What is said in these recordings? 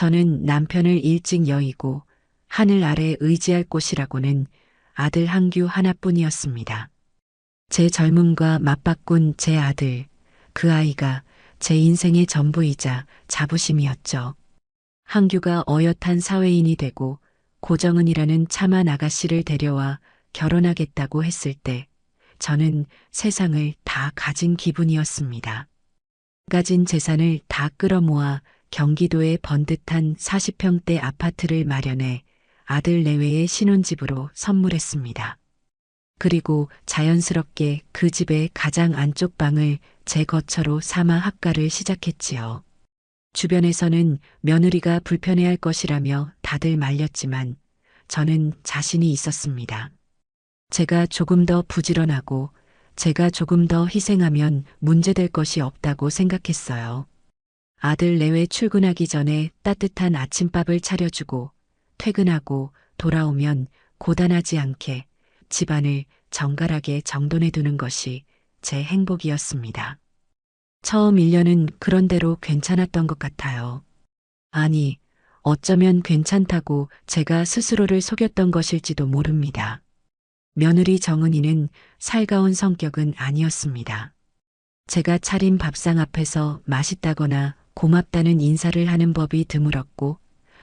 저는 남편을 일찍 여의고 하늘 아래 의지할 곳이라고는 아들 한규 하나뿐이었습니다. 제 젊음과 맞바꾼 제 아들, 그 아이가 제 인생의 전부이자 자부심이었죠. 한규가 어엿한 사회인이 되고 고정은이라는 참한 아가씨를 데려와 결혼하겠다고 했을 때 저는 세상을 다 가진 기분이었습니다. 가진 재산을 다 끌어모아 경기도의 번듯한 40평대 아파트를 마련해 아들 내외의 신혼집으로 선물했습니다. 그리고 자연스럽게 그 집의 가장 안쪽 방을 제 거처로 삼아 학가를 시작했지요. 주변에서는 며느리가 불편해할 것이라며 다들 말렸지만 저는 자신이 있었습니다. 제가 조금 더 부지런하고 제가 조금 더 희생하면 문제될 것이 없다고 생각했어요. 아들 내외 출근하기 전에 따뜻한 아침밥을 차려주고 퇴근하고 돌아오면 고단하지 않게 집안을 정갈하게 정돈해 두는 것이 제 행복이었습니다. 처음 1년은 그런대로 괜찮았던 것 같아요. 아니, 어쩌면 괜찮다고 제가 스스로를 속였던 것일지도 모릅니다. 며느리 정은이는 살가운 성격은 아니었습니다. 제가 차린 밥상 앞에서 맛있다거나 고맙다는 인사를 하는 법이 드물었고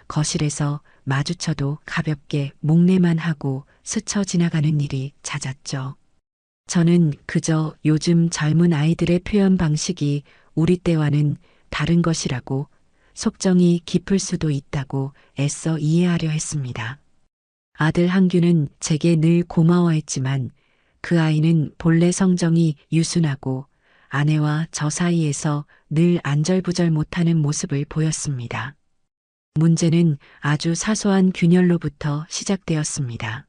거실에서 마주쳐도 가볍게 목례만 하고 스쳐 지나가는 일이 잦았죠. 저는 그저 요즘 젊은 아이들의 표현 방식이 우리 때와는 다른 것이라고 속정이 깊을 수도 있다고 애써 이해하려 했습니다. 아들 한규는 제게 늘 고마워했지만 그 아이는 본래 성정이 유순하고 아내와 저 사이에서 늘 안절부절 못하는 모습을 보였습니다. 문제는 아주 사소한 균열로부터 시작되었습니다.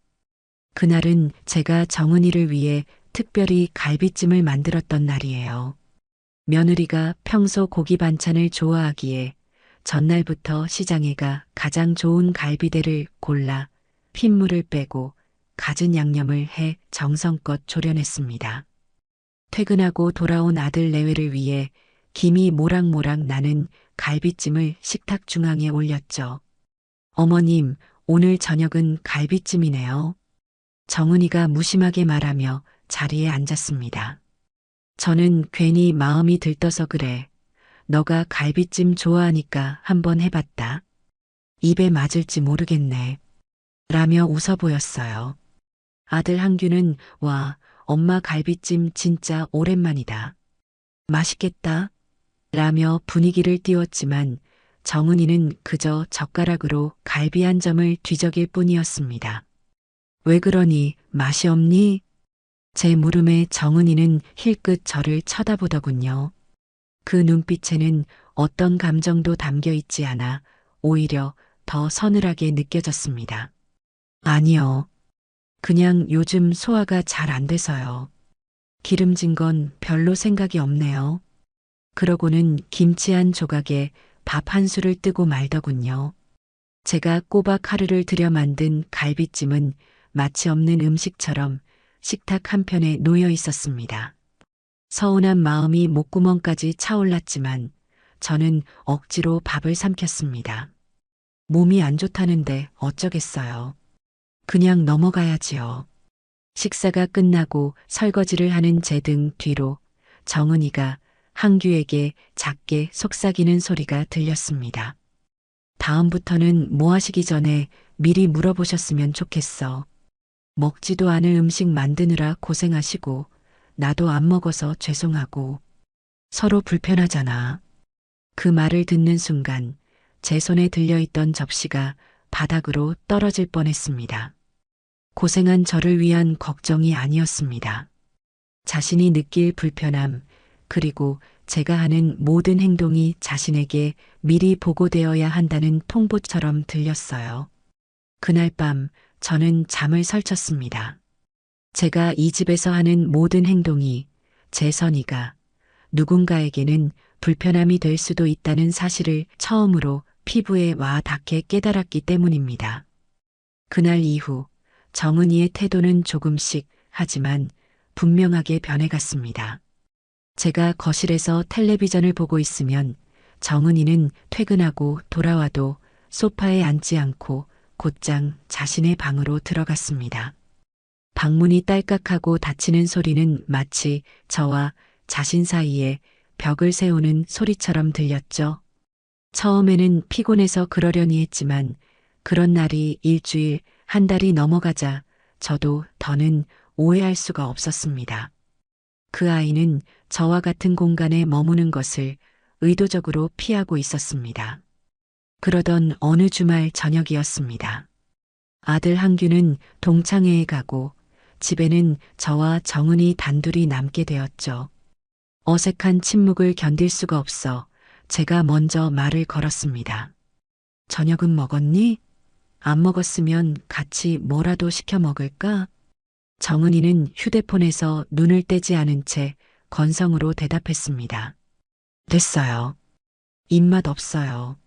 그날은 제가 정은이를 위해 특별히 갈비찜을 만들었던 날이에요. 며느리가 평소 고기 반찬을 좋아하기에 전날부터 시장에 가 가장 좋은 갈비대를 골라 핏물을 빼고 갖은 양념을 해 정성껏 조려냈습니다. 퇴근하고 돌아온 아들 내외를 위해 김이 모락모락 나는 갈비찜을 식탁 중앙에 올렸죠. 어머님, 오늘 저녁은 갈비찜이네요. 정은이가 무심하게 말하며 자리에 앉았습니다. 저는 괜히 마음이 들떠서 그래. 너가 갈비찜 좋아하니까 한번 해봤다. 입에 맞을지 모르겠네. 라며 웃어 보였어요. 아들 한규는 와, 엄마 갈비찜 진짜 오랜만이다. 맛있겠다. 라며 분위기를 띄웠지만 정은이는 그저 젓가락으로 갈비 한 점을 뒤적일 뿐이었습니다. 왜 그러니 맛이 없니? 제 물음에 정은이는 힐끗 저를 쳐다보더군요. 그 눈빛에는 어떤 감정도 담겨 있지 않아 오히려 더 서늘하게 느껴졌습니다. 아니요. 그냥 요즘 소화가 잘 안 돼서요. 기름진 건 별로 생각이 없네요. 그러고는 김치 한 조각에 밥 한 술을 뜨고 말더군요. 제가 꼬박 하루를 들여 만든 갈비찜은 마치 없는 음식처럼 식탁 한편에 놓여 있었습니다. 서운한 마음이 목구멍까지 차올랐지만 저는 억지로 밥을 삼켰습니다. 몸이 안 좋다는데 어쩌겠어요. 그냥 넘어가야지요. 식사가 끝나고 설거지를 하는 제 등 뒤로 정은이가 한규에게 작게 속삭이는 소리가 들렸습니다. 다음부터는 뭐 하시기 전에 미리 물어보셨으면 좋겠어. 먹지도 않을 음식 만드느라 고생하시고 나도 안 먹어서 죄송하고 서로 불편하잖아. 그 말을 듣는 순간 제 손에 들려있던 접시가 바닥으로 떨어질 뻔했습니다. 고생한 저를 위한 걱정이 아니었습니다. 자신이 느낄 불편함, 그리고 제가 하는 모든 행동이 자신에게 미리 보고되어야 한다는 통보처럼 들렸어요. 그날 밤 저는 잠을 설쳤습니다. 제가 이 집에서 하는 모든 행동이 제 선의가 누군가에게는 불편함이 될 수도 있다는 사실을 처음으로 피부에 와 닿게 깨달았기 때문입니다. 그날 이후 정은이의 태도는 조금씩 하지만 분명하게 변해갔습니다. 제가 거실에서 텔레비전을 보고 있으면 정은이는 퇴근하고 돌아와도 소파에 앉지 않고 곧장 자신의 방으로 들어갔습니다. 방문이 딸깍하고 닫히는 소리는 마치 저와 자신 사이에 벽을 세우는 소리처럼 들렸죠. 처음에는 피곤해서 그러려니 했지만 그런 날이 일주일, 한 달이 넘어가자 저도 더는 오해할 수가 없었습니다. 그 아이는 저와 같은 공간에 머무는 것을 의도적으로 피하고 있었습니다. 그러던 어느 주말 저녁이었습니다. 아들 한규는 동창회에 가고 집에는 저와 정은이 단둘이 남게 되었죠. 어색한 침묵을 견딜 수가 없어 제가 먼저 말을 걸었습니다. 저녁은 먹었니? 안 먹었으면 같이 뭐라도 시켜 먹을까? 정은이는 휴대폰에서 눈을 떼지 않은 채 건성으로 대답했습니다. 됐어요. 입맛 없어요.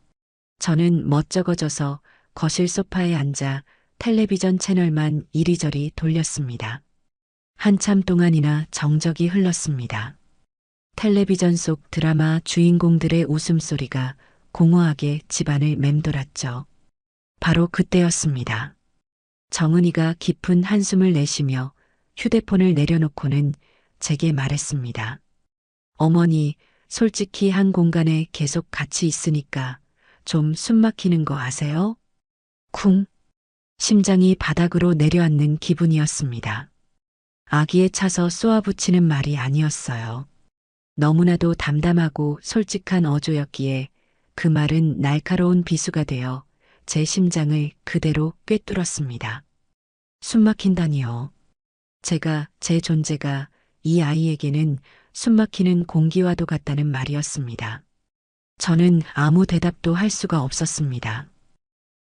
저는 멋쩍어져서 거실 소파에 앉아 텔레비전 채널만 이리저리 돌렸습니다. 한참 동안이나 정적이 흘렀습니다. 텔레비전 속 드라마 주인공들의 웃음소리가 공허하게 집안을 맴돌았죠. 바로 그때였습니다. 정은이가 깊은 한숨을 내쉬며 휴대폰을 내려놓고는 제게 말했습니다. 어머니, 솔직히 한 공간에 계속 같이 있으니까 좀 숨막히는 거 아세요? 쿵. 심장이 바닥으로 내려앉는 기분이었습니다. 아기에 차서 쏘아붙이는 말이 아니었어요. 너무나도 담담하고 솔직한 어조였기에 그 말은 날카로운 비수가 되어 제 심장을 그대로 꿰뚫었습니다. 숨막힌다니요. 제 존재가 이 아이에게는 숨막히는 공기와도 같다는 말이었습니다. 저는 아무 대답도 할 수가 없었습니다.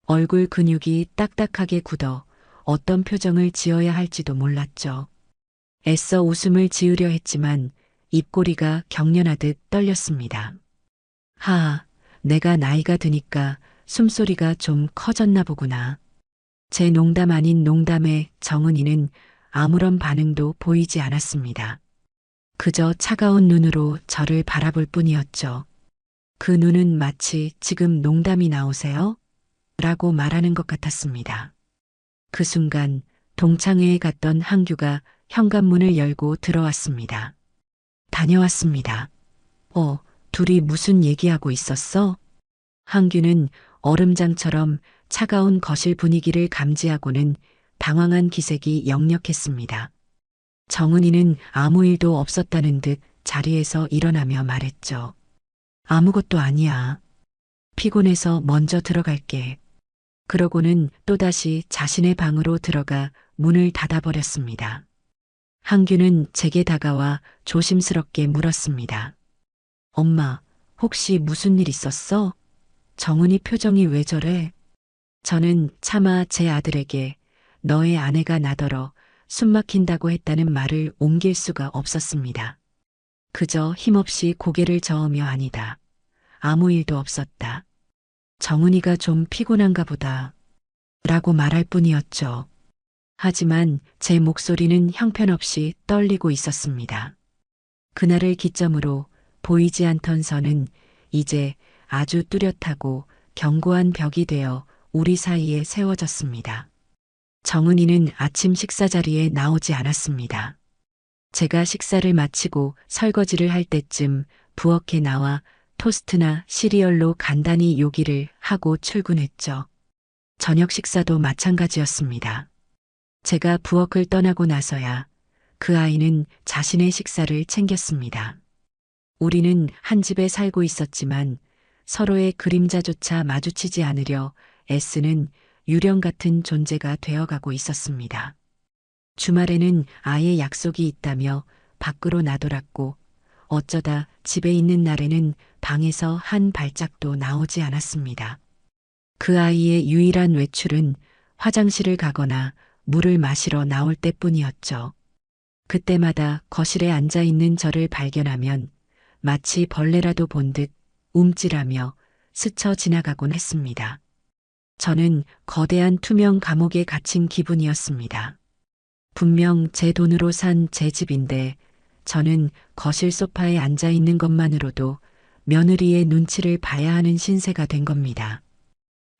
얼굴 근육이 딱딱하게 굳어 어떤 표정을 지어야 할지도 몰랐죠. 애써 웃음을 지으려 했지만 입꼬리가 경련하듯 떨렸습니다. 내가 나이가 드니까 숨소리가 좀 커졌나 보구나. 제 농담 아닌 농담에 정은이는 아무런 반응도 보이지 않았습니다. 그저 차가운 눈으로 저를 바라볼 뿐이었죠. 그 눈은 마치 지금 농담이 나오세요? 라고 말하는 것 같았습니다. 그 순간 동창회에 갔던 한규가 현관문을 열고 들어왔습니다. 다녀왔습니다. 둘이 무슨 얘기하고 있었어? 한규는 얼음장처럼 차가운 거실 분위기를 감지하고는 당황한 기색이 역력했습니다. 정은이는 아무 일도 없었다는 듯 자리에서 일어나며 말했죠. 아무것도 아니야. 피곤해서 먼저 들어갈게. 그러고는 또다시 자신의 방으로 들어가 문을 닫아버렸습니다. 한규는 제게 다가와 조심스럽게 물었습니다. 엄마, 혹시 무슨 일 있었어? 정은이 표정이 왜 저래? 저는 차마 제 아들에게 너의 아내가 나더러 숨막힌다고 했다는 말을 옮길 수가 없었습니다. 그저 힘없이 고개를 저으며 아니다. 아무 일도 없었다. 정은이가 좀 피곤한가 보다. 라고 말할 뿐이었죠. 하지만 제 목소리는 형편없이 떨리고 있었습니다. 그날을 기점으로 보이지 않던 선은 이제 아주 뚜렷하고 견고한 벽이 되어 우리 사이에 세워졌습니다. 정은이는 아침 식사 자리에 나오지 않았습니다. 제가 식사를 마치고 설거지를 할 때쯤 부엌에 나와 토스트나 시리얼로 간단히 요기를 하고 출근했죠. 저녁 식사도 마찬가지였습니다. 제가 부엌을 떠나고 나서야 그 아이는 자신의 식사를 챙겼습니다. 우리는 한 집에 살고 있었지만 서로의 그림자조차 마주치지 않으려 애쓰는 유령 같은 존재가 되어가고 있었습니다. 주말에는 아예 약속이 있다며 밖으로 나돌았고 어쩌다 집에 있는 날에는 방에서 한 발짝도 나오지 않았습니다. 그 아이의 유일한 외출은 화장실을 가거나 물을 마시러 나올 때뿐이었죠. 그때마다 거실에 앉아 있는 저를 발견하면 마치 벌레라도 본 듯 움찔하며 스쳐 지나가곤 했습니다. 저는 거대한 투명 감옥에 갇힌 기분이었습니다. 분명 제 돈으로 산 제 집인데 저는 거실 소파에 앉아 있는 것만으로도 며느리의 눈치를 봐야 하는 신세가 된 겁니다.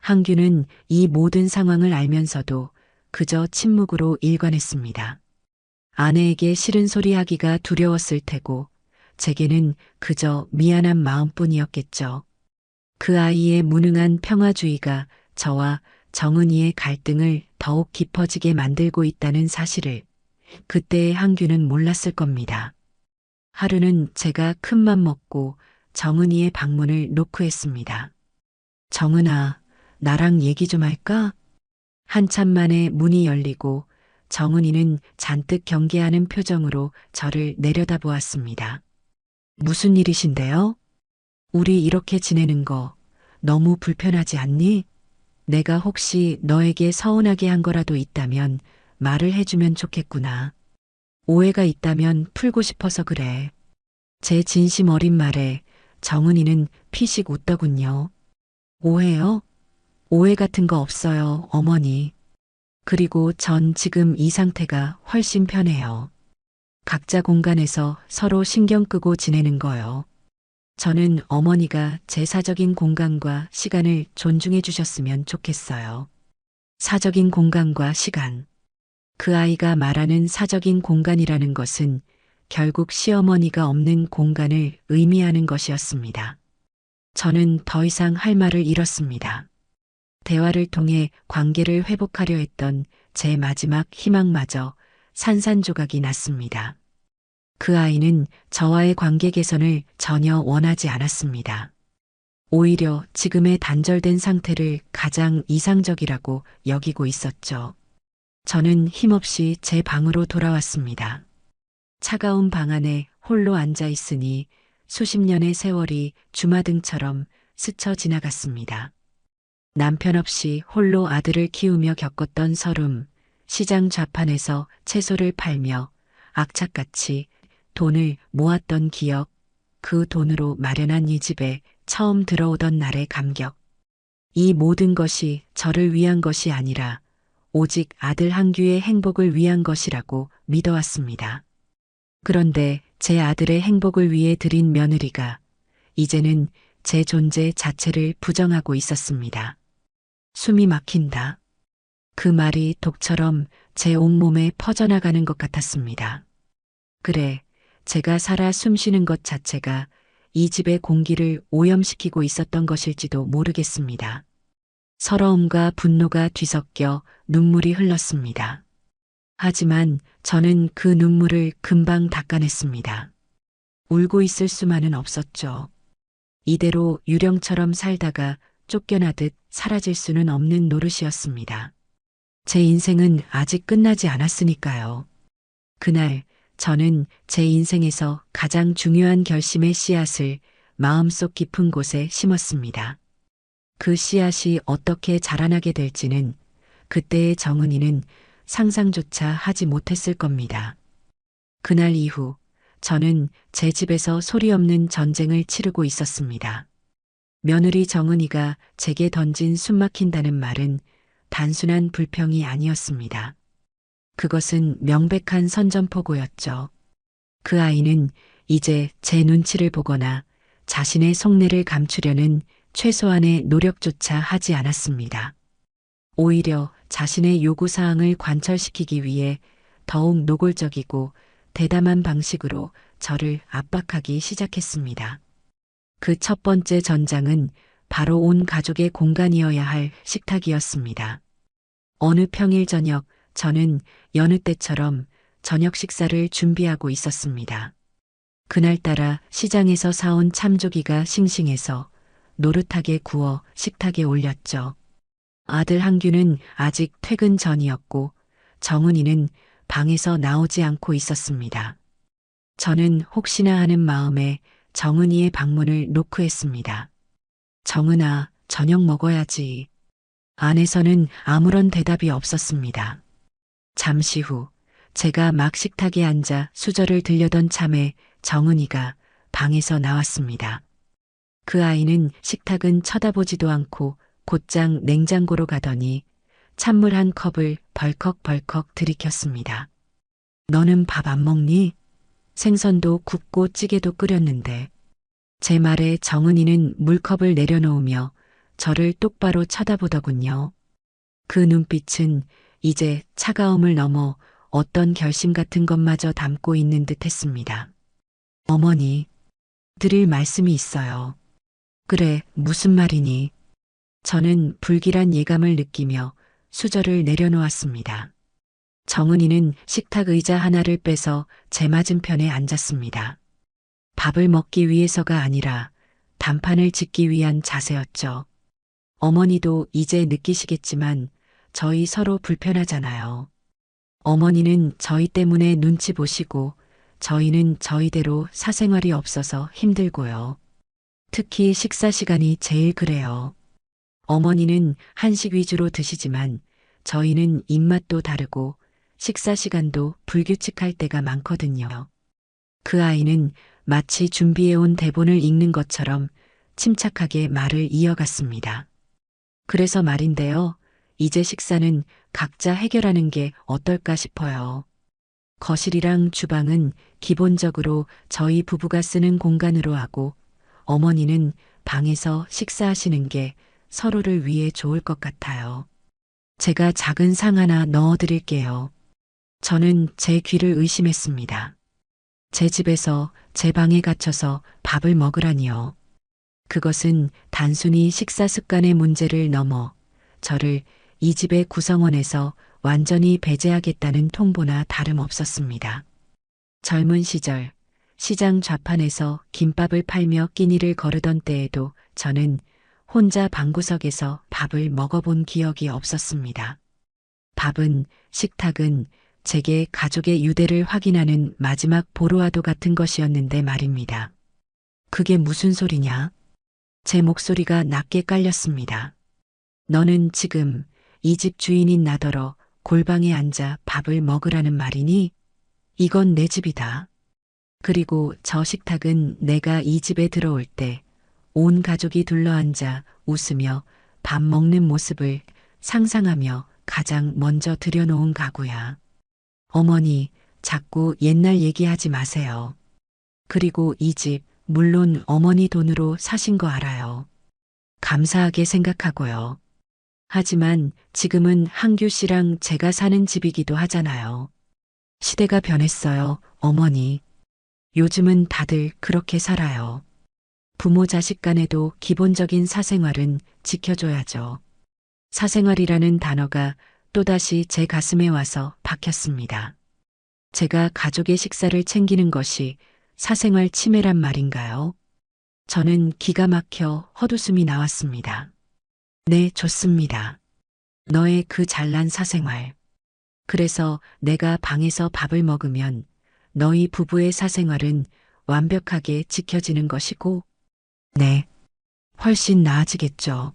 항규는 이 모든 상황을 알면서도 그저 침묵으로 일관했습니다. 아내에게 싫은 소리 하기가 두려웠을 테고 제게는 그저 미안한 마음뿐이었겠죠. 그 아이의 무능한 평화주의가 저와 정은이의 갈등을 더욱 깊어지게 만들고 있다는 사실을 그때의 항규는 몰랐을 겁니다. 하루는 제가 큰맘 먹고 정은이의 방문을 노크했습니다. 정은아, 나랑 얘기 좀 할까? 한참 만에 문이 열리고 정은이는 잔뜩 경계하는 표정으로 저를 내려다보았습니다. 무슨 일이신데요? 우리 이렇게 지내는 거 너무 불편하지 않니? 내가 혹시 너에게 서운하게 한 거라도 있다면 말을 해주면 좋겠구나. 오해가 있다면 풀고 싶어서 그래. 제 진심 어린 말에 정은이는 피식 웃더군요. 오해요? 오해 같은 거 없어요, 어머니. 그리고 전 지금 이 상태가 훨씬 편해요. 각자 공간에서 서로 신경 끄고 지내는 거요. 저는 어머니가 제 사적인 공간과 시간을 존중해 주셨으면 좋겠어요. 사적인 공간과 시간. 그 아이가 말하는 사적인 공간이라는 것은 결국 시어머니가 없는 공간을 의미하는 것이었습니다. 저는 더 이상 할 말을 잃었습니다. 대화를 통해 관계를 회복하려 했던 제 마지막 희망마저 산산조각이 났습니다. 그 아이는 저와의 관계 개선을 전혀 원하지 않았습니다. 오히려 지금의 단절된 상태를 가장 이상적이라고 여기고 있었죠. 저는 힘없이 제 방으로 돌아왔습니다. 차가운 방 안에 홀로 앉아 있으니 수십 년의 세월이 주마등처럼 스쳐 지나갔습니다. 남편 없이 홀로 아들을 키우며 겪었던 서름, 시장 좌판에서 채소를 팔며 악착같이 돈을 모았던 기억, 그 돈으로 마련한 이 집에 처음 들어오던 날의 감격. 이 모든 것이 저를 위한 것이 아니라 오직 아들 한규의 행복을 위한 것이라고 믿어왔습니다. 그런데 제 아들의 행복을 위해 들인 며느리가 이제는 제 존재 자체를 부정하고 있었습니다. 숨이 막힌다. 그 말이 독처럼 제 온몸에 퍼져나가는 것 같았습니다. 그래, 제가 살아 숨쉬는 것 자체가 이 집의 공기를 오염시키고 있었던 것일지도 모르겠습니다. 서러움과 분노가 뒤섞여 눈물이 흘렀습니다. 하지만 저는 그 눈물을 금방 닦아냈습니다. 울고 있을 수만은 없었죠. 이대로 유령처럼 살다가 쫓겨나듯 사라질 수는 없는 노릇이었습니다. 제 인생은 아직 끝나지 않았으니까요. 그날 저는 제 인생에서 가장 중요한 결심의 씨앗을 마음속 깊은 곳에 심었습니다. 그 씨앗이 어떻게 자라나게 될지는 그때의 정은이는 상상조차 하지 못했을 겁니다. 그날 이후 저는 제 집에서 소리 없는 전쟁을 치르고 있었습니다. 며느리 정은이가 제게 던진 숨 막힌다는 말은 단순한 불평이 아니었습니다. 그것은 명백한 선전포고였죠. 그 아이는 이제 제 눈치를 보거나 자신의 속내를 감추려는 최소한의 노력조차 하지 않았습니다. 오히려 자신의 요구사항을 관철시키기 위해 더욱 노골적이고 대담한 방식으로 저를 압박하기 시작했습니다. 그 첫 번째 전장은 바로 온 가족의 공간이어야 할 식탁이었습니다. 어느 평일 저녁 저는 여느 때처럼 저녁 식사를 준비하고 있었습니다. 그날따라 시장에서 사온 참조기가 싱싱해서 노릇하게 구워 식탁에 올렸죠. 아들 한규는 아직 퇴근 전이었고 정은이는 방에서 나오지 않고 있었습니다. 저는 혹시나 하는 마음에 정은이의 방문을 노크했습니다. 정은아, 저녁 먹어야지. 안에서는 아무런 대답이 없었습니다. 잠시 후 제가 막 식탁에 앉아 수저를 들려던 참에 정은이가 방에서 나왔습니다. 그 아이는 식탁은 쳐다보지도 않고 곧장 냉장고로 가더니 찬물 한 컵을 벌컥벌컥 들이켰습니다. 너는 밥 안 먹니? 생선도 굽고 찌개도 끓였는데. 제 말에 정은이는 물컵을 내려놓으며 저를 똑바로 쳐다보더군요. 그 눈빛은 이제 차가움을 넘어 어떤 결심 같은 것마저 담고 있는 듯 했습니다. 어머니, 드릴 말씀이 있어요. 그래, 무슨 말이니? 저는 불길한 예감을 느끼며 수저를 내려놓았습니다. 정은이는 식탁 의자 하나를 빼서 제 맞은편에 앉았습니다. 밥을 먹기 위해서가 아니라 단판을 짓기 위한 자세였죠. 어머니도 이제 느끼시겠지만 저희 서로 불편하잖아요. 어머니는 저희 때문에 눈치 보시고 저희는 저희대로 사생활이 없어서 힘들고요. 특히 식사 시간이 제일 그래요. 어머니는 한식 위주로 드시지만 저희는 입맛도 다르고 식사 시간도 불규칙할 때가 많거든요. 그 아이는 마치 준비해온 대본을 읽는 것처럼 침착하게 말을 이어갔습니다. 그래서 말인데요. 이제 식사는 각자 해결하는 게 어떨까 싶어요. 거실이랑 주방은 기본적으로 저희 부부가 쓰는 공간으로 하고 어머니는 방에서 식사하시는 게 서로를 위해 좋을 것 같아요. 제가 작은 상 하나 넣어 드릴게요. 저는 제 귀를 의심했습니다. 제 집에서 제 방에 갇혀서 밥을 먹으라니요. 그것은 단순히 식사 습관의 문제를 넘어 저를 이 집의 구성원에서 완전히 배제하겠다는 통보나 다름없었습니다. 젊은 시절 시장 좌판에서 김밥을 팔며 끼니를 거르던 때에도 저는 혼자 방구석에서 밥을 먹어본 기억이 없었습니다. 밥은, 식탁은 제게 가족의 유대를 확인하는 마지막 보루와도 같은 것이었는데 말입니다. 그게 무슨 소리냐? 제 목소리가 낮게 깔렸습니다. 너는 지금 이 집 주인인 나더러 골방에 앉아 밥을 먹으라는 말이니? 이건 내 집이다. 그리고 저 식탁은 내가 이 집에 들어올 때 온 가족이 둘러앉아 웃으며 밥 먹는 모습을 상상하며 가장 먼저 들여놓은 가구야. 어머니, 자꾸 옛날 얘기하지 마세요. 그리고 이 집, 물론 어머니 돈으로 사신 거 알아요. 감사하게 생각하고요. 하지만 지금은 한규 씨랑 제가 사는 집이기도 하잖아요. 시대가 변했어요, 어머니. 요즘은 다들 그렇게 살아요. 부모 자식 간에도 기본적인 사생활은 지켜줘야죠. 사생활이라는 단어가 또다시 제 가슴에 와서 박혔습니다. 제가 가족의 식사를 챙기는 것이 사생활 침해란 말인가요? 저는 기가 막혀 헛웃음이 나왔습니다. 네, 좋습니다. 너의 그 잘난 사생활. 그래서 내가 방에서 밥을 먹으면 너희 부부의 사생활은 완벽하게 지켜지는 것이고, 네, 훨씬 나아지겠죠.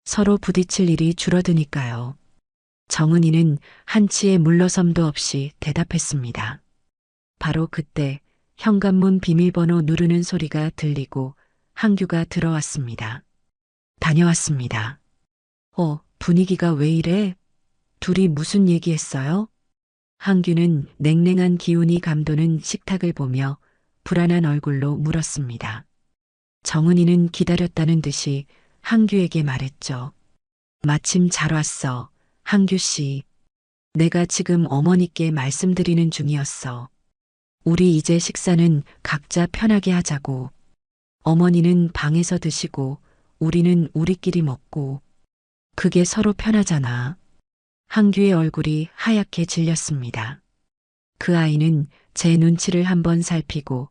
서로 부딪힐 일이 줄어드니까요. 정은이는 한치의 물러섬도 없이 대답했습니다. 바로 그때 현관문 비밀번호 누르는 소리가 들리고 한규가 들어왔습니다. 다녀왔습니다. 분위기가 왜 이래? 둘이 무슨 얘기했어요? 한규는 냉랭한 기운이 감도는 식탁을 보며 불안한 얼굴로 물었습니다. 정은이는 기다렸다는 듯이 한규에게 말했죠. 마침 잘 왔어, 한규 씨. 내가 지금 어머니께 말씀드리는 중이었어. 우리 이제 식사는 각자 편하게 하자고. 어머니는 방에서 드시고 우리는 우리끼리 먹고. 그게 서로 편하잖아. 한규의 얼굴이 하얗게 질렸습니다. 그 아이는 제 눈치를 한번 살피고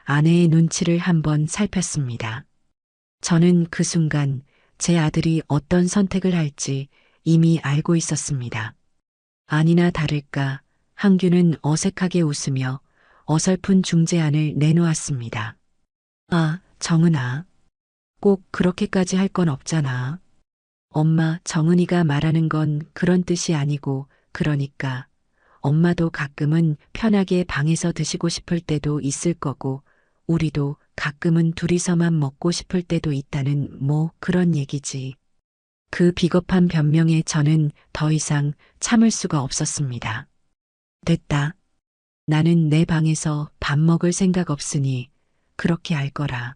아내의 눈치를 한번 살폈습니다. 저는 그 순간 제 아들이 어떤 선택을 할지 이미 알고 있었습니다. 아니나 다를까 한규는 어색하게 웃으며 어설픈 중재안을 내놓았습니다. 아, 정은아. 꼭 그렇게까지 할 건 없잖아. 엄마, 정은이가 말하는 건 그런 뜻이 아니고 그러니까 엄마도 가끔은 편하게 방에서 드시고 싶을 때도 있을 거고 우리도 가끔은 둘이서만 먹고 싶을 때도 있다는 뭐 그런 얘기지. 그 비겁한 변명에 저는 더 이상 참을 수가 없었습니다. 됐다. 나는 내 방에서 밥 먹을 생각 없으니 그렇게 알 거라.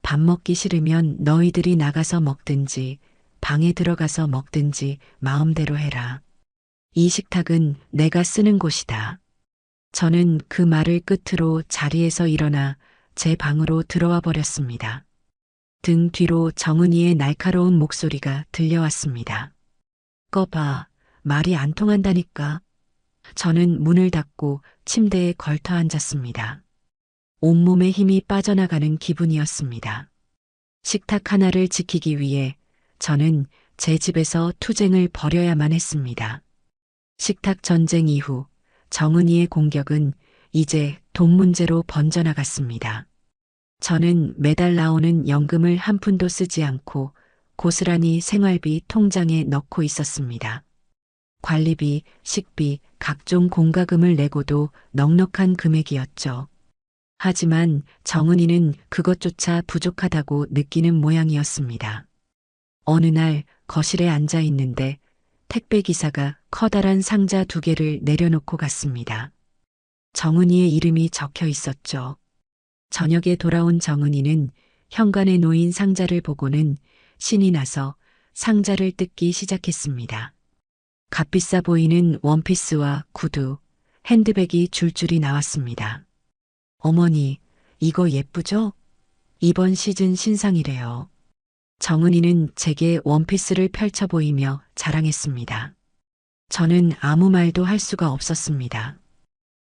밥 먹기 싫으면 너희들이 나가서 먹든지 방에 들어가서 먹든지 마음대로 해라. 이 식탁은 내가 쓰는 곳이다. 저는 그 말을 끝으로 자리에서 일어나 제 방으로 들어와 버렸습니다. 등 뒤로 정은이의 날카로운 목소리가 들려왔습니다. 꺼봐, 말이 안 통한다니까. 저는 문을 닫고 침대에 걸터 앉았습니다. 온몸에 힘이 빠져나가는 기분이었습니다. 식탁 하나를 지키기 위해 저는 제 집에서 투쟁을 벌여야만 했습니다. 식탁 전쟁 이후 정은이의 공격은 이제 돈 문제로 번져나갔습니다. 저는 매달 나오는 연금을 한 푼도 쓰지 않고 고스란히 생활비 통장에 넣고 있었습니다. 관리비, 식비, 각종 공과금을 내고도 넉넉한 금액이었죠. 하지만 정은이는 그것조차 부족하다고 느끼는 모양이었습니다. 어느 날 거실에 앉아 있는데 택배 기사가 커다란 상자 2개를 내려놓고 갔습니다. 정은이의 이름이 적혀 있었죠. 저녁에 돌아온 정은이는 현관에 놓인 상자를 보고는 신이 나서 상자를 뜯기 시작했습니다. 값비싸 보이는 원피스와 구두, 핸드백이 줄줄이 나왔습니다. 어머니, 이거 예쁘죠? 이번 시즌 신상이래요. 정은이는 제게 원피스를 펼쳐 보이며 자랑했습니다. 저는 아무 말도 할 수가 없었습니다.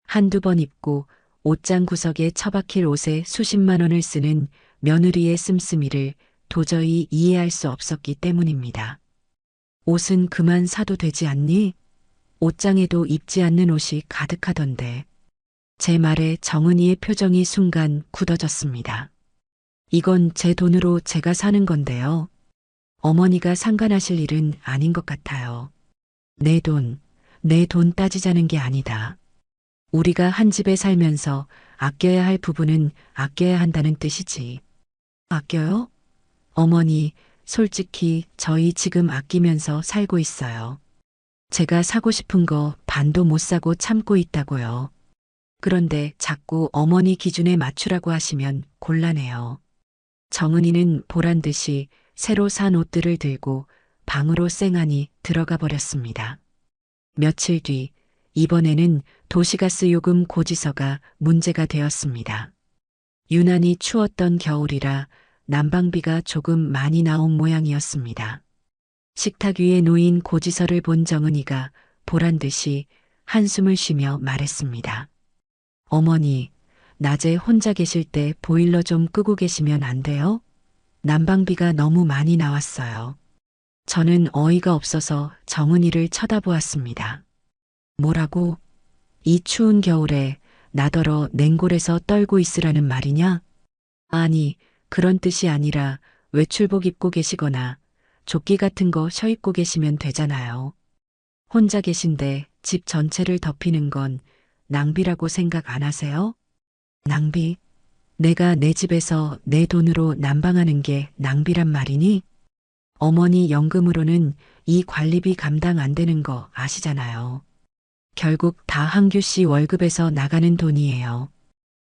한두 번 입고 옷장 구석에 처박힐 옷에 수십만 원을 쓰는 며느리의 씀씀이를 도저히 이해할 수 없었기 때문입니다. 옷은 그만 사도 되지 않니? 옷장에도 입지 않는 옷이 가득하던데. 제 말에 정은이의 표정이 순간 굳어졌습니다. 이건 제 돈으로 제가 사는 건데요. 어머니가 상관하실 일은 아닌 것 같아요. 내 돈 따지자는 게 아니다. 우리가 한 집에 살면서 아껴야 할 부분은 아껴야 한다는 뜻이지. 아껴요? 어머니, 솔직히 저희 지금 아끼면서 살고 있어요. 제가 사고 싶은 거 반도 못 사고 참고 있다고요. 그런데 자꾸 어머니 기준에 맞추라고 하시면 곤란해요. 정은이는 보란 듯이 새로 산 옷들을 들고 방으로 쌩하니 들어가 버렸습니다. 며칠 뒤, 이번에는 도시가스 요금 고지서가 문제가 되었습니다. 유난히 추웠던 겨울이라 난방비가 조금 많이 나온 모양이었습니다. 식탁 위에 놓인 고지서를 본 정은이가 보란 듯이 한숨을 쉬며 말했습니다. 어머니, 낮에 혼자 계실 때 보일러 좀 끄고 계시면 안 돼요? 난방비가 너무 많이 나왔어요. 저는 어이가 없어서 정은이를 쳐다보았습니다. 뭐라고? 이 추운 겨울에 나더러 냉골에서 떨고 있으라는 말이냐? 아니, 그런 뜻이 아니라 외출복 입고 계시거나 조끼 같은 거 셔입고 계시면 되잖아요. 혼자 계신데 집 전체를 덮이는 건 낭비라고 생각 안 하세요? 낭비? 내가 내 집에서 내 돈으로 난방하는 게 낭비란 말이니? 어머니 연금으로는 이 관리비 감당 안 되는 거 아시잖아요. 결국 다 한규 씨 월급에서 나가는 돈이에요.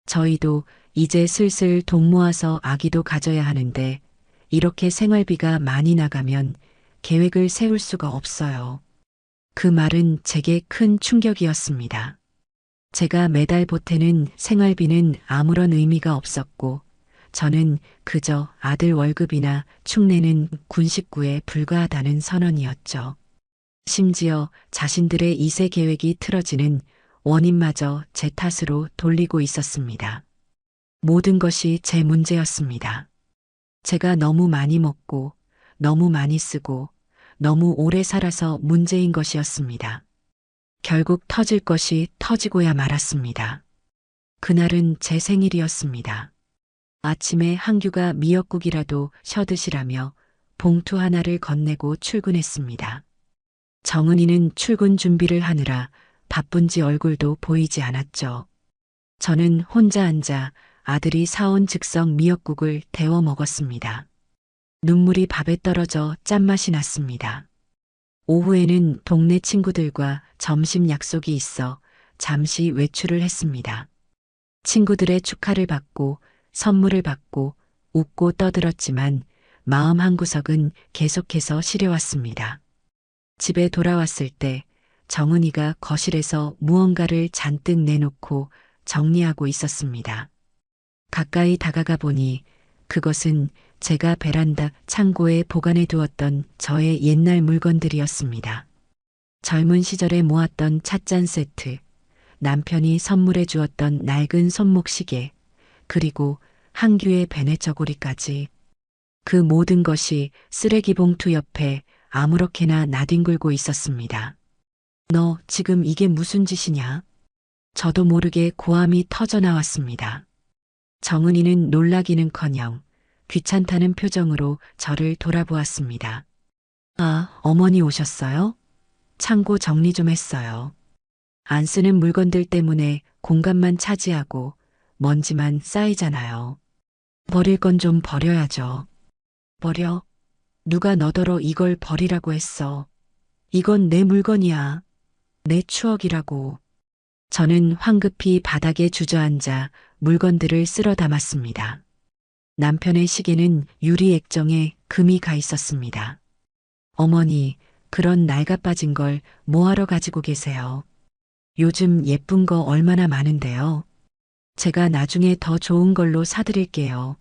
저희도 이제 슬슬 돈 모아서 아기도 가져야 하는데 이렇게 생활비가 많이 나가면 계획을 세울 수가 없어요. 그 말은 제게 큰 충격이었습니다. 제가 매달 보태는 생활비는 아무런 의미가 없었고 저는 그저 아들 월급이나 축내는 군 식구에 불과하다는 선언이었죠. 심지어 자신들의 2세 계획이 틀어지는 원인마저 제 탓으로 돌리고 있었습니다. 모든 것이 제 문제였습니다. 제가 너무 많이 먹고 너무 많이 쓰고 너무 오래 살아서 문제인 것이었습니다. 결국 터질 것이 터지고야 말았습니다. 그날은 제 생일이었습니다. 아침에 한규가 미역국이라도 셔드시라며 봉투 하나를 건네고 출근했습니다. 정은이는 출근 준비를 하느라 바쁜지 얼굴도 보이지 않았죠. 저는 혼자 앉아 아들이 사온 즉석 미역국을 데워 먹었습니다. 눈물이 밥에 떨어져 짠맛이 났습니다. 오후에는 동네 친구들과 점심 약속이 있어 잠시 외출을 했습니다. 친구들의 축하를 받고 선물을 받고 웃고 떠들었지만 마음 한구석은 계속해서 시려왔습니다. 집에 돌아왔을 때 정은이가 거실에서 무언가를 잔뜩 내놓고 정리하고 있었습니다. 가까이 다가가 보니 그것은 제가 베란다 창고에 보관해 두었던 저의 옛날 물건들이었습니다. 젊은 시절에 모았던 찻잔 세트, 남편이 선물해 주었던 낡은 손목시계, 그리고 한규의 베네저고리까지. 그 모든 것이 쓰레기 봉투 옆에 아무렇게나 나뒹굴고 있었습니다. 너 지금 이게 무슨 짓이냐? 저도 모르게 고함이 터져 나왔습니다. 정은이는 놀라기는커녕 귀찮다는 표정으로 저를 돌아보았습니다. 아, 어머니 오셨어요? 창고 정리 좀 했어요. 안 쓰는 물건들 때문에 공간만 차지하고 먼지만 쌓이잖아요. 버릴 건 좀 버려야죠. 버려? 누가 너더러 이걸 버리라고 했어. 이건 내 물건이야. 내 추억이라고. 저는 황급히 바닥에 주저앉아 물건들을 쓸어 담았습니다. 남편의 시계는 유리 액정에 금이 가 있었습니다. 어머니, 그런 낡아빠진 걸 뭐하러 가지고 계세요? 요즘 예쁜 거 얼마나 많은데요. 제가 나중에 더 좋은 걸로 사드릴게요.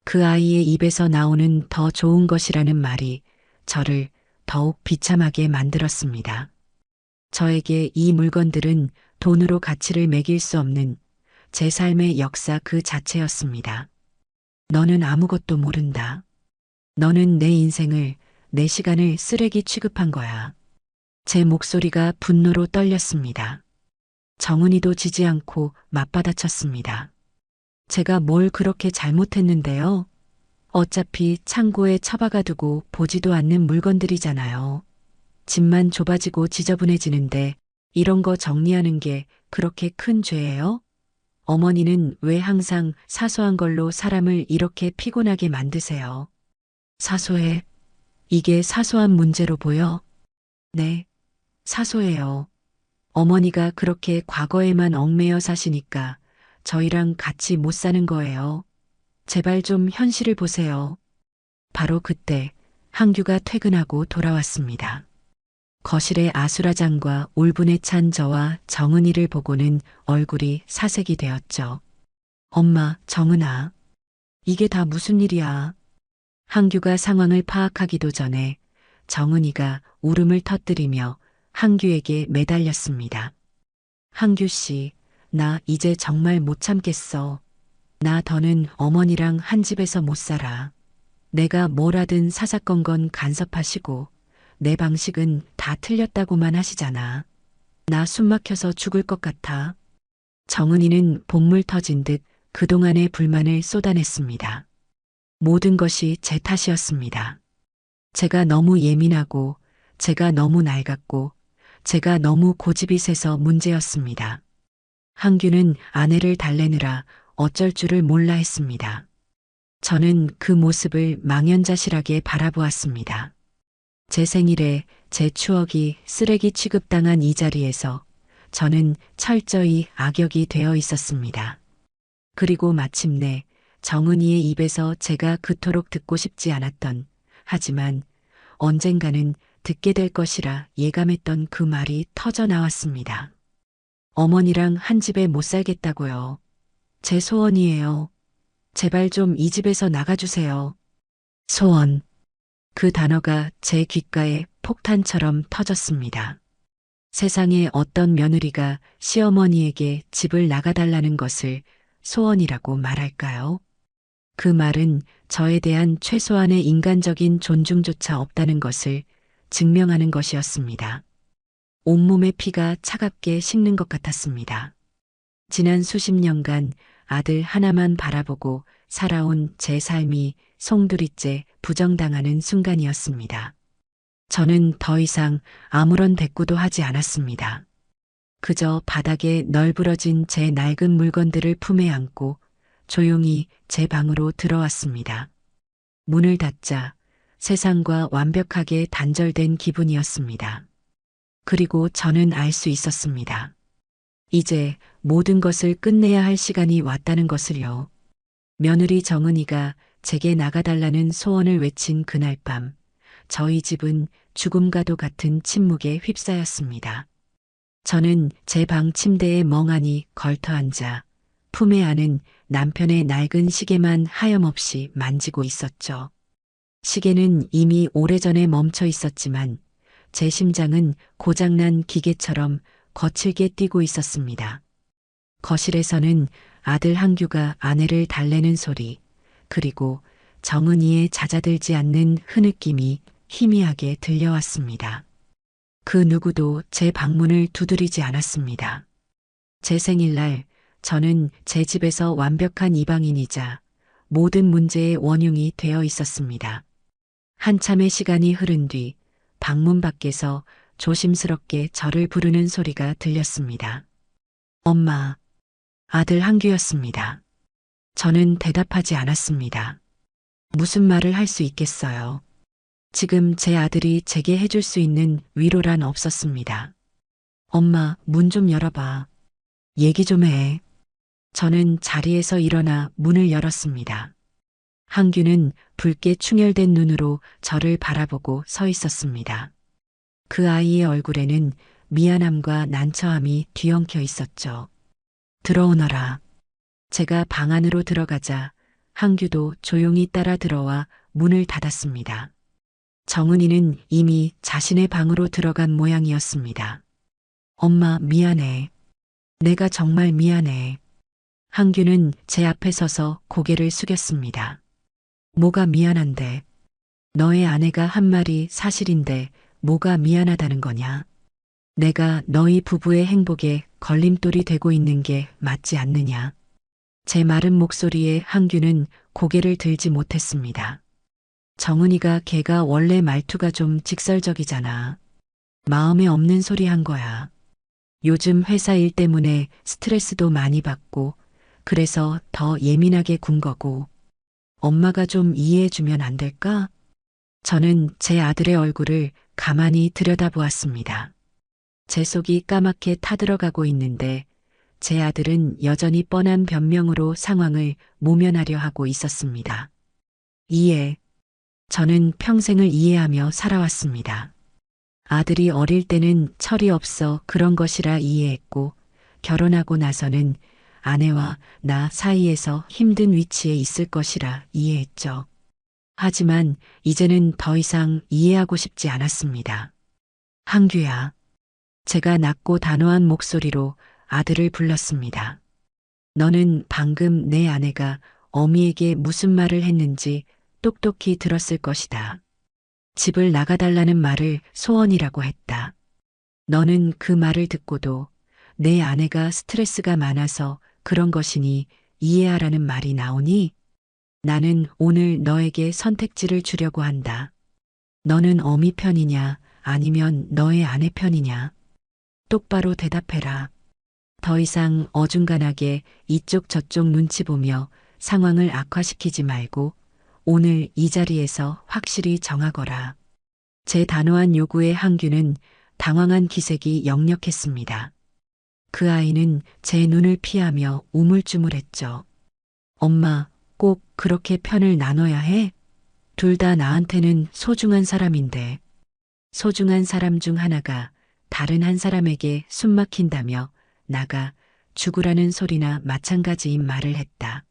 그 아이의 입에서 나오는 더 좋은 것이라는 말이 저를 더욱 비참하게 만들었습니다. 저에게 이 물건들은 돈으로 가치를 매길 수 없는 제 삶의 역사 그 자체였습니다. 너는 아무것도 모른다. 너는 내 인생을, 내 시간을 쓰레기 취급한 거야. 제 목소리가 분노로 떨렸습니다. 정은이도 지지 않고 맞받아쳤습니다. 제가 뭘 그렇게 잘못했는데요? 어차피 창고에 처박아 두고 보지도 않는 물건들이잖아요. 집만 좁아지고 지저분해지는데 이런 거 정리하는 게 그렇게 큰 죄예요? 어머니는 왜 항상 사소한 걸로 사람을 이렇게 피곤하게 만드세요? 사소해. 이게 사소한 문제로 보여? 네, 사소해요. 어머니가 그렇게 과거에만 얽매여 사시니까 저희랑 같이 못 사는 거예요. 제발 좀 현실을 보세요. 바로 그때 한규가 퇴근하고 돌아왔습니다. 거실의 아수라장과 울분에 찬 저와 정은이를 보고는 얼굴이 사색이 되었죠. 엄마, 정은아. 이게 다 무슨 일이야? 한규가 상황을 파악하기도 전에 정은이가 울음을 터뜨리며 한규에게 매달렸습니다. 한규 씨, 나 이제 정말 못 참겠어. 나 더는 어머니랑 한 집에서 못 살아. 내가 뭘 하든 사사건건 간섭하시고 내 방식은 다 틀렸다고만 하시잖아. 나 숨 막혀서 죽을 것 같아. 정은이는 본물 터진 듯 그동안의 불만을 쏟아냈습니다. 모든 것이 제 탓이었습니다. 제가 너무 예민하고, 제가 너무 낡았고, 제가 너무 고집이 세서 문제였습니다. 한규는 아내를 달래느라 어쩔 줄을 몰라 했습니다. 저는 그 모습을 망연자실하게 바라보았습니다. 제 생일에 제 추억이 쓰레기 취급당한 이 자리에서 저는 철저히 악역이 되어 있었습니다. 그리고 마침내 정은이의 입에서 제가 그토록 듣고 싶지 않았던, 하지만 언젠가는 듣게 될 것이라 예감했던 그 말이 터져 나왔습니다. 어머니랑 한 집에 못 살겠다고요. 제 소원이에요. 제발 좀 이 집에서 나가주세요. 소원. 그 단어가 제 귓가에 폭탄처럼 터졌습니다. 세상에 어떤 며느리가 시어머니에게 집을 나가달라는 것을 소원이라고 말할까요? 그 말은 저에 대한 최소한의 인간적인 존중조차 없다는 것을 증명하는 것이었습니다. 온몸의 피가 차갑게 식는 것 같았습니다. 지난 수십 년간 아들 하나만 바라보고 살아온 제 삶이 송두리째 부정당하는 순간이었습니다. 저는 더 이상 아무런 대꾸도 하지 않았습니다. 그저 바닥에 널브러진 제 낡은 물건들을 품에 안고 조용히 제 방으로 들어왔습니다. 문을 닫자 세상과 완벽하게 단절된 기분이었습니다. 그리고 저는 알 수 있었습니다. 이제 모든 것을 끝내야 할 시간이 왔다는 것을요. 며느리 정은이가 제게 나가달라는 소원을 외친 그날 밤, 저희 집은 죽음과도 같은 침묵에 휩싸였습니다. 저는 제 방 침대에 멍하니 걸터 앉아 품에 안은 남편의 낡은 시계만 하염없이 만지고 있었죠. 시계는 이미 오래전에 멈춰 있었지만 제 심장은 고장난 기계처럼 거칠게 뛰고 있었습니다. 거실에서는 아들 한규가 아내를 달래는 소리, 그리고 정은이의 잦아들지 않는 흐느낌이 희미하게 들려왔습니다. 그 누구도 제 방문을 두드리지 않았습니다. 제 생일날 저는 제 집에서 완벽한 이방인이자 모든 문제의 원흉이 되어 있었습니다. 한참의 시간이 흐른 뒤 방문 밖에서 조심스럽게 저를 부르는 소리가 들렸습니다. 엄마, 아들 한규였습니다. 저는 대답하지 않았습니다. 무슨 말을 할 수 있겠어요. 지금 제 아들이 제게 해줄 수 있는 위로란 없었습니다. 엄마, 문 좀 열어봐. 얘기 좀 해. 저는 자리에서 일어나 문을 열었습니다. 한규는 붉게 충혈된 눈으로 저를 바라보고 서 있었습니다. 그 아이의 얼굴에는 미안함과 난처함이 뒤엉켜 있었죠. 들어오너라. 제가 방 안으로 들어가자 한규도 조용히 따라 들어와 문을 닫았습니다. 정은이는 이미 자신의 방으로 들어간 모양이었습니다. 엄마, 미안해. 내가 정말 미안해. 한규는 제 앞에 서서 고개를 숙였습니다. 뭐가 미안한데? 너의 아내가 한 말이 사실인데 뭐가 미안하다는 거냐? 내가 너희 부부의 행복에 걸림돌이 되고 있는 게 맞지 않느냐? 제 마른 목소리에 한규는 고개를 들지 못했습니다. 정은이가 걔가 원래 말투가 좀 직설적이잖아. 마음에 없는 소리 한 거야. 요즘 회사 일 때문에 스트레스도 많이 받고 그래서 더 예민하게 군 거고. 엄마가 좀 이해해주면 안 될까? 저는 제 아들의 얼굴을 가만히 들여다보았습니다. 제 속이 까맣게 타들어가고 있는데 제 아들은 여전히 뻔한 변명으로 상황을 모면하려 하고 있었습니다. 이해. 저는 평생을 이해하며 살아왔습니다. 아들이 어릴 때는 철이 없어 그런 것이라 이해했고 결혼하고 나서는 아내와 나 사이에서 힘든 위치에 있을 것이라 이해했죠. 하지만 이제는 더 이상 이해하고 싶지 않았습니다. 한규야. 제가 낮고 단호한 목소리로 아들을 불렀습니다. 너는 방금 내 아내가 어미에게 무슨 말을 했는지 똑똑히 들었을 것이다. 집을 나가달라는 말을 소원이라고 했다. 너는 그 말을 듣고도 내 아내가 스트레스가 많아서 그런 것이니 이해하라는 말이 나오니? 나는 오늘 너에게 선택지를 주려고 한다. 너는 어미 편이냐 아니면 너의 아내 편이냐? 똑바로 대답해라. 더 이상 어중간하게 이쪽 저쪽 눈치 보며 상황을 악화시키지 말고 오늘 이 자리에서 확실히 정하거라. 제 단호한 요구에 한규는 당황한 기색이 역력했습니다. 그 아이는 제 눈을 피하며 우물쭈물했죠. 엄마, 꼭 그렇게 편을 나눠야 해? 둘 다 나한테는 소중한 사람인데. 소중한 사람 중 하나가 다른 한 사람에게 숨막힌다며 나가 죽으라는 소리나 마찬가지인 말을 했다.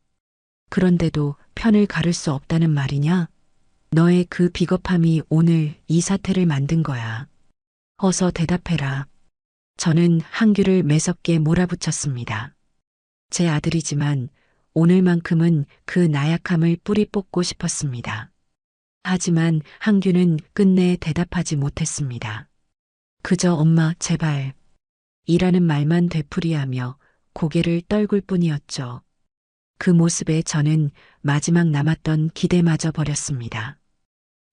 그런데도 편을 가를 수 없다는 말이냐? 너의 그 비겁함이 오늘 이 사태를 만든 거야. 어서 대답해라. 저는 한규를 매섭게 몰아붙였습니다. 제 아들이지만 오늘만큼은 그 나약함을 뿌리 뽑고 싶었습니다. 하지만 한규는 끝내 대답하지 못했습니다. 그저 엄마 제발 이라는 말만 되풀이하며 고개를 떨굴 뿐이었죠. 그 모습에 저는 마지막 남았던 기대마저 버렸습니다.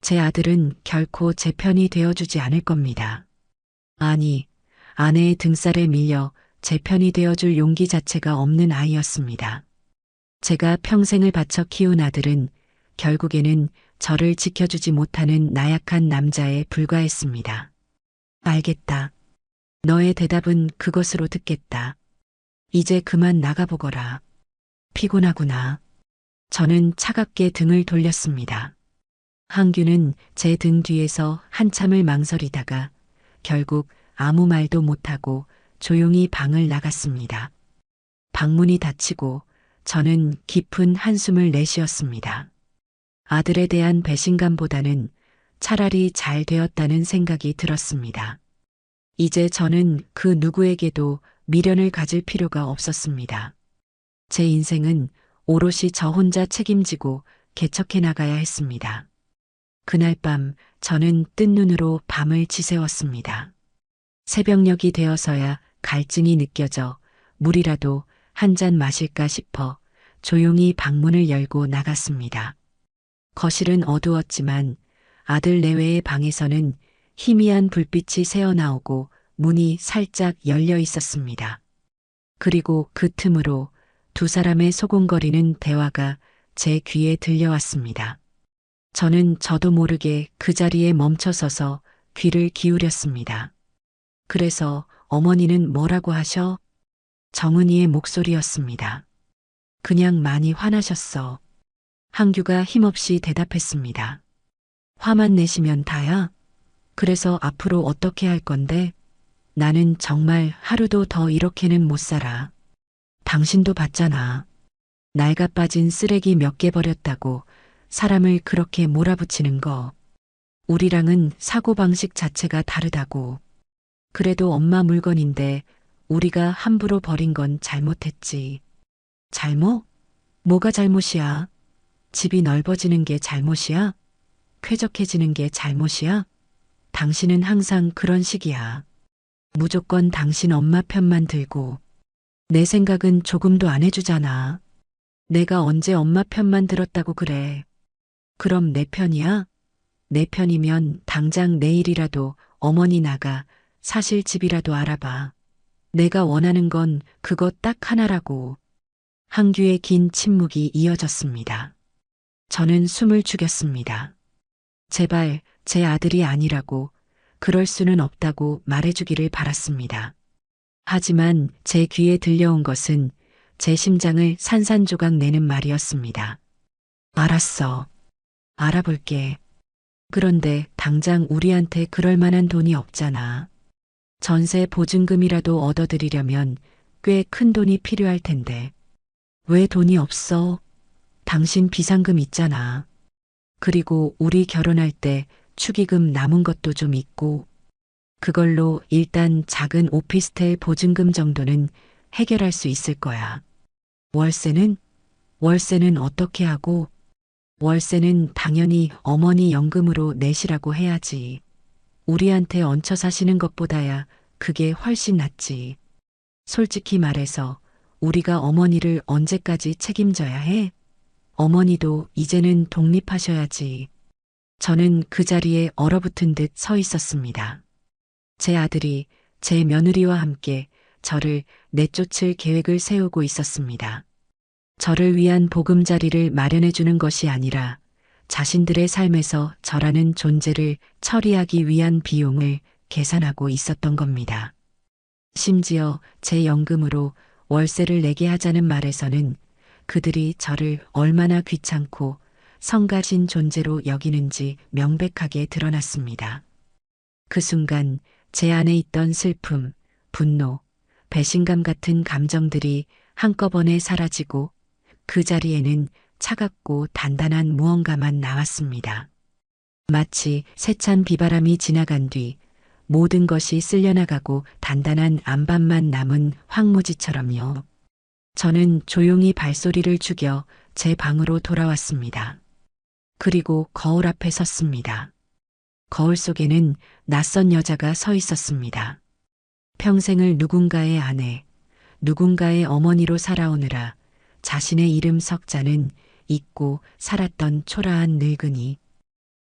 제 아들은 결코 제 편이 되어주지 않을 겁니다. 아니, 아내의 등살에 밀려 제 편이 되어줄 용기 자체가 없는 아이였습니다. 제가 평생을 바쳐 키운 아들은 결국에는 저를 지켜주지 못하는 나약한 남자에 불과했습니다. 알겠다. 너의 대답은 그것으로 듣겠다. 이제 그만 나가보거라. 피곤하구나. 저는 차갑게 등을 돌렸습니다. 항규는 제 등 뒤에서 한참을 망설이다가 결국 아무 말도 못하고 조용히 방을 나갔습니다. 방문이 닫히고 저는 깊은 한숨을 내쉬었습니다. 아들에 대한 배신감보다는 차라리 잘 되었다는 생각이 들었습니다. 이제 저는 그 누구에게도 미련을 가질 필요가 없었습니다. 제 인생은 오롯이 저 혼자 책임지고 개척해 나가야 했습니다. 그날 밤 저는 뜬 눈으로 밤을 지새웠습니다. 새벽녘이 되어서야 갈증이 느껴져 물이라도 한 잔 마실까 싶어 조용히 방문을 열고 나갔습니다. 거실은 어두웠지만 아들 내외의 방에서는 희미한 불빛이 새어나오고 문이 살짝 열려 있었습니다. 그리고 그 틈으로 두 사람의 소곤거리는 대화가 제 귀에 들려왔습니다. 저는 저도 모르게 그 자리에 멈춰서서 귀를 기울였습니다. 그래서 어머니는 뭐라고 하셔? 정은이의 목소리였습니다. 그냥 많이 화나셨어. 항규가 힘없이 대답했습니다. 화만 내시면 다야? 그래서 앞으로 어떻게 할 건데? 나는 정말 하루도 더 이렇게는 못 살아. 당신도 봤잖아. 낡아 빠진 쓰레기 몇 개 버렸다고 사람을 그렇게 몰아붙이는 거. 우리랑은 사고방식 자체가 다르다고. 그래도 엄마 물건인데 우리가 함부로 버린 건 잘못했지. 잘못? 뭐가 잘못이야? 집이 넓어지는 게 잘못이야? 쾌적해지는 게 잘못이야? 당신은 항상 그런 식이야. 무조건 당신 엄마 편만 들고. 내 생각은 조금도 안 해주잖아. 내가 언제 엄마 편만 들었다고 그래. 그럼 내 편이야? 내 편이면 당장 내일이라도 어머니 나가 사실 집이라도 알아봐. 내가 원하는 건 그거 딱 하나라고. 항규의 긴 침묵이 이어졌습니다. 저는 숨을 죽였습니다. 제발 제 아들이 아니라고, 그럴 수는 없다고 말해주기를 바랐습니다. 하지만 제 귀에 들려온 것은 제 심장을 산산조각 내는 말이었습니다. 알았어. 알아볼게. 그런데 당장 우리한테 그럴 만한 돈이 없잖아. 전세 보증금이라도 얻어들이려면 꽤 큰 돈이 필요할 텐데. 왜 돈이 없어? 당신 비상금 있잖아. 그리고 우리 결혼할 때 축의금 남은 것도 좀 있고. 그걸로 일단 작은 오피스텔 보증금 정도는 해결할 수 있을 거야. 월세는? 월세는 어떻게 하고? 월세는 당연히 어머니 연금으로 내시라고 해야지. 우리한테 얹혀 사시는 것보다야 그게 훨씬 낫지. 솔직히 말해서 우리가 어머니를 언제까지 책임져야 해? 어머니도 이제는 독립하셔야지. 저는 그 자리에 얼어붙은 듯 서 있었습니다. 제 아들이 제 며느리와 함께 저를 내쫓을 계획을 세우고 있었습니다. 저를 위한 보금자리를 마련해 주는 것이 아니라 자신들의 삶에서 저라는 존재를 처리하기 위한 비용을 계산하고 있었던 겁니다. 심지어 제 연금으로 월세를 내게 하자는 말에서는 그들이 저를 얼마나 귀찮고 성가신 존재로 여기는지 명백하게 드러났습니다. 그 순간 제 안에 있던 슬픔, 분노, 배신감 같은 감정들이 한꺼번에 사라지고 그 자리에는 차갑고 단단한 무언가만 나왔습니다. 마치 세찬 비바람이 지나간 뒤 모든 것이 쓸려나가고 단단한 암반만 남은 황무지처럼요. 저는 조용히 발소리를 죽여 제 방으로 돌아왔습니다. 그리고 거울 앞에 섰습니다. 거울 속에는 낯선 여자가 서 있었습니다. 평생을 누군가의 아내, 누군가의 어머니로 살아오느라 자신의 이름 석자는 잊고 살았던 초라한 늙은이.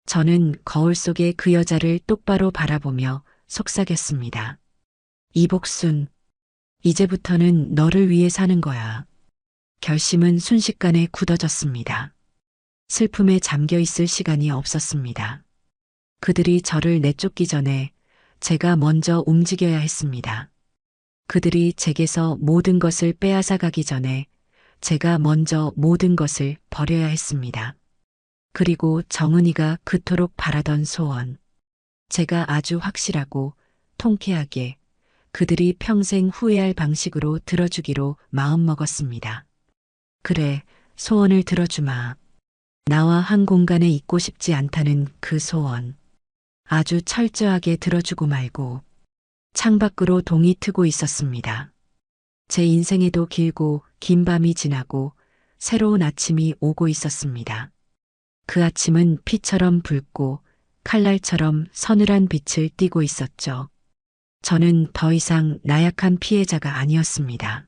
저는 거울 속의 그 여자를 똑바로 바라보며 속삭였습니다. 이복순, 이제부터는 너를 위해 사는 거야. 결심은 순식간에 굳어졌습니다. 슬픔에 잠겨 있을 시간이 없었습니다. 그들이 저를 내쫓기 전에 제가 먼저 움직여야 했습니다. 그들이 제게서 모든 것을 빼앗아 가기 전에 제가 먼저 모든 것을 버려야 했습니다. 그리고 정은이가 그토록 바라던 소원. 제가 아주 확실하고 통쾌하게 그들이 평생 후회할 방식으로 들어주기로 마음먹었습니다. 그래, 소원을 들어주마. 나와 한 공간에 있고 싶지 않다는 그 소원. 아주 철저하게 들어주고 말고 창밖으로 동이 트고 있었습니다. 제 인생에도 길고 긴 밤이 지나고 새로운 아침이 오고 있었습니다. 그 아침은 피처럼 붉고 칼날처럼 서늘한 빛을 띠고 있었죠. 저는 더 이상 나약한 피해자가 아니었습니다.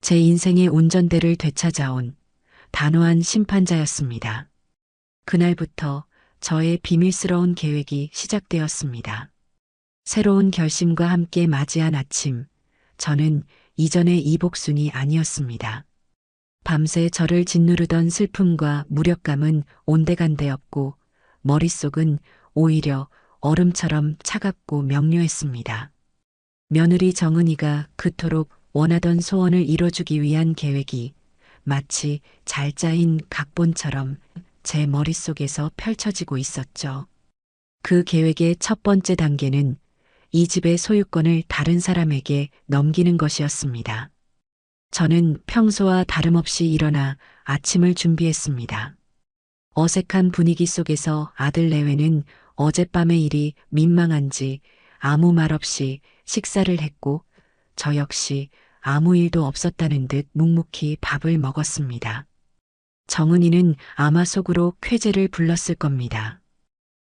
제 인생의 운전대를 되찾아온 단호한 심판자였습니다. 그날부터 저의 비밀스러운 계획이 시작되었습니다. 새로운 결심과 함께 맞이한 아침, 저는 이전의 이복순이 아니었습니다. 밤새 저를 짓누르던 슬픔과 무력감은 온데간데였고 머릿속은 오히려 얼음처럼 차갑고 명료했습니다. 며느리 정은이가 그토록 원하던 소원을 이뤄주기 위한 계획이 마치 잘 짜인 각본처럼 제 머릿속에서 펼쳐지고 있었죠. 그 계획의 첫 번째 단계는 이 집의 소유권을 다른 사람에게 넘기는 것이었습니다. 저는 평소와 다름없이 일어나 아침을 준비했습니다. 어색한 분위기 속에서 아들 내외는 어젯밤의 일이 민망한지 아무 말 없이 식사를 했고 저 역시 아무 일도 없었다는 듯 묵묵히 밥을 먹었습니다. 정은이는 아마 속으로 쾌재를 불렀을 겁니다.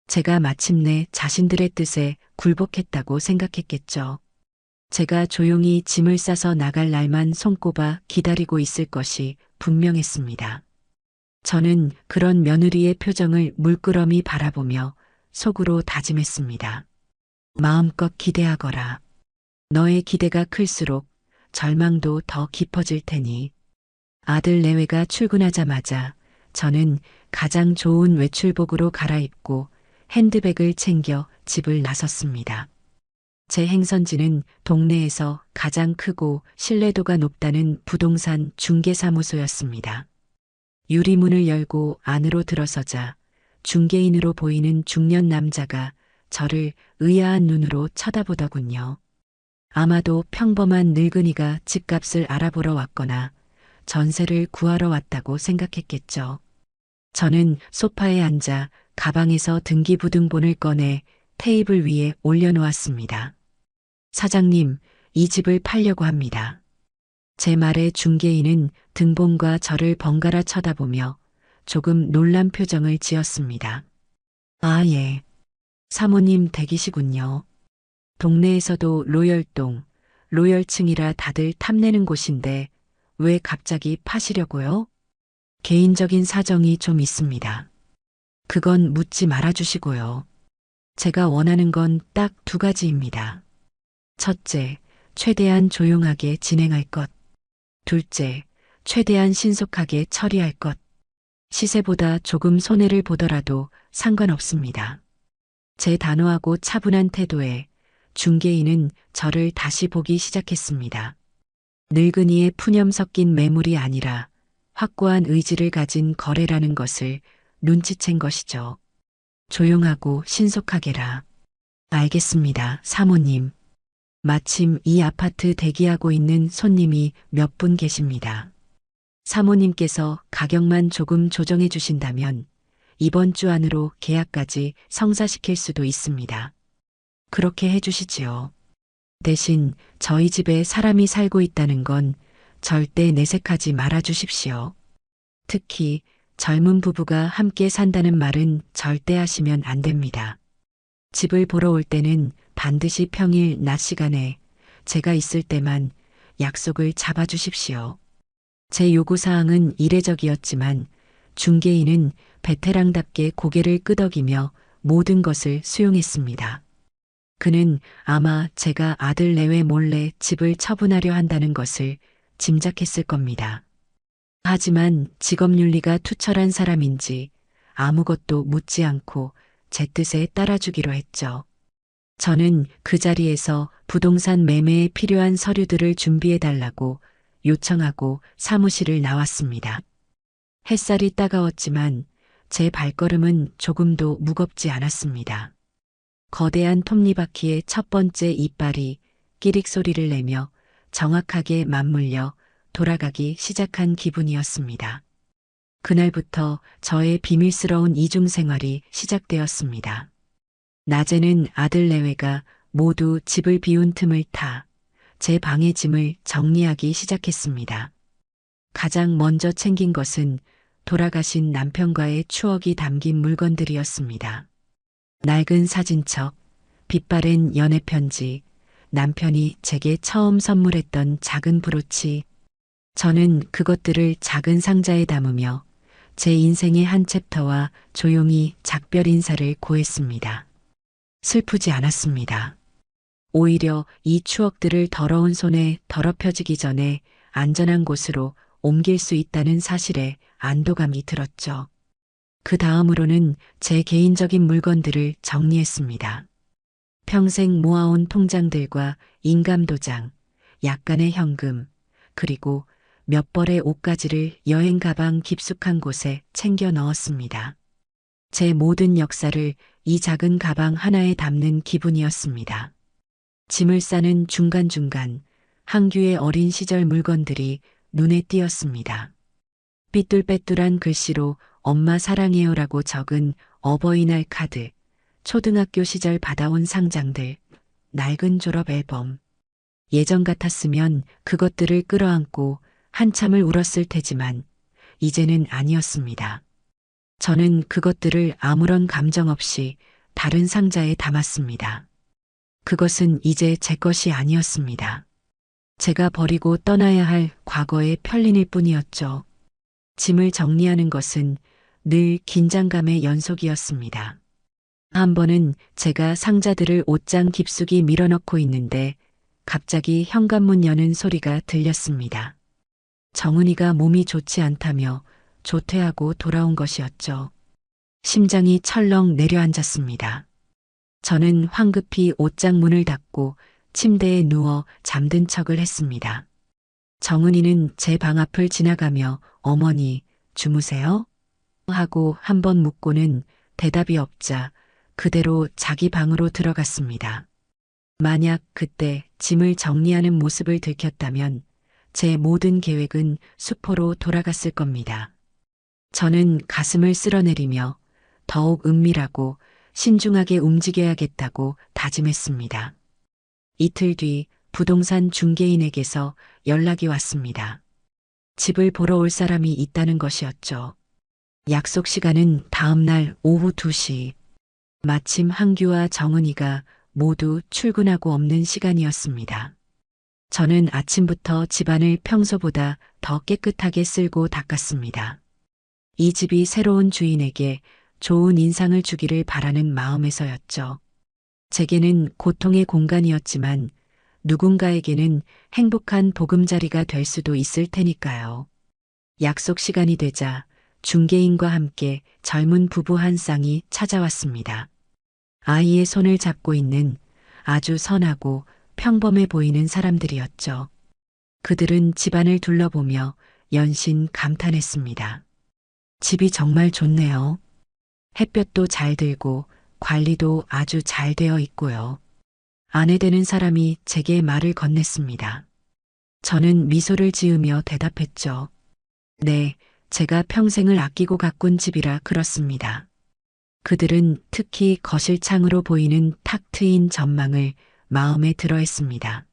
제가 마침내 자신들의 뜻에 굴복했다고 생각했겠죠. 제가 조용히 짐을 싸서 나갈 날만 손꼽아 기다리고 있을 것이 분명했습니다. 저는 그런 며느리의 표정을 물끄러미 바라보며 속으로 다짐했습니다. 마음껏 기대하거라. 너의 기대가 클수록 절망도 더 깊어질 테니. 아들 내외가 출근하자마자 저는 가장 좋은 외출복으로 갈아입고 핸드백을 챙겨 집을 나섰습니다. 제 행선지는 동네에서 가장 크고 신뢰도가 높다는 부동산 중개사무소였습니다. 유리문을 열고 안으로 들어서자 중개인으로 보이는 중년 남자가 저를 의아한 눈으로 쳐다보더군요. 아마도 평범한 늙은이가 집값을 알아보러 왔거나 전세를 구하러 왔다고 생각했겠죠. 저는 소파에 앉아 가방에서 등기부등본을 꺼내 테이블 위에 올려놓았습니다. 사장님, 이 집을 팔려고 합니다. 제 말에 중개인은 등본과 저를 번갈아 쳐다보며 조금 놀란 표정을 지었습니다. 아, 예. 사모님 댁이시군요. 동네에서도 로열동, 로열층이라 다들 탐내는 곳인데 왜 갑자기 파시려고요? 개인적인 사정이 좀 있습니다. 그건 묻지 말아주시고요. 제가 원하는 건 딱 두 가지입니다. 첫째, 최대한 조용하게 진행할 것. 둘째, 최대한 신속하게 처리할 것. 시세보다 조금 손해를 보더라도 상관없습니다. 제 단호하고 차분한 태도에 중개인은 저를 다시 보기 시작했습니다. 늙은이의 푸념 섞인 매물이 아니라 확고한 의지를 가진 거래라는 것을 눈치챈 것이죠. 조용하고 신속하게라. 알겠습니다, 사모님. 마침 이 아파트 대기하고 있는 손님이 몇 분 계십니다. 사모님께서 가격만 조금 조정해 주신다면 이번 주 안으로 계약까지 성사시킬 수도 있습니다. 그렇게 해주시지요. 대신 저희 집에 사람이 살고 있다는 건 절대 내색하지 말아 주십시오. 특히 젊은 부부가 함께 산다는 말은 절대 하시면 안 됩니다. 집을 보러 올 때는 반드시 평일 낮 시간에 제가 있을 때만 약속을 잡아 주십시오. 제 요구사항은 이례적이었지만 중개인은 베테랑답게 고개를 끄덕이며 모든 것을 수용했습니다. 그는 아마 제가 아들 내외 몰래 집을 처분하려 한다는 것을 짐작했을 겁니다. 하지만 직업윤리가 투철한 사람인지 아무것도 묻지 않고 제 뜻에 따라주기로 했죠. 저는 그 자리에서 부동산 매매에 필요한 서류들을 준비해달라고 요청하고 사무실을 나왔습니다. 햇살이 따가웠지만 제 발걸음은 조금도 무겁지 않았습니다. 거대한 톱니바퀴의 첫 번째 이빨이 끼릭 소리를 내며 정확하게 맞물려 돌아가기 시작한 기분이었습니다. 그날부터 저의 비밀스러운 이중생활이 시작되었습니다. 낮에는 아들 내외가 모두 집을 비운 틈을 타 제 방의 짐을 정리하기 시작했습니다. 가장 먼저 챙긴 것은 돌아가신 남편과의 추억이 담긴 물건들이었습니다. 낡은 사진첩, 빛바랜 연애편지, 남편이 제게 처음 선물했던 작은 브로치. 저는 그것들을 작은 상자에 담으며 제 인생의 한 챕터와 조용히 작별 인사를 고했습니다. 슬프지 않았습니다. 오히려 이 추억들을 더러운 손에 더럽혀지기 전에 안전한 곳으로 옮길 수 있다는 사실에 안도감이 들었죠. 그 다음으로는 제 개인적인 물건들을 정리했습니다. 평생 모아온 통장들과 인감도장, 약간의 현금, 그리고 몇 벌의 옷가지를 여행 가방 깊숙한 곳에 챙겨 넣었습니다. 제 모든 역사를 이 작은 가방 하나에 담는 기분이었습니다. 짐을 싸는 중간중간 항규의 어린 시절 물건들이 눈에 띄었습니다. 삐뚤빼뚤한 글씨로 엄마 사랑해요라고 적은 어버이날 카드, 초등학교 시절 받아온 상장들, 낡은 졸업 앨범. 예전 같았으면 그것들을 끌어안고 한참을 울었을 테지만 이제는 아니었습니다. 저는 그것들을 아무런 감정 없이 다른 상자에 담았습니다. 그것은 이제 제 것이 아니었습니다. 제가 버리고 떠나야 할 과거의 편린일 뿐이었죠. 짐을 정리하는 것은 늘 긴장감의 연속이었습니다. 한 번은 제가 상자들을 옷장 깊숙이 밀어넣고 있는데 갑자기 현관문 여는 소리가 들렸습니다. 정은이가 몸이 좋지 않다며 조퇴하고 돌아온 것이었죠. 심장이 철렁 내려앉았습니다. 저는 황급히 옷장 문을 닫고 침대에 누워 잠든 척을 했습니다. 정은이는 제 방 앞을 지나가며 어머니, 주무세요? 하고 한 번 묻고는 대답이 없자 그대로 자기 방으로 들어갔습니다. 만약 그때 짐을 정리하는 모습을 들켰다면 제 모든 계획은 수포로 돌아갔을 겁니다. 저는 가슴을 쓸어내리며 더욱 은밀하고 신중하게 움직여야겠다고 다짐했습니다. 이틀 뒤 부동산 중개인에게서 연락이 왔습니다. 집을 보러 올 사람이 있다는 것이었죠. 약속 시간은 다음 날 오후 2시. 마침 한규와 정은이가 모두 출근하고 없는 시간이었습니다. 저는 아침부터 집안을 평소보다 더 깨끗하게 쓸고 닦았습니다. 이 집이 새로운 주인에게 좋은 인상을 주기를 바라는 마음에서였죠. 제게는 고통의 공간이었지만 누군가에게는 행복한 보금자리가 될 수도 있을 테니까요. 약속 시간이 되자 중개인과 함께 젊은 부부 한 쌍이 찾아왔습니다. 아이의 손을 잡고 있는 아주 선하고 평범해 보이는 사람들이었죠. 그들은 집안을 둘러보며 연신 감탄했습니다. 집이 정말 좋네요. 햇볕도 잘 들고 관리도 아주 잘 되어 있고요. 아내 되는 사람이 제게 말을 건넸습니다. 저는 미소를 지으며 대답했죠. 네, 제가 평생을 아끼고 가꾼 집이라 그렇습니다. 그들은 특히 거실 창으로 보이는 탁 트인 전망을 마음에 들어했습니다.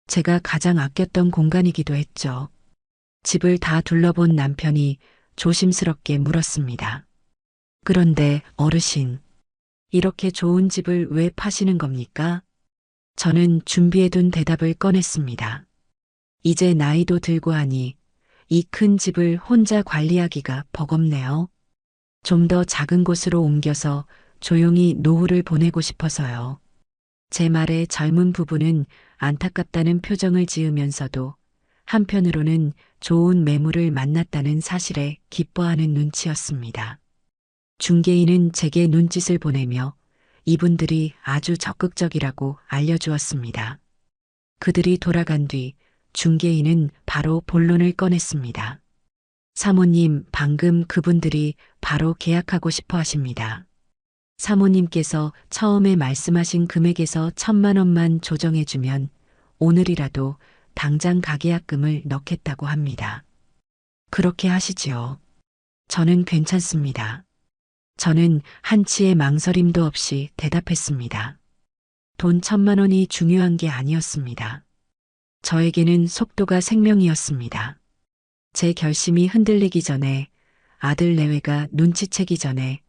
제가 가장 아꼈던 공간이기도 했죠. 집을 다 둘러본 남편이 조심스럽게 물었습니다. 그런데 어르신, 이렇게 좋은 집을 왜 파시는 겁니까? 저는 준비해둔 대답을 꺼냈습니다. 이제 나이도 들고 하니 이 큰 집을 혼자 관리하기가 버겁네요. 좀 더 작은 곳으로 옮겨서 조용히 노후를 보내고 싶어서요. 제 말에 젊은 부부는 안타깝다는 표정을 지으면서도 한편으로는 좋은 매물을 만났다는 사실에 기뻐하는 눈치였습니다. 중개인은 제게 눈짓을 보내며 이분들이 아주 적극적이라고 알려주었습니다. 그들이 돌아간 뒤 중개인은 바로 본론을 꺼냈습니다. 사모님, 방금 그분들이 바로 계약하고 싶어 하십니다. 사모님께서 처음에 말씀하신 금액에서 1,000만 원만 조정해주면 오늘이라도 당장 가계약금을 넣겠다고 합니다. 그렇게 하시지요. 저는 괜찮습니다. 저는 한치의 망설임도 없이 대답했습니다. 돈 1,000만 원이 중요한 게 아니었습니다. 저에게는 속도가 생명이었습니다. 제 결심이 흔들리기 전에, 아들 내외가 눈치채기 전에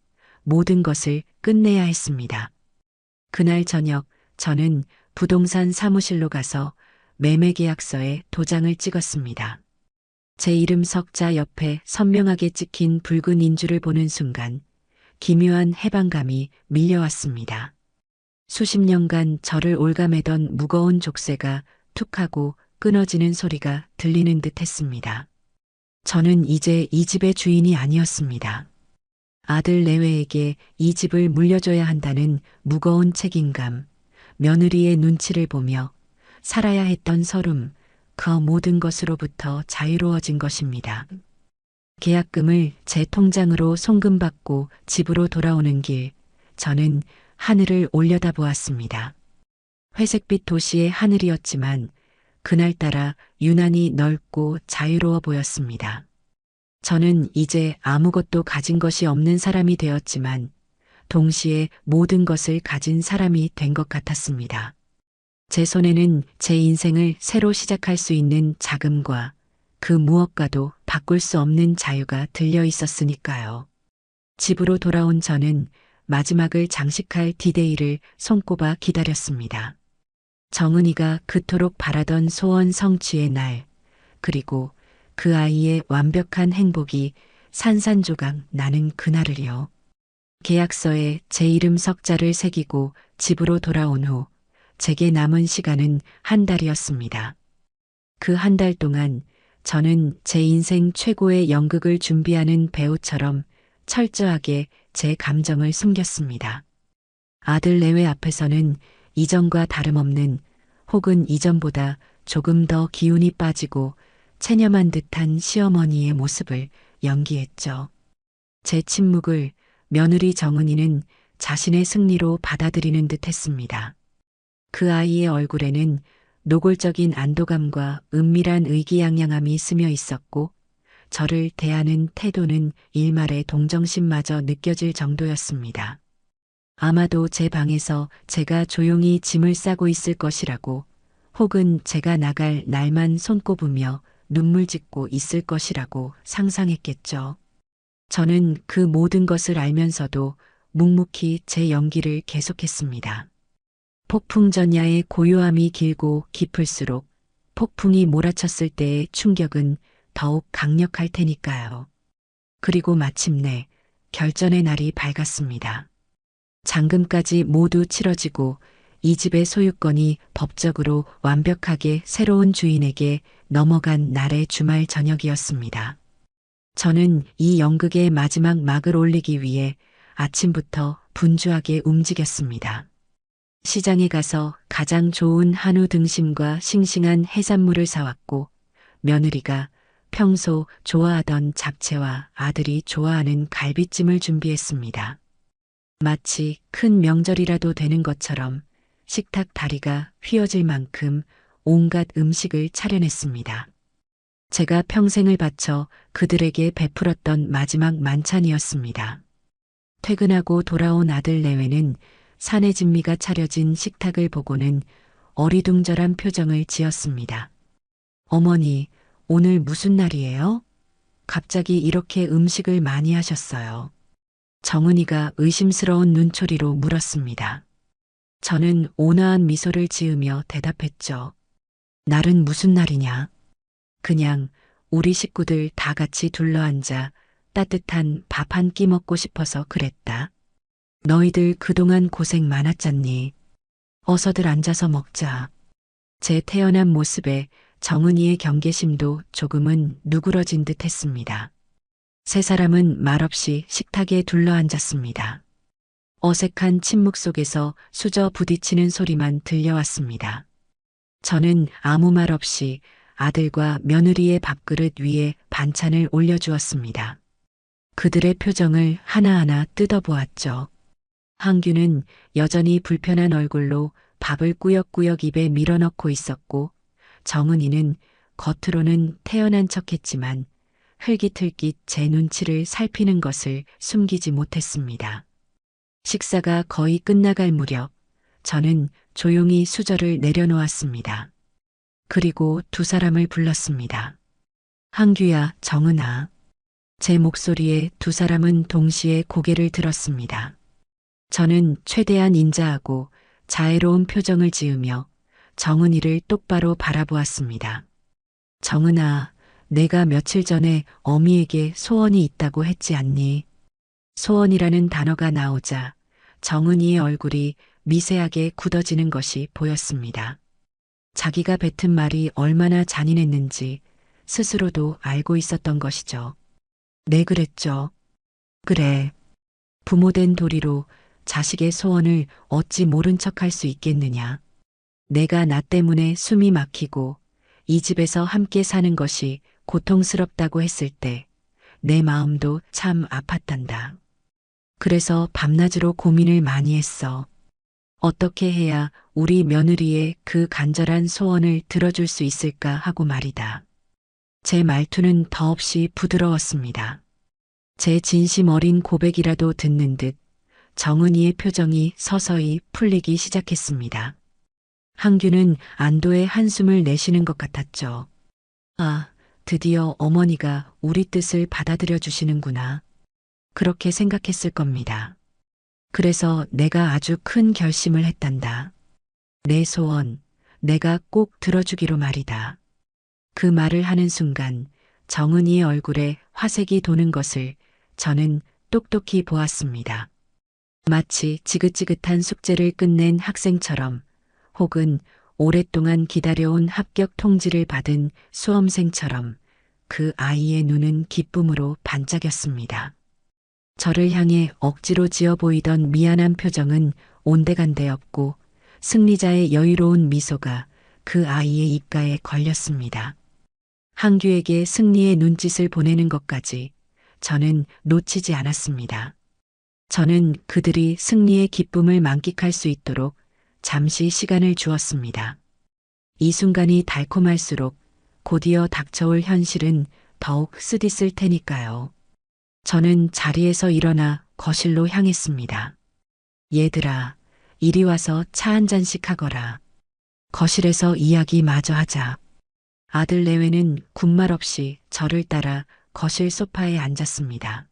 모든 것을 끝내야 했습니다. 그날 저녁 저는 부동산 사무실로 가서 매매계약서에 도장을 찍었습니다. 제 이름 석자 옆에 선명하게 찍힌 붉은 인주를 보는 순간 기묘한 해방감이 밀려왔습니다. 수십 년간 저를 올가매던 무거운 족쇄가 툭 하고 끊어지는 소리가 들리는 듯 했습니다. 저는 이제 이 집의 주인이 아니었습니다. 아들 내외에게 이 집을 물려줘야 한다는 무거운 책임감, 며느리의 눈치를 보며 살아야 했던 서름, 그 모든 것으로부터 자유로워진 것입니다. 계약금을 제 통장으로 송금받고 집으로 돌아오는 길, 저는 하늘을 올려다보았습니다. 회색빛 도시의 하늘이었지만 그날따라 유난히 넓고 자유로워 보였습니다. 저는 이제 아무것도 가진 것이 없는 사람이 되었지만 동시에 모든 것을 가진 사람이 된 것 같았습니다. 제 손에는 제 인생을 새로 시작할 수 있는 자금과 그 무엇과도 바꿀 수 없는 자유가 들려 있었으니까요. 집으로 돌아온 저는 마지막을 장식할 디데이를 손꼽아 기다렸습니다. 정은이가 그토록 바라던 소원 성취의 날, 그리고 그 아이의 완벽한 행복이 산산조각 나는 그날을요. 계약서에 제 이름 석자를 새기고 집으로 돌아온 후 제게 남은 시간은 한 달이었습니다. 그 한 달 동안 저는 제 인생 최고의 연극을 준비하는 배우처럼 철저하게 제 감정을 숨겼습니다. 아들 내외 앞에서는 이전과 다름없는, 혹은 이전보다 조금 더 기운이 빠지고 체념한 듯한 시어머니의 모습을 연기했죠. 제 침묵을 며느리 정은이는 자신의 승리로 받아들이는 듯 했습니다. 그 아이의 얼굴에는 노골적인 안도감과 은밀한 의기양양함이 스며 있었고 저를 대하는 태도는 일말의 동정심마저 느껴질 정도였습니다. 아마도 제 방에서 제가 조용히 짐을 싸고 있을 것이라고, 혹은 제가 나갈 날만 손꼽으며 눈물 짓고 있을 것이라고 상상했겠죠. 저는 그 모든 것을 알면서도 묵묵히 제 연기를 계속했습니다. 폭풍전야의 고요함이 길고 깊을수록 폭풍이 몰아쳤을 때의 충격은 더욱 강력할 테니까요. 그리고 마침내 결전의 날이 밝았습니다. 잔금까지 모두 치러지고 이 집의 소유권이 법적으로 완벽하게 새로운 주인에게 넘어간 날의 주말 저녁이었습니다. 저는 이 연극의 마지막 막을 올리기 위해 아침부터 분주하게 움직였습니다. 시장에 가서 가장 좋은 한우 등심과 싱싱한 해산물을 사왔고 며느리가 평소 좋아하던 잡채와 아들이 좋아하는 갈비찜을 준비했습니다. 마치 큰 명절이라도 되는 것처럼 식탁 다리가 휘어질 만큼 온갖 음식을 차려냈습니다. 제가 평생을 바쳐 그들에게 베풀었던 마지막 만찬이었습니다. 퇴근하고 돌아온 아들 내외는 사내 진미가 차려진 식탁을 보고는 어리둥절한 표정을 지었습니다. 어머니, 오늘 무슨 날이에요? 갑자기 이렇게 음식을 많이 하셨어요. 정은이가 의심스러운 눈초리로 물었습니다. 저는 온화한 미소를 지으며 대답했죠. 날은 무슨 날이냐? 그냥 우리 식구들 다 같이 둘러앉아 따뜻한 밥 한 끼 먹고 싶어서 그랬다. 너희들 그동안 고생 많았잖니. 어서들 앉아서 먹자. 제 태연한 모습에 정은이의 경계심도 조금은 누그러진 듯 했습니다. 세 사람은 말없이 식탁에 둘러앉았습니다. 어색한 침묵 속에서 수저 부딪히는 소리만 들려왔습니다. 저는 아무 말 없이 아들과 며느리의 밥그릇 위에 반찬을 올려주었습니다. 그들의 표정을 하나하나 뜯어보았죠. 항규는 여전히 불편한 얼굴로 밥을 꾸역꾸역 입에 밀어넣고 있었고, 정은이는 겉으로는 태연한 척했지만 흘깃흘깃 제 눈치를 살피는 것을 숨기지 못했습니다. 식사가 거의 끝나갈 무렵 저는 조용히 수저를 내려놓았습니다. 그리고 두 사람을 불렀습니다. 항규야, 정은아. 제 목소리에 두 사람은 동시에 고개를 들었습니다. 저는 최대한 인자하고 자애로운 표정을 지으며 정은이를 똑바로 바라보았습니다. 정은아, 내가 며칠 전에 어미에게 소원이 있다고 했지 않니? 소원이라는 단어가 나오자 정은이의 얼굴이 미세하게 굳어지는 것이 보였습니다. 자기가 뱉은 말이 얼마나 잔인했는지 스스로도 알고 있었던 것이죠. 네, 그랬죠. 그래. 부모된 도리로 자식의 소원을 어찌 모른 척할 수 있겠느냐. 내가 나 때문에 숨이 막히고 이 집에서 함께 사는 것이 고통스럽다고 했을 때 내 마음도 참 아팠단다. 그래서 밤낮으로 고민을 많이 했어. 어떻게 해야 우리 며느리의 그 간절한 소원을 들어줄 수 있을까 하고 말이다. 제 말투는 더없이 부드러웠습니다. 제 진심 어린 고백이라도 듣는 듯 정은이의 표정이 서서히 풀리기 시작했습니다. 항규는 안도의 한숨을 내쉬는 것 같았죠. 아, 드디어 어머니가 우리 뜻을 받아들여 주시는구나. 그렇게 생각했을 겁니다. 그래서 내가 아주 큰 결심을 했단다. 내 소원, 내가 꼭 들어주기로 말이다. 그 말을 하는 순간 정은이의 얼굴에 화색이 도는 것을 저는 똑똑히 보았습니다. 마치 지긋지긋한 숙제를 끝낸 학생처럼 혹은 오랫동안 기다려온 합격 통지를 받은 수험생처럼 그 아이의 눈은 기쁨으로 반짝였습니다. 저를 향해 억지로 지어 보이던 미안한 표정은 온데간데 없고 승리자의 여유로운 미소가 그 아이의 입가에 걸렸습니다. 항규에게 승리의 눈짓을 보내는 것까지 저는 놓치지 않았습니다. 저는 그들이 승리의 기쁨을 만끽할 수 있도록 잠시 시간을 주었습니다. 이 순간이 달콤할수록 곧이어 닥쳐올 현실은 더욱 쓰디쓸 테니까요. 저는 자리에서 일어나 거실로 향했습니다. 얘들아, 이리 와서 차 한 잔씩 하거라. 거실에서 이야기 마저 하자. 아들 내외는 군말 없이 저를 따라 거실 소파에 앉았습니다.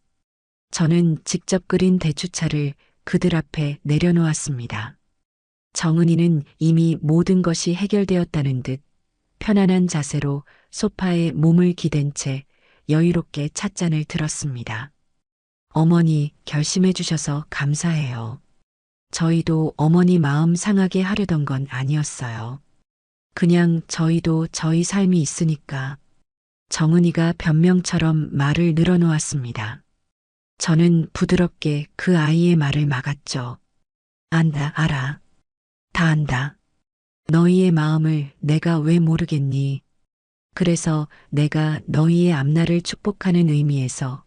저는 직접 끓인 대추차를 그들 앞에 내려놓았습니다. 정은이는 이미 모든 것이 해결되었다는 듯 편안한 자세로 소파에 몸을 기댄 채 여유롭게 찻잔을 들었습니다. 어머니 결심해 주셔서 감사해요. 저희도 어머니 마음 상하게 하려던 건 아니었어요. 그냥 저희도 저희 삶이 있으니까. 정은이가 변명처럼 말을 늘어놓았습니다. 저는 부드럽게 그 아이의 말을 막았죠. 안다, 알아. 다 안다. 너희의 마음을 내가 왜 모르겠니? 그래서 내가 너희의 앞날을 축복하는 의미에서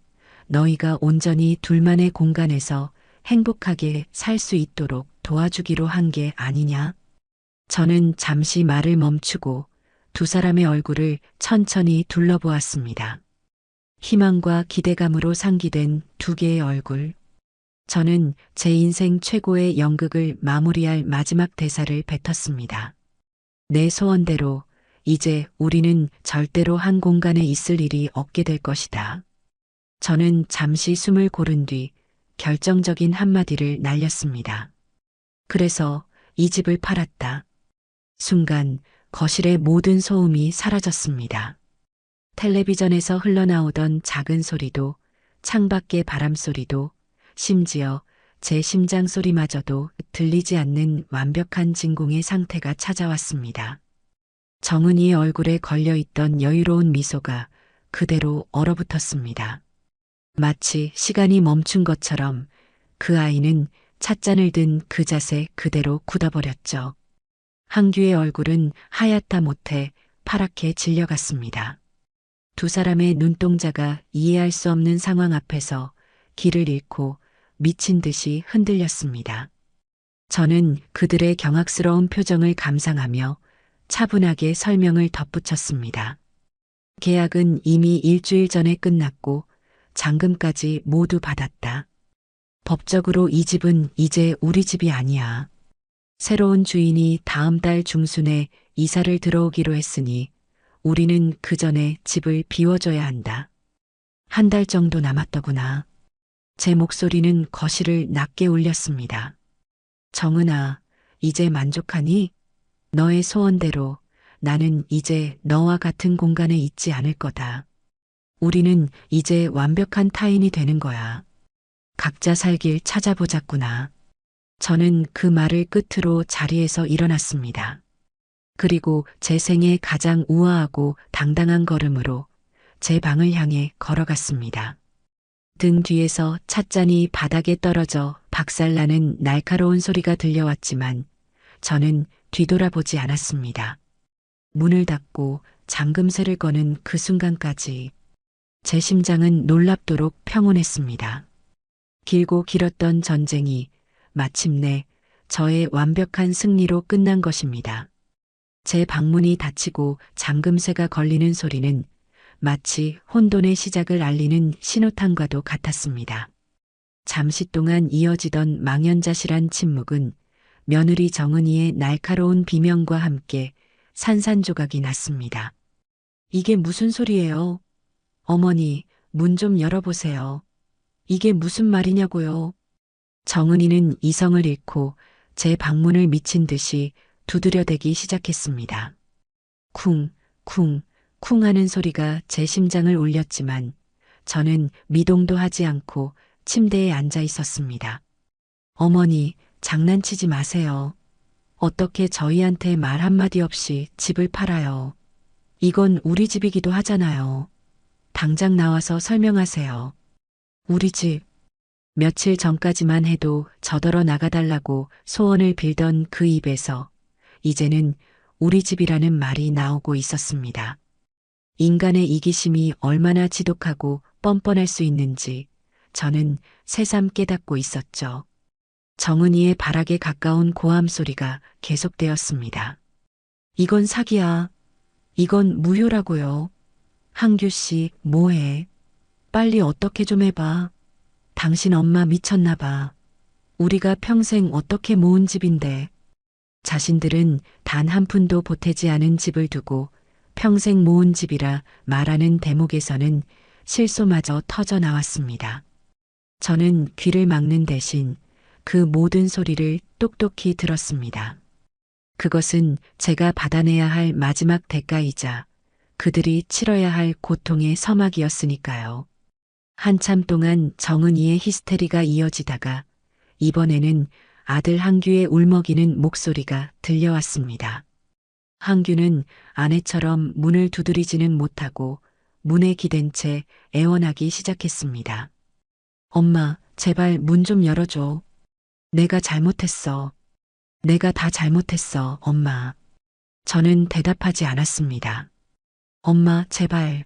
너희가 온전히 둘만의 공간에서 행복하게 살 수 있도록 도와주기로 한 게 아니냐? 저는 잠시 말을 멈추고 두 사람의 얼굴을 천천히 둘러보았습니다. 희망과 기대감으로 상기된 두 개의 얼굴. 저는 제 인생 최고의 연극을 마무리할 마지막 대사를 뱉었습니다. 내 소원대로 이제 우리는 절대로 한 공간에 있을 일이 없게 될 것이다. 저는 잠시 숨을 고른 뒤 결정적인 한마디를 날렸습니다. 그래서 이 집을 팔았다. 순간 거실의 모든 소음이 사라졌습니다. 텔레비전에서 흘러나오던 작은 소리도, 창밖의 바람 소리도, 심지어 제 심장 소리마저도 들리지 않는 완벽한 진공의 상태가 찾아왔습니다. 정은이의 얼굴에 걸려있던 여유로운 미소가 그대로 얼어붙었습니다. 마치 시간이 멈춘 것처럼 그 아이는 찻잔을 든 그 자세 그대로 굳어버렸죠. 항규의 얼굴은 하얗다 못해 파랗게 질려갔습니다. 두 사람의 눈동자가 이해할 수 없는 상황 앞에서 길을 잃고 미친 듯이 흔들렸습니다. 저는 그들의 경악스러운 표정을 감상하며 차분하게 설명을 덧붙였습니다. 계약은 이미 일주일 전에 끝났고 잔금까지 모두 받았다. 법적으로 이 집은 이제 우리 집이 아니야. 새로운 주인이 다음 달 중순에 이사를 들어오기로 했으니 우리는 그 전에 집을 비워줘야 한다. 한 달 정도 남았더구나. 제 목소리는 거실을 낮게 울렸습니다. 정은아, 이제 만족하니? 너의 소원대로 나는 이제 너와 같은 공간에 있지 않을 거다. 우리는 이제 완벽한 타인이 되는 거야. 각자 살 길 찾아보자꾸나. 저는 그 말을 끝으로 자리에서 일어났습니다. 그리고 제 생애 가장 우아하고 당당한 걸음으로 제 방을 향해 걸어갔습니다. 등 뒤에서 찻잔이 바닥에 떨어져 박살나는 날카로운 소리가 들려왔지만 저는 뒤돌아보지 않았습니다. 문을 닫고 잠금쇠를 거는 그 순간까지 제 심장은 놀랍도록 평온했습니다. 길고 길었던 전쟁이 마침내 저의 완벽한 승리로 끝난 것입니다. 제 방문이 닫히고 잠금쇠가 걸리는 소리는 마치 혼돈의 시작을 알리는 신호탄과도 같았습니다. 잠시 동안 이어지던 망연자실한 침묵은 며느리 정은이의 날카로운 비명과 함께 산산조각이 났습니다. 이게 무슨 소리예요? 어머니, 문 좀 열어보세요. 이게 무슨 말이냐고요? 정은이는 이성을 잃고 제 방문을 미친 듯이 두드려대기 시작했습니다. 쿵, 쿵, 쿵 하는 소리가 제 심장을 울렸지만 저는 미동도 하지 않고 침대에 앉아 있었습니다. 어머니, 장난치지 마세요. 어떻게 저희한테 말 한마디 없이 집을 팔아요. 이건 우리 집이기도 하잖아요. 당장 나와서 설명하세요. 우리 집. 며칠 전까지만 해도 저더러 나가달라고 소원을 빌던 그 입에서 이제는 우리 집이라는 말이 나오고 있었습니다. 인간의 이기심이 얼마나 지독하고 뻔뻔할 수 있는지 저는 새삼 깨닫고 있었죠. 정은이의 발악에 가까운 고함 소리가 계속되었습니다. 이건 사기야. 이건 무효라고요. 한규 씨, 뭐해? 빨리 어떻게 좀 해봐. 당신 엄마 미쳤나 봐. 우리가 평생 어떻게 모은 집인데. 자신들은 단 한 푼도 보태지 않은 집을 두고 평생 모은 집이라 말하는 대목에서는 실소마저 터져 나왔습니다. 저는 귀를 막는 대신 그 모든 소리를 똑똑히 들었습니다. 그것은 제가 받아내야 할 마지막 대가이자 그들이 치러야 할 고통의 서막이었으니까요. 한참 동안 정은이의 히스테리가 이어지다가 이번에는 아들 한규의 울먹이는 목소리가 들려왔습니다. 한규는 아내처럼 문을 두드리지는 못하고 문에 기댄 채 애원하기 시작했습니다. 엄마, 제발 문 좀 열어줘. 내가 잘못했어. 내가 다 잘못했어, 엄마. 저는 대답하지 않았습니다. 엄마, 제발.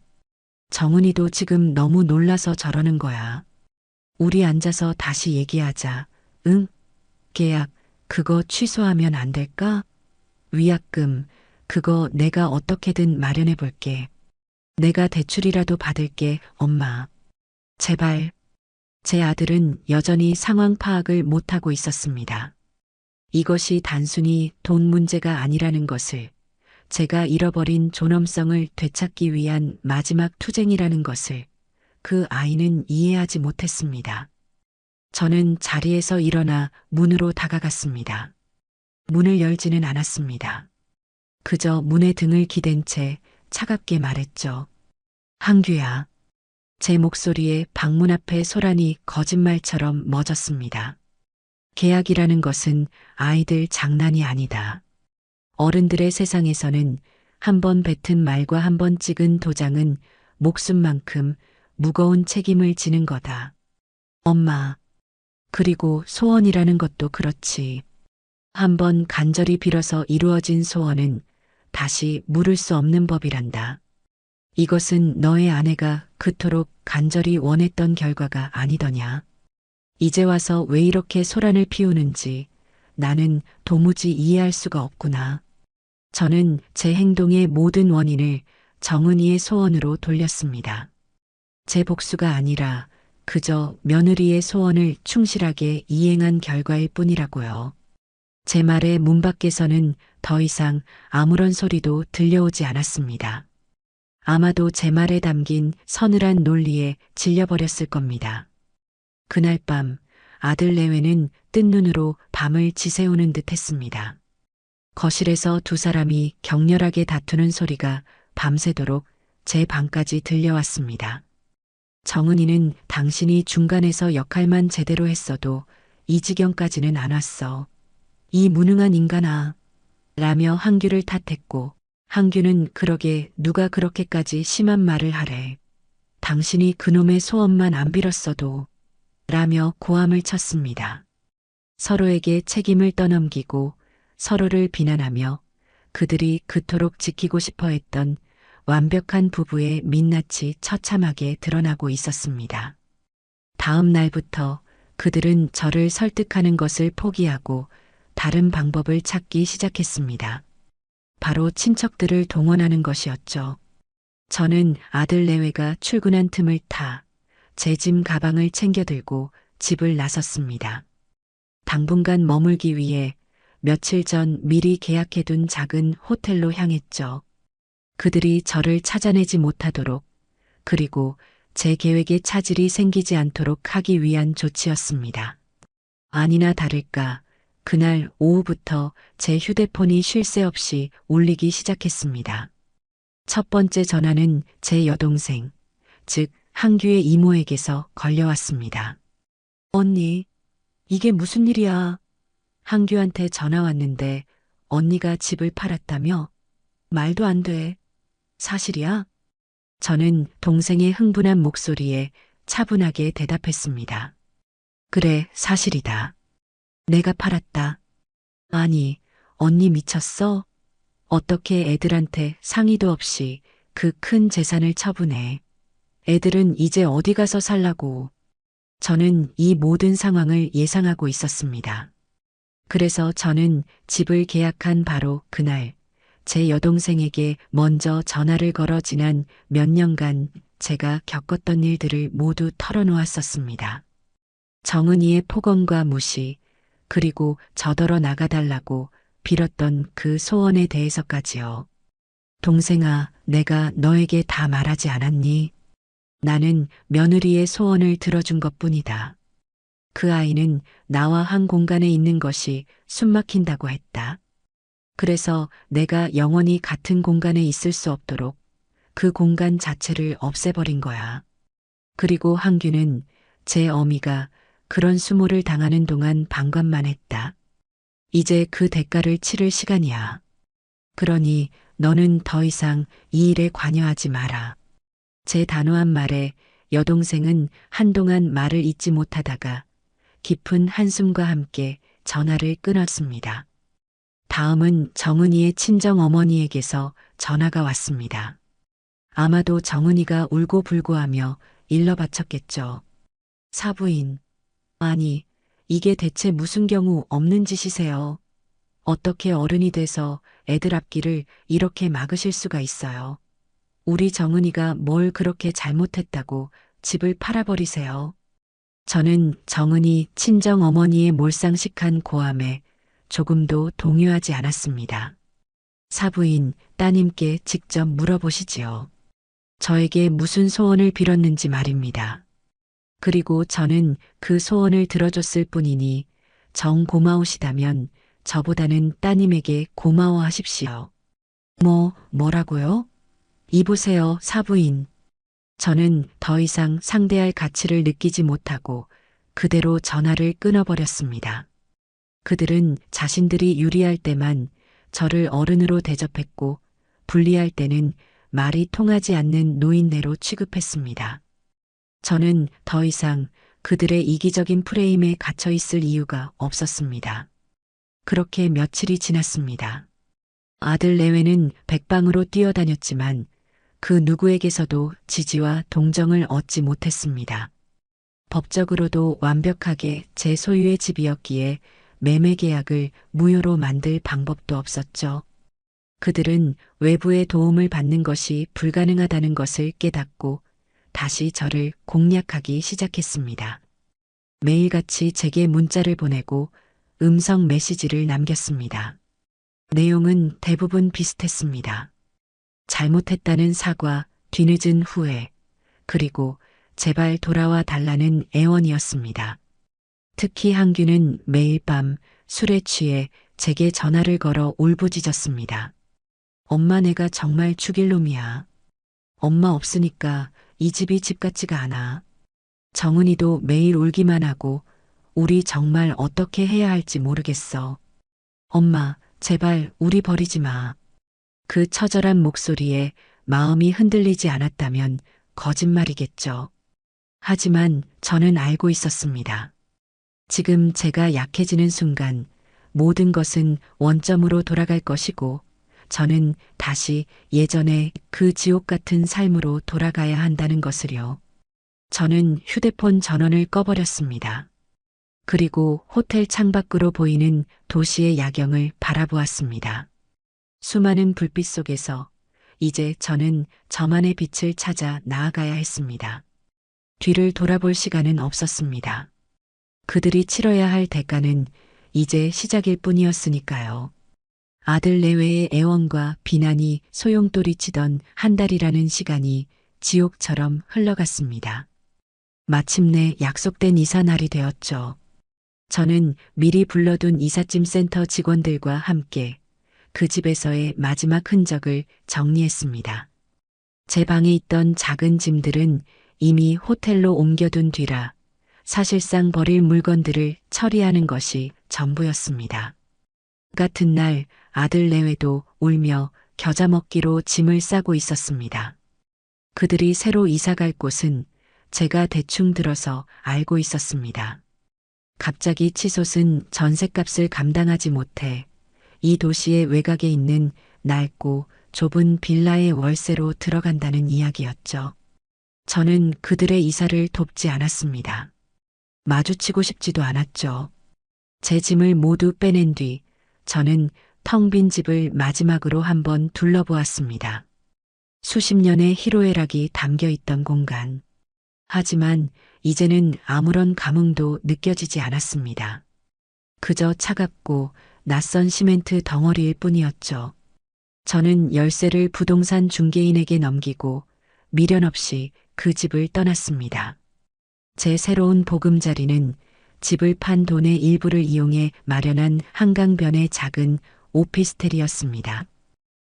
정은이도 지금 너무 놀라서 저러는 거야. 우리 앉아서 다시 얘기하자. 응? 계약, 그거 취소하면 안 될까? 위약금, 그거 내가 어떻게든 마련해 볼게. 내가 대출이라도 받을게, 엄마. 제발. 제 아들은 여전히 상황 파악을 못하고 있었습니다. 이것이 단순히 돈 문제가 아니라는 것을, 제가 잃어버린 존엄성을 되찾기 위한 마지막 투쟁이라는 것을 그 아이는 이해하지 못했습니다. 저는 자리에서 일어나 문으로 다가갔습니다. 문을 열지는 않았습니다. 그저 문에 등을 기댄 채 차갑게 말했죠. 한규야. 제 목소리에 방문 앞의 소란이 거짓말처럼 멎었습니다. 계약이라는 것은 아이들 장난이 아니다. 어른들의 세상에서는 한 번 뱉은 말과 한 번 찍은 도장은 목숨만큼 무거운 책임을 지는 거다. 엄마. 그리고 소원이라는 것도 그렇지. 한 번 간절히 빌어서 이루어진 소원은 다시 물을 수 없는 법이란다. 이것은 너의 아내가 그토록 간절히 원했던 결과가 아니더냐. 이제 와서 왜 이렇게 소란을 피우는지 나는 도무지 이해할 수가 없구나. 저는 제 행동의 모든 원인을 정은이의 소원으로 돌렸습니다. 제 복수가 아니라 그저 며느리의 소원을 충실하게 이행한 결과일 뿐이라고요. 제 말에 문 밖에서는 더 이상 아무런 소리도 들려오지 않았습니다. 아마도 제 말에 담긴 서늘한 논리에 질려버렸을 겁니다. 그날 밤 아들 내외는 뜬 눈으로 밤을 지새우는 듯 했습니다. 거실에서 두 사람이 격렬하게 다투는 소리가 밤새도록 제 방까지 들려왔습니다. 정은이는 당신이 중간에서 역할만 제대로 했어도 이 지경까지는 안 왔어. 이 무능한 인간아. 라며 한규를 탓했고 한규는 그러게 누가 그렇게까지 심한 말을 하래. 당신이 그놈의 소원만 안 빌었어도 라며 고함을 쳤습니다. 서로에게 책임을 떠넘기고 서로를 비난하며 그들이 그토록 지키고 싶어 했던 완벽한 부부의 민낯이 처참하게 드러나고 있었습니다. 다음 날부터 그들은 저를 설득하는 것을 포기하고 다른 방법을 찾기 시작했습니다. 바로 친척들을 동원하는 것이었죠. 저는 아들 내외가 출근한 틈을 타 제 짐 가방을 챙겨 들고 집을 나섰습니다. 당분간 머물기 위해 며칠 전 미리 계약해둔 작은 호텔로 향했죠. 그들이 저를 찾아내지 못하도록 그리고 제 계획에 차질이 생기지 않도록 하기 위한 조치였습니다. 아니나 다를까 그날 오후부터 제 휴대폰이 쉴 새 없이 울리기 시작했습니다. 첫 번째 전화는 제 여동생, 즉 한규의 이모에게서 걸려왔습니다. 언니, 이게 무슨 일이야? 한규한테 전화 왔는데 언니가 집을 팔았다며? 말도 안 돼. 사실이야? 저는 동생의 흥분한 목소리에 차분하게 대답했습니다. 그래, 사실이다. 내가 팔았다. 아니, 언니 미쳤어? 어떻게 애들한테 상의도 없이 그 큰 재산을 처분해. 애들은 이제 어디 가서 살라고. 저는 이 모든 상황을 예상하고 있었습니다. 그래서 저는 집을 계약한 바로 그날 제 여동생에게 먼저 전화를 걸어 지난 몇 년간 제가 겪었던 일들을 모두 털어놓았었습니다. 정은이의 폭언과 무시, 그리고 저더러 나가달라고 빌었던 그 소원에 대해서까지요. 동생아, 내가 너에게 다 말하지 않았니? 나는 며느리의 소원을 들어준 것뿐이다. 그 아이는 나와 한 공간에 있는 것이 숨막힌다고 했다. 그래서 내가 영원히 같은 공간에 있을 수 없도록 그 공간 자체를 없애버린 거야. 그리고 한규는 제 어미가 그런 수모를 당하는 동안 방관만 했다. 이제 그 대가를 치를 시간이야. 그러니 너는 더 이상 이 일에 관여하지 마라. 제 단호한 말에 여동생은 한동안 말을 잇지 못하다가 깊은 한숨과 함께 전화를 끊었습니다. 다음은 정은이의 친정 어머니에게서 전화가 왔습니다. 아마도 정은이가 울고불고하며 일러 바쳤겠죠. 사부인, 아니, 이게 대체 무슨 경우 없는 짓이세요? 어떻게 어른이 돼서 애들 앞길을 이렇게 막으실 수가 있어요? 우리 정은이가 뭘 그렇게 잘못했다고 집을 팔아버리세요? 저는 정은이 친정 어머니의 몰상식한 고함에 조금도 동요하지 않았습니다. 사부인, 따님께 직접 물어보시지요. 저에게 무슨 소원을 빌었는지 말입니다. 그리고 저는 그 소원을 들어줬을 뿐이니 정 고마우시다면 저보다는 따님에게 고마워하십시오. 뭐라고요? 이보세요, 사부인. 저는 더 이상 상대할 가치를 느끼지 못하고 그대로 전화를 끊어버렸습니다. 그들은 자신들이 유리할 때만 저를 어른으로 대접했고 불리할 때는 말이 통하지 않는 노인네로 취급했습니다. 저는 더 이상 그들의 이기적인 프레임에 갇혀 있을 이유가 없었습니다. 그렇게 며칠이 지났습니다. 아들 내외는 백방으로 뛰어다녔지만 그 누구에게서도 지지와 동정을 얻지 못했습니다. 법적으로도 완벽하게 제 소유의 집이었기에 매매 계약을 무효로 만들 방법도 없었죠. 그들은 외부의 도움을 받는 것이 불가능하다는 것을 깨닫고 다시 저를 공략하기 시작했습니다. 매일같이 제게 문자를 보내고 음성 메시지를 남겼습니다. 내용은 대부분 비슷했습니다. 잘못했다는 사과, 뒤늦은 후회, 그리고 제발 돌아와 달라는 애원이었습니다. 특히 한규는 매일 밤 술에 취해 제게 전화를 걸어 울부짖었습니다. 엄마 내가 정말 죽일 놈이야. 엄마 없으니까 이 집이 집 같지가 않아. 정은이도 매일 울기만 하고 우리 정말 어떻게 해야 할지 모르겠어. 엄마, 제발 우리 버리지 마. 그 처절한 목소리에 마음이 흔들리지 않았다면 거짓말이겠죠. 하지만 저는 알고 있었습니다. 지금 제가 약해지는 순간 모든 것은 원점으로 돌아갈 것이고 저는 다시 예전의 그 지옥 같은 삶으로 돌아가야 한다는 것을요. 저는 휴대폰 전원을 꺼버렸습니다. 그리고 호텔 창밖으로 보이는 도시의 야경을 바라보았습니다. 수많은 불빛 속에서 이제 저는 저만의 빛을 찾아 나아가야 했습니다. 뒤를 돌아볼 시간은 없었습니다. 그들이 치러야 할 대가는 이제 시작일 뿐이었으니까요. 아들 내외의 애원과 비난이 소용돌이치던 한 달이라는 시간이 지옥처럼 흘러갔습니다. 마침내 약속된 이사 날이 되었죠. 저는 미리 불러둔 이삿짐 센터 직원들과 함께 그 집에서의 마지막 흔적을 정리했습니다. 제 방에 있던 작은 짐들은 이미 호텔로 옮겨둔 뒤라 사실상 버릴 물건들을 처리하는 것이 전부였습니다. 같은 날 아들 내외도 울며 겨자 먹기로 짐을 싸고 있었습니다. 그들이 새로 이사 갈 곳은 제가 대충 들어서 알고 있었습니다. 갑자기 치솟은 전셋값을 감당하지 못해 이 도시의 외곽에 있는 낡고 좁은 빌라의 월세로 들어간다는 이야기였죠. 저는 그들의 이사를 돕지 않았습니다. 마주치고 싶지도 않았죠. 제 짐을 모두 빼낸 뒤 저는 텅 빈 집을 마지막으로 한번 둘러보았습니다. 수십 년의 희로애락이 담겨 있던 공간. 하지만 이제는 아무런 감흥도 느껴지지 않았습니다. 그저 차갑고 낯선 시멘트 덩어리일 뿐이었죠. 저는 열쇠를 부동산 중개인에게 넘기고 미련 없이 그 집을 떠났습니다. 제 새로운 보금자리는 집을 판 돈의 일부를 이용해 마련한 한강변의 작은 오피스텔이었습니다.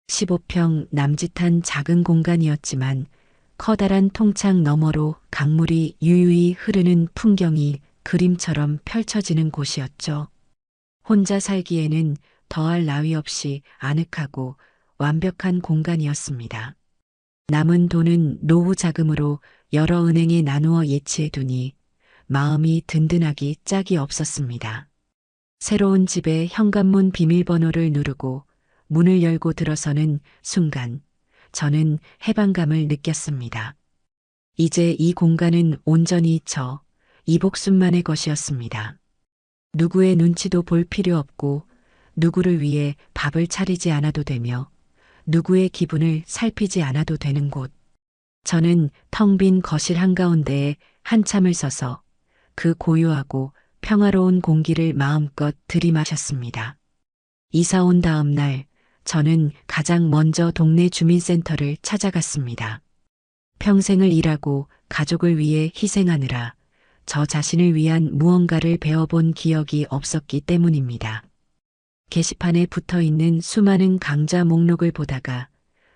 15평 남짓한 작은 공간이었지만 커다란 통창 너머로 강물이 유유히 흐르는 풍경이 그림처럼 펼쳐지는 곳이었죠. 혼자 살기에는 더할 나위 없이 아늑하고 완벽한 공간이었습니다. 남은 돈은 노후 자금으로 여러 은행에 나누어 예치해 두니 마음이 든든하기 짝이 없었습니다. 새로운 집의 현관문 비밀번호를 누르고 문을 열고 들어서는 순간 저는 해방감을 느꼈습니다. 이제 이 공간은 온전히 저 이복순만의 것이었습니다. 누구의 눈치도 볼 필요 없고 누구를 위해 밥을 차리지 않아도 되며 누구의 기분을 살피지 않아도 되는 곳. 저는 텅 빈 거실 한가운데에 한참을 서서 그 고요하고 평화로운 공기를 마음껏 들이마셨습니다. 이사 온 다음 날 저는 가장 먼저 동네 주민센터를 찾아갔습니다. 평생을 일하고 가족을 위해 희생하느라 저 자신을 위한 무언가를 배워본 기억이 없었기 때문입니다. 게시판에 붙어 있는 수많은 강좌 목록을 보다가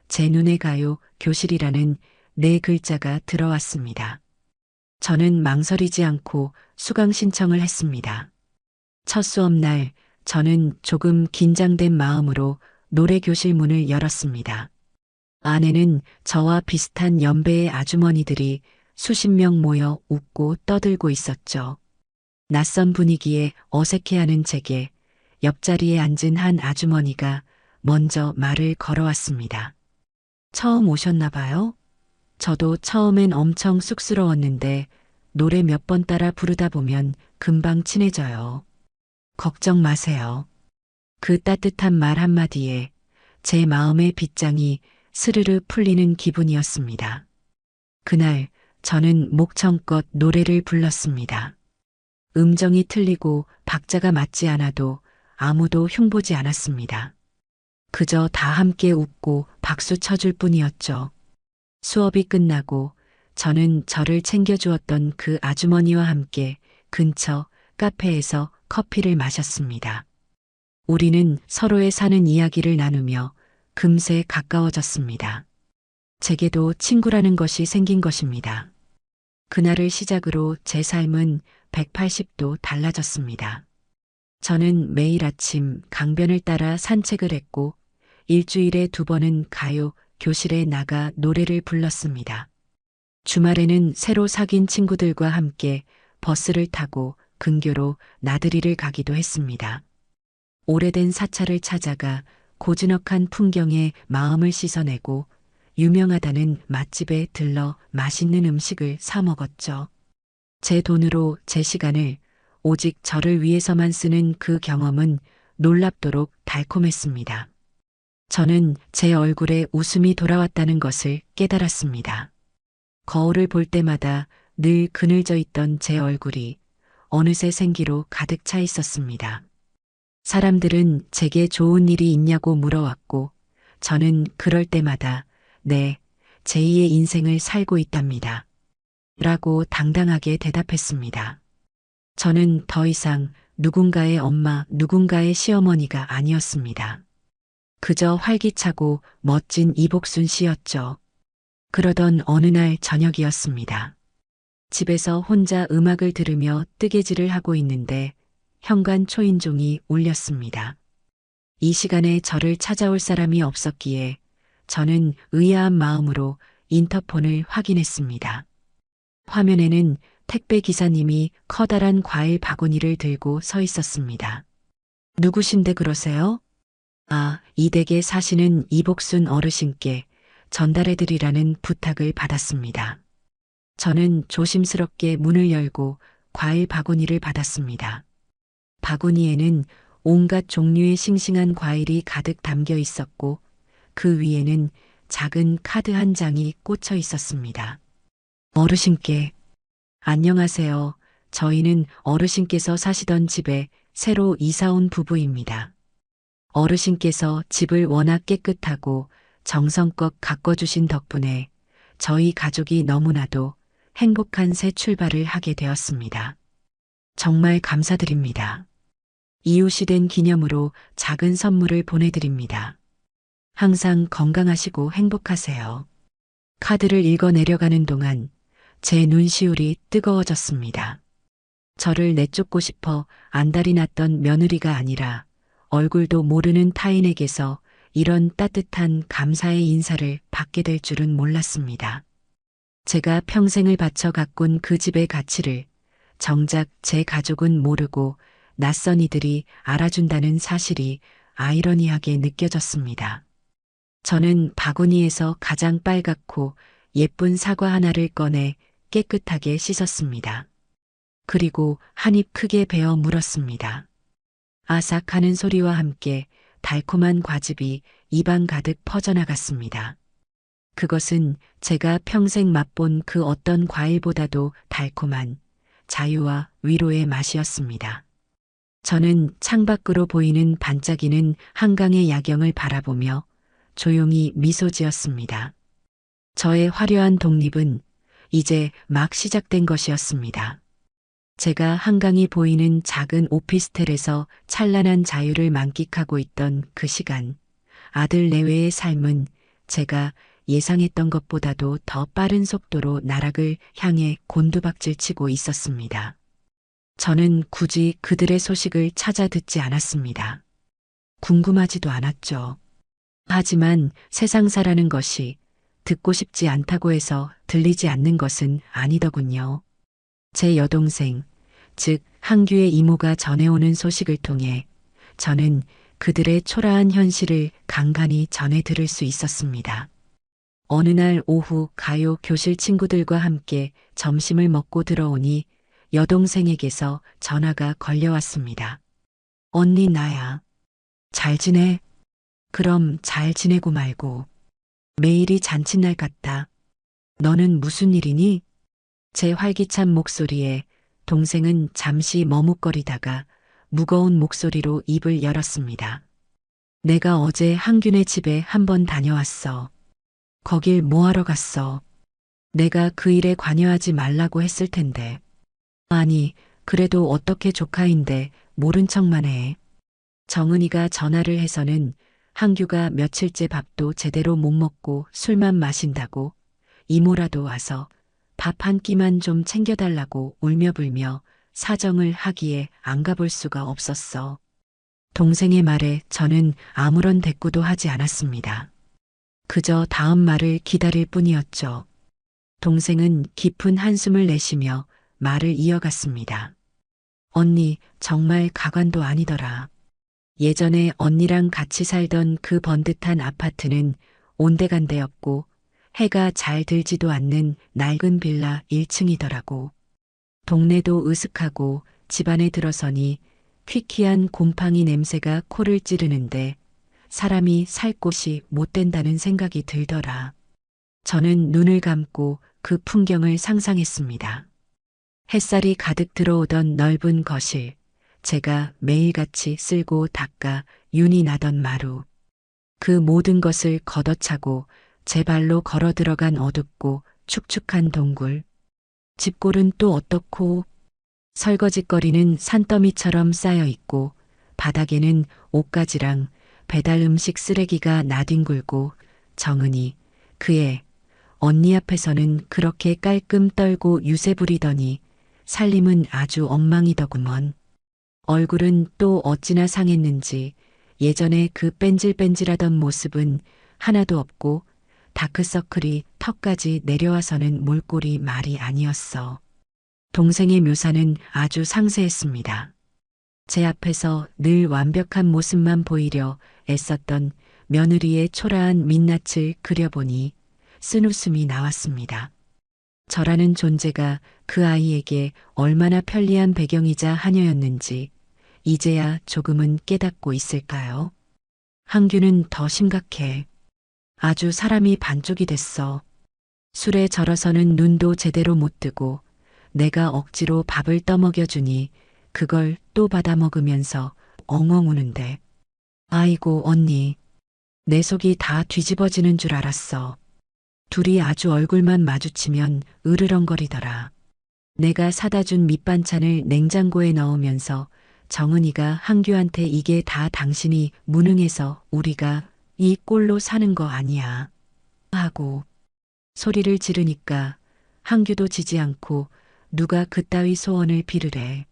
제 눈에 가요 교실이라는 네 글자가 들어왔습니다. 저는 망설이지 않고 수강 신청을 했습니다. 첫 수업날 저는 조금 긴장된 마음으로 노래교실 문을 열었습니다. 안에는 저와 비슷한 연배의 아주머니들이 수십 명 모여 웃고 떠들고 있었죠. 낯선 분위기에 어색해하는 제게 옆자리에 앉은 한 아주머니가 먼저 말을 걸어왔습니다. 처음 오셨나 봐요? 저도 처음엔 엄청 쑥스러웠는데 노래 몇 번 따라 부르다 보면 금방 친해져요. 걱정 마세요. 그 따뜻한 말 한마디에 제 마음의 빗장이 스르르 풀리는 기분이었습니다. 그날 저는 목청껏 노래를 불렀습니다. 음정이 틀리고 박자가 맞지 않아도 아무도 흉보지 않았습니다. 그저 다 함께 웃고 박수 쳐줄 뿐이었죠. 수업이 끝나고 저는 저를 챙겨주었던 그 아주머니와 함께 근처 카페에서 커피를 마셨습니다. 우리는 서로의 사는 이야기를 나누며 금세 가까워졌습니다. 제게도 친구라는 것이 생긴 것입니다. 그날을 시작으로 제 삶은 180도 달라졌습니다. 저는 매일 아침 강변을 따라 산책을 했고 일주일에 2번은 가요 교실에 나가 노래를 불렀습니다. 주말에는 새로 사귄 친구들과 함께 버스를 타고 근교로 나들이를 가기도 했습니다. 오래된 사찰을 찾아가 고즈넉한 풍경에 마음을 씻어내고 유명하다는 맛집에 들러 맛있는 음식을 사 먹었죠. 제 돈으로 제 시간을 오직 저를 위해서만 쓰는 그 경험은 놀랍도록 달콤했습니다. 저는 제 얼굴에 웃음이 돌아왔다는 것을 깨달았습니다. 거울을 볼 때마다 늘 그늘져 있던 제 얼굴이 어느새 생기로 가득 차 있었습니다. 사람들은 제게 좋은 일이 있냐고 물어왔고 저는 그럴 때마다 네, 제2의 인생을 살고 있답니다. 라고 당당하게 대답했습니다. 저는 더 이상 누군가의 엄마, 누군가의 시어머니가 아니었습니다. 그저 활기차고 멋진 이복순 씨였죠. 그러던 어느 날 저녁이었습니다. 집에서 혼자 음악을 들으며 뜨개질을 하고 있는데 현관 초인종이 울렸습니다. 이 시간에 저를 찾아올 사람이 없었기에 저는 의아한 마음으로 인터폰을 확인했습니다. 화면에는 택배 기사님이 커다란 과일 바구니를 들고 서 있었습니다. 누구신데 그러세요? 아, 이 댁에 사시는 이복순 어르신께 전달해드리라는 부탁을 받았습니다. 저는 조심스럽게 문을 열고 과일 바구니를 받았습니다. 바구니에는 온갖 종류의 싱싱한 과일이 가득 담겨 있었고 그 위에는 작은 카드 한 장이 꽂혀 있었습니다. 어르신께 안녕하세요. 저희는 어르신께서 사시던 집에 새로 이사 온 부부입니다. 어르신께서 집을 워낙 깨끗하고 정성껏 가꿔주신 덕분에 저희 가족이 너무나도 행복한 새 출발을 하게 되었습니다. 정말 감사드립니다. 이웃이 된 기념으로 작은 선물을 보내드립니다. 항상 건강하시고 행복하세요. 카드를 읽어 내려가는 동안 제 눈시울이 뜨거워졌습니다. 저를 내쫓고 싶어 안달이 났던 며느리가 아니라 얼굴도 모르는 타인에게서 이런 따뜻한 감사의 인사를 받게 될 줄은 몰랐습니다. 제가 평생을 바쳐 가꾼 그 집의 가치를 정작 제 가족은 모르고 낯선 이들이 알아준다는 사실이 아이러니하게 느껴졌습니다. 저는 바구니에서 가장 빨갛고 예쁜 사과 하나를 꺼내 깨끗하게 씻었습니다. 그리고 한 입 크게 베어 물었습니다. 아삭하는 소리와 함께 달콤한 과즙이 입안 가득 퍼져나갔습니다. 그것은 제가 평생 맛본 그 어떤 과일보다도 달콤한 자유와 위로의 맛이었습니다. 저는 창밖으로 보이는 반짝이는 한강의 야경을 바라보며 조용히 미소 지었습니다. 저의 화려한 독립은 이제 막 시작된 것이었습니다. 제가 한강이 보이는 작은 오피스텔에서 찬란한 자유를 만끽하고 있던 그 시간, 아들 내외의 삶은 제가 예상했던 것보다도 더 빠른 속도로 나락을 향해 곤두박질치고 있었습니다. 저는 굳이 그들의 소식을 찾아 듣지 않았습니다. 궁금하지도 않았죠. 하지만 세상사라는 것이 듣고 싶지 않다고 해서 들리지 않는 것은 아니더군요. 제 여동생, 즉 한규의 이모가 전해오는 소식을 통해 저는 그들의 초라한 현실을 간간히 전해 들을 수 있었습니다. 어느 날 오후 가요 교실 친구들과 함께 점심을 먹고 들어오니 여동생에게서 전화가 걸려왔습니다. 언니 나야. 잘 지내? 그럼 잘 지내고 말고. 매일이 잔칫날 같다. 너는 무슨 일이니? 제 활기찬 목소리에 동생은 잠시 머뭇거리다가 무거운 목소리로 입을 열었습니다. 내가 어제 항균의 집에 한번 다녀왔어. 거길 뭐하러 갔어? 내가 그 일에 관여하지 말라고 했을 텐데. 아니, 그래도 어떻게 조카인데 모른 척만 해. 정은이가 전화를 해서는 항규가 며칠째 밥도 제대로 못 먹고 술만 마신다고 이모라도 와서 밥 한 끼만 좀 챙겨달라고 울며불며 사정을 하기에 안 가볼 수가 없었어. 동생의 말에 저는 아무런 대꾸도 하지 않았습니다. 그저 다음 말을 기다릴 뿐이었죠. 동생은 깊은 한숨을 내쉬며 말을 이어갔습니다. 언니, 정말 가관도 아니더라. 예전에 언니랑 같이 살던 그 번듯한 아파트는 온데간데없고 해가 잘 들지도 않는 낡은 빌라 1층이더라고. 동네도 으슥하고 집안에 들어서니 퀴퀴한 곰팡이 냄새가 코를 찌르는데 사람이 살 곳이 못 된다는 생각이 들더라. 저는 눈을 감고 그 풍경을 상상했습니다. 햇살이 가득 들어오던 넓은 거실, 제가 매일같이 쓸고 닦아 윤이 나던 마루, 그 모든 것을 걷어차고 제 발로 걸어 들어간 어둡고 축축한 동굴. 집골은 또 어떻고 설거짓거리는 산더미처럼 쌓여 있고 바닥에는 옷가지랑 배달 음식 쓰레기가 나뒹굴고 정은이 그의 언니 앞에서는 그렇게 깔끔 떨고 유세 부리더니 살림은 아주 엉망이더구먼. 얼굴은 또 어찌나 상했는지 예전에 그 뺀질뺀질하던 모습은 하나도 없고 다크서클이 턱까지 내려와서는 몰골이 말이 아니었어. 동생의 묘사는 아주 상세했습니다. 제 앞에서 늘 완벽한 모습만 보이려 애썼던 며느리의 초라한 민낯을 그려보니 쓴웃음이 나왔습니다. 저라는 존재가 그 아이에게 얼마나 편리한 배경이자 하녀였는지 이제야 조금은 깨닫고 있을까요? 항규는 더 심각해. 아주 사람이 반쪽이 됐어. 술에 절어서는 눈도 제대로 못 뜨고 내가 억지로 밥을 떠먹여주니 그걸 또 받아 먹으면서 엉엉 우는데. 아이고 언니, 내 속이 다 뒤집어지는 줄 알았어. 둘이 아주 얼굴만 마주치면 으르렁거리더라. 내가 사다 준 밑반찬을 냉장고에 넣으면서 정은이가 항규한테 이게 다 당신이 무능해서 우리가 이 꼴로 사는 거 아니야. 하고 소리를 지르니까 항규도 지지 않고 누가 그따위 소원을 빌으래.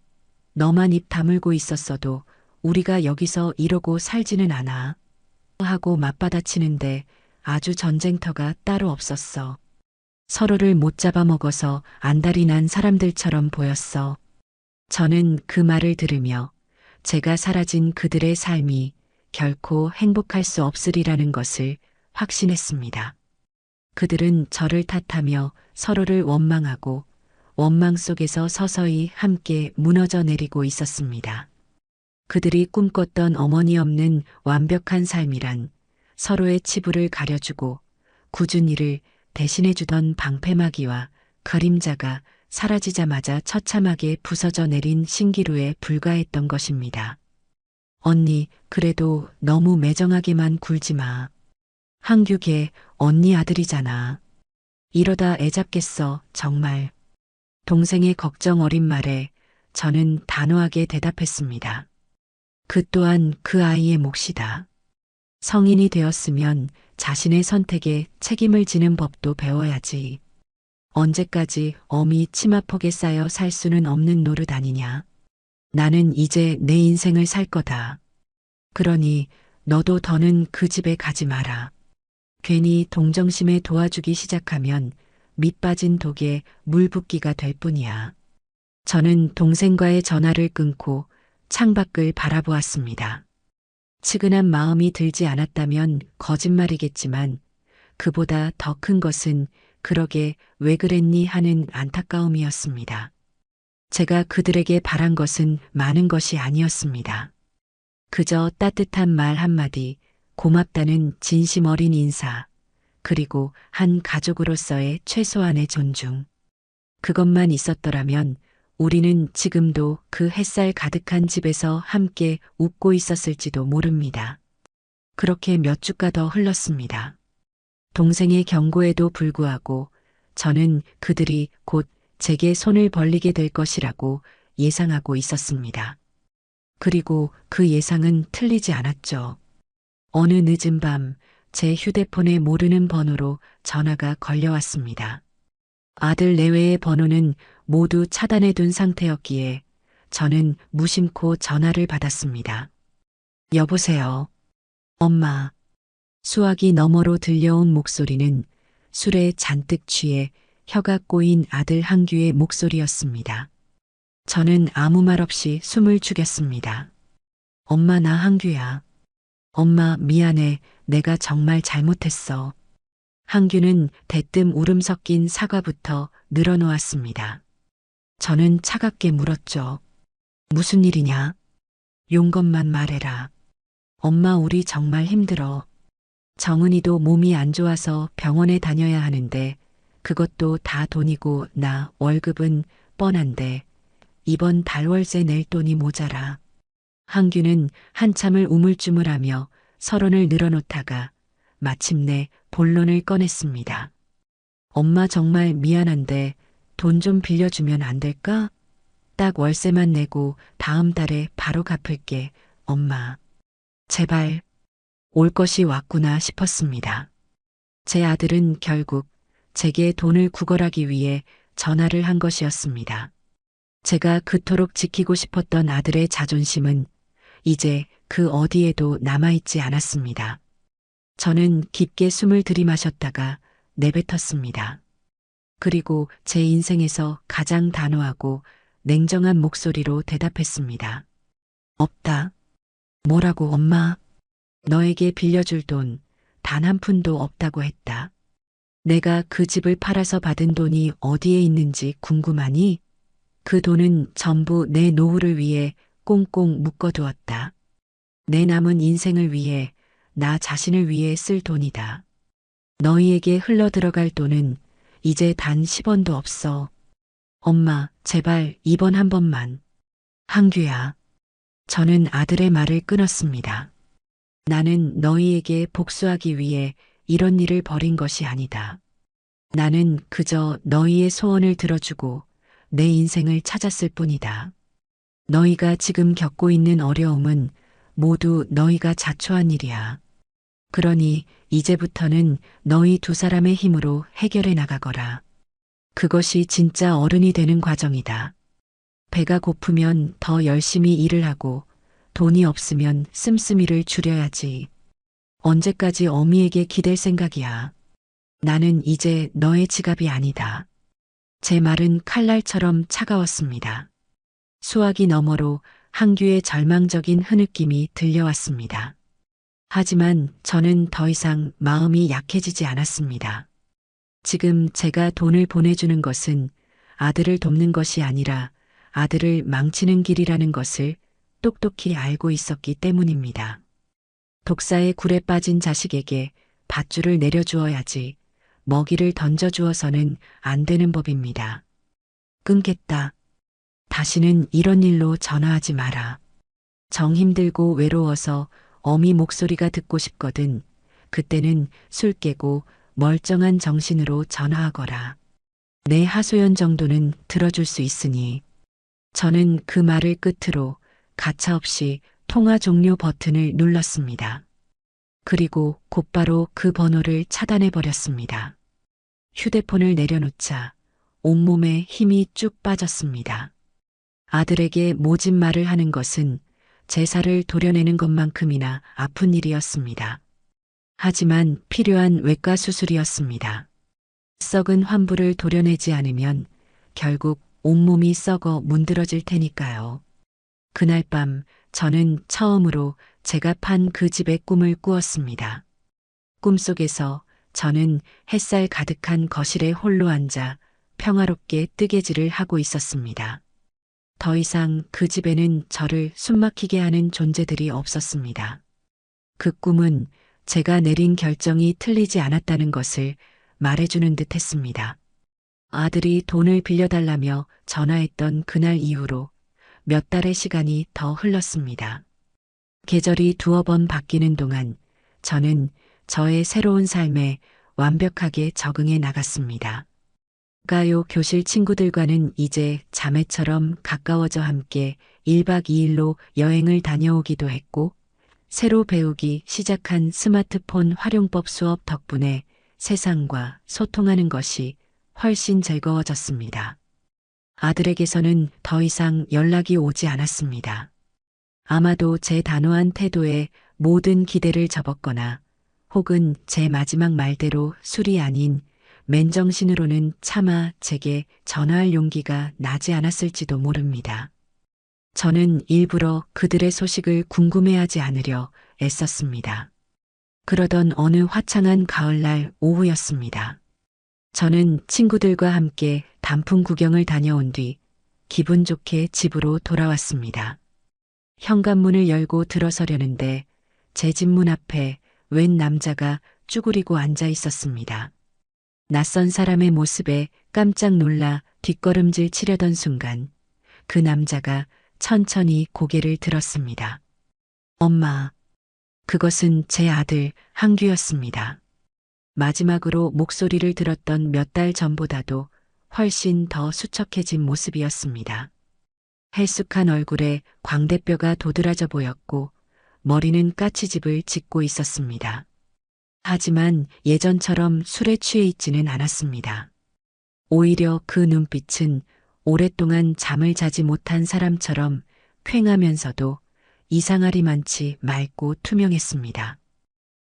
너만 입 다물고 있었어도 우리가 여기서 이러고 살지는 않아. 하고 맞받아치는데 아주 전쟁터가 따로 없었어. 서로를 못 잡아먹어서 안달이 난 사람들처럼 보였어. 저는 그 말을 들으며 제가 사라진 그들의 삶이 결코 행복할 수 없으리라는 것을 확신했습니다. 그들은 저를 탓하며 서로를 원망하고 원망 속에서 서서히 함께 무너져 내리고 있었습니다. 그들이 꿈꿨던 어머니 없는 완벽한 삶이란 서로의 치부를 가려주고 굳은 일을 대신해주던 방패막이와 그림자가 사라지자마자 처참하게 부서져 내린 신기루에 불과했던 것입니다. 언니, 그래도 너무 매정하게만 굴지 마. 항규 걔 언니 아들이잖아. 이러다 애 잡겠어, 정말. 동생의 걱정 어린 말에 저는 단호하게 대답했습니다. 그 또한 그 아이의 몫이다. 성인이 되었으면 자신의 선택에 책임을 지는 법도 배워야지. 언제까지 어미 치마폭에 쌓여 살 수는 없는 노릇 아니냐. 나는 이제 내 인생을 살 거다. 그러니 너도 더는 그 집에 가지 마라. 괜히 동정심에 도와주기 시작하면 밑 빠진 독에 물 붓기가 될 뿐이야. 저는 동생과의 전화를 끊고 창밖을 바라보았습니다. 측은한 마음이 들지 않았다면 거짓말이겠지만 그보다 더 큰 것은 그러게 왜 그랬니 하는 안타까움이었습니다. 제가 그들에게 바란 것은 많은 것이 아니었습니다. 그저 따뜻한 말 한마디, 고맙다는 진심 어린 인사, 그리고 한 가족으로서의 최소한의 존중. 그것만 있었더라면 우리는 지금도 그 햇살 가득한 집에서 함께 웃고 있었을지도 모릅니다. 그렇게 몇 주가 더 흘렀습니다. 동생의 경고에도 불구하고 저는 그들이 곧 제게 손을 벌리게 될 것이라고 예상하고 있었습니다. 그리고 그 예상은 틀리지 않았죠. 어느 늦은 밤 제 휴대폰에 모르는 번호로 전화가 걸려왔습니다. 아들 내외의 번호는 모두 차단해 둔 상태였기에 저는 무심코 전화를 받았습니다. 여보세요. 엄마. 수화기 너머로 들려온 목소리는 술에 잔뜩 취해 혀가 꼬인 아들 한규의 목소리였습니다. 저는 아무 말 없이 숨을 죽였습니다. 엄마 나 한규야. 엄마 미안해. 내가 정말 잘못했어. 한규는 대뜸 울음 섞인 사과부터 늘어놓았습니다. 저는 차갑게 물었죠. 무슨 일이냐? 용건만 말해라. 엄마 우리 정말 힘들어. 정은이도 몸이 안 좋아서 병원에 다녀야 하는데 그것도 다 돈이고 나 월급은 뻔한데 이번 달 월세 낼 돈이 모자라. 한규는 한참을 우물쭈물하며 서론을 늘어놓다가 마침내 본론을 꺼냈습니다. 엄마 정말 미안한데 돈 좀 빌려주면 안 될까? 딱 월세만 내고 다음 달에 바로 갚을게, 엄마. 제발. 올 것이 왔구나 싶었습니다. 제 아들은 결국 제게 돈을 구걸하기 위해 전화를 한 것이었습니다. 제가 그토록 지키고 싶었던 아들의 자존심은 이제 그 어디에도 남아있지 않았습니다. 저는 깊게 숨을 들이마셨다가 내뱉었습니다. 그리고 제 인생에서 가장 단호하고 냉정한 목소리로 대답했습니다. 없다. 뭐라고 엄마? 너에게 빌려줄 돈 단 한 푼도 없다고 했다. 내가 그 집을 팔아서 받은 돈이 어디에 있는지 궁금하니? 그 돈은 전부 내 노후를 위해 꽁꽁 묶어두었다. 내 남은 인생을 위해, 나 자신을 위해 쓸 돈이다. 너희에게 흘러들어갈 돈은 이제 단 10원도 없어. 엄마, 제발 이번 한 번만. 한규야. 저는 아들의 말을 끊었습니다. 나는 너희에게 복수하기 위해 이런 일을 벌인 것이 아니다. 나는 그저 너희의 소원을 들어주고 내 인생을 찾았을 뿐이다. 너희가 지금 겪고 있는 어려움은 모두 너희가 자초한 일이야. 그러니 이제부터는 너희 두 사람의 힘으로 해결해 나가거라. 그것이 진짜 어른이 되는 과정이다. 배가 고프면 더 열심히 일을 하고 돈이 없으면 씀씀이를 줄여야지. 언제까지 어미에게 기댈 생각이야. 나는 이제 너의 지갑이 아니다. 제 말은 칼날처럼 차가웠습니다. 수화기 너머로 한규의 절망적인 흐느낌이 들려왔습니다. 하지만 저는 더 이상 마음이 약해지지 않았습니다. 지금 제가 돈을 보내주는 것은 아들을 돕는 것이 아니라 아들을 망치는 길이라는 것을 똑똑히 알고 있었기 때문입니다. 독사의 굴에 빠진 자식에게 밧줄을 내려주어야지 먹이를 던져주어서는 안 되는 법입니다. 끊겠다. 다시는 이런 일로 전화하지 마라. 정 힘들고 외로워서 어미 목소리가 듣고 싶거든. 그때는 술 깨고 멀쩡한 정신으로 전화하거라. 내 하소연 정도는 들어줄 수 있으니. 저는 그 말을 끝으로 가차없이 통화 종료 버튼을 눌렀습니다. 그리고 곧바로 그 번호를 차단해버렸습니다. 휴대폰을 내려놓자 온몸에 힘이 쭉 빠졌습니다. 아들에게 모진 말을 하는 것은 제사를 도려내는 것만큼이나 아픈 일이었습니다. 하지만 필요한 외과 수술이었습니다. 썩은 환부를 도려내지 않으면 결국 온몸이 썩어 문드러질 테니까요. 그날 밤 저는 처음으로 제가 판 그 집의 꿈을 꾸었습니다. 꿈속에서 저는 햇살 가득한 거실에 홀로 앉아 평화롭게 뜨개질을 하고 있었습니다. 더 이상 그 집에는 저를 숨막히게 하는 존재들이 없었습니다. 그 꿈은 제가 내린 결정이 틀리지 않았다는 것을 말해주는 듯 했습니다. 아들이 돈을 빌려달라며 전화했던 그날 이후로 몇 달의 시간이 더 흘렀습니다. 계절이 두어 번 바뀌는 동안 저는 저의 새로운 삶에 완벽하게 적응해 나갔습니다. 가요 교실 친구들과는 이제 자매처럼 가까워져 함께 1박 2일로 여행을 다녀오기도 했고, 새로 배우기 시작한 스마트폰 활용법 수업 덕분에 세상과 소통하는 것이 훨씬 즐거워졌습니다. 아들에게서는 더 이상 연락이 오지 않았습니다. 아마도 제 단호한 태도에 모든 기대를 접었거나 혹은 제 마지막 말대로 술이 아닌 맨정신으로는 차마 제게 전화할 용기가 나지 않았을지도 모릅니다. 저는 일부러 그들의 소식을 궁금해하지 않으려 애썼습니다. 그러던 어느 화창한 가을날 오후였습니다. 저는 친구들과 함께 단풍 구경을 다녀온 뒤 기분 좋게 집으로 돌아왔습니다. 현관문을 열고 들어서려는데 제 집 문 앞에 웬 남자가 쭈그리고 앉아 있었습니다. 낯선 사람의 모습에 깜짝 놀라 뒷걸음질 치려던 순간 그 남자가 천천히 고개를 들었습니다. 엄마. 그것은 제 아들 한규였습니다. 마지막으로 목소리를 들었던 몇 달 전보다도 훨씬 더 수척해진 모습이었습니다. 헬쑥한 얼굴에 광대뼈가 도드라져 보였고 머리는 까치집을 짓고 있었습니다. 하지만 예전처럼 술에 취해 있지는 않았습니다. 오히려 그 눈빛은 오랫동안 잠을 자지 못한 사람처럼 퀭하면서도 이상하리만치 맑고 투명했습니다.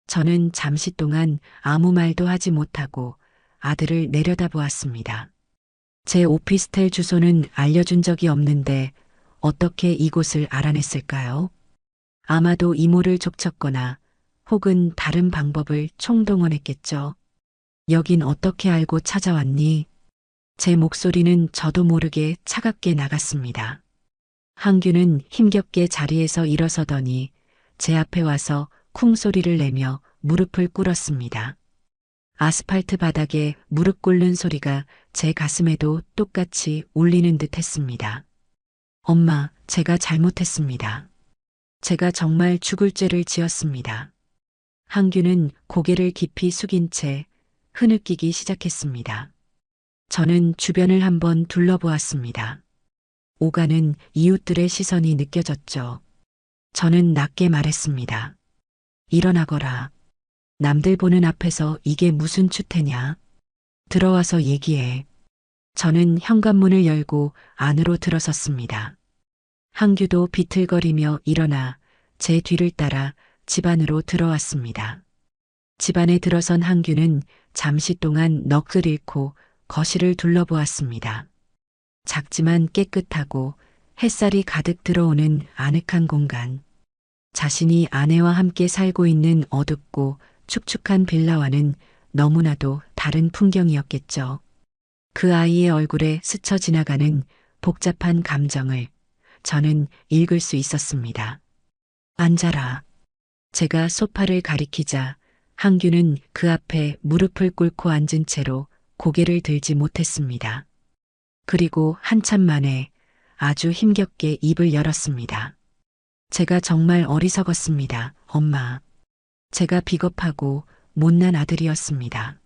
저는 잠시 동안 아무 말도 하지 못하고 아들을 내려다보았습니다. 제 오피스텔 주소는 알려준 적이 없는데 어떻게 이곳을 알아냈을까요? 아마도 이모를 족쳤거나 혹은 다른 방법을 총동원했겠죠. 여긴 어떻게 알고 찾아왔니? 제 목소리는 저도 모르게 차갑게 나갔습니다. 한규는 힘겹게 자리에서 일어서더니 제 앞에 와서 쿵 소리를 내며 무릎을 꿇었습니다. 아스팔트 바닥에 무릎 꿇는 소리가 제 가슴에도 똑같이 울리는 듯 했습니다. 엄마, 제가 잘못했습니다. 제가 정말 죽을 죄를 지었습니다. 한규는 고개를 깊이 숙인 채 흐느끼기 시작했습니다. 저는 주변을 한번 둘러보았습니다. 오가는 이웃들의 시선이 느껴졌죠. 저는 낮게 말했습니다. 일어나거라. 남들 보는 앞에서 이게 무슨 추태냐. 들어와서 얘기해. 저는 현관문을 열고 안으로 들어섰습니다. 한규도 비틀거리며 일어나 제 뒤를 따라 집 안으로 들어왔습니다. 집 안에 들어선 한규는 잠시 동안 넋을 잃고 거실을 둘러보았습니다. 작지만 깨끗하고 햇살이 가득 들어오는 아늑한 공간. 자신이 아내와 함께 살고 있는 어둡고 축축한 빌라와는 너무나도 다른 풍경이었겠죠. 그 아이의 얼굴에 스쳐 지나가는 복잡한 감정을 저는 읽을 수 있었습니다. 앉아라. 제가 소파를 가리키자 한규는 그 앞에 무릎을 꿇고 앉은 채로 고개를 들지 못했습니다. 그리고 한참 만에 아주 힘겹게 입을 열었습니다. 제가 정말 어리석었습니다, 엄마. 제가 비겁하고 못난 아들이었습니다.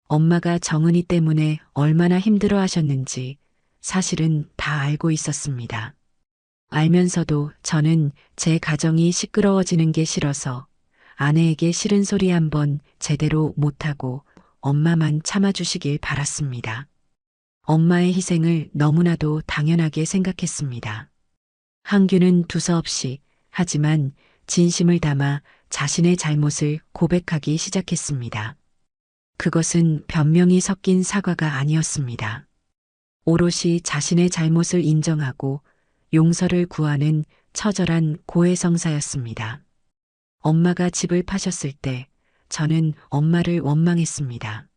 엄마가 정은이 때문에 얼마나 힘들어 하셨는지 사실은 다 알고 있었습니다. 알면서도 저는 제 가정이 시끄러워지는 게 싫어서 아내에게 싫은 소리 한번 제대로 못하고 엄마만 참아주시길 바랐습니다. 엄마의 희생을 너무나도 당연하게 생각했습니다. 한규는 두서없이 하지만 진심을 담아 자신의 잘못을 고백하기 시작했습니다. 그것은 변명이 섞인 사과가 아니었습니다. 오롯이 자신의 잘못을 인정하고 용서를 구하는 처절한 고해성사였습니다. 엄마가 집을 파셨을 때 저는 엄마를 원망했습니다.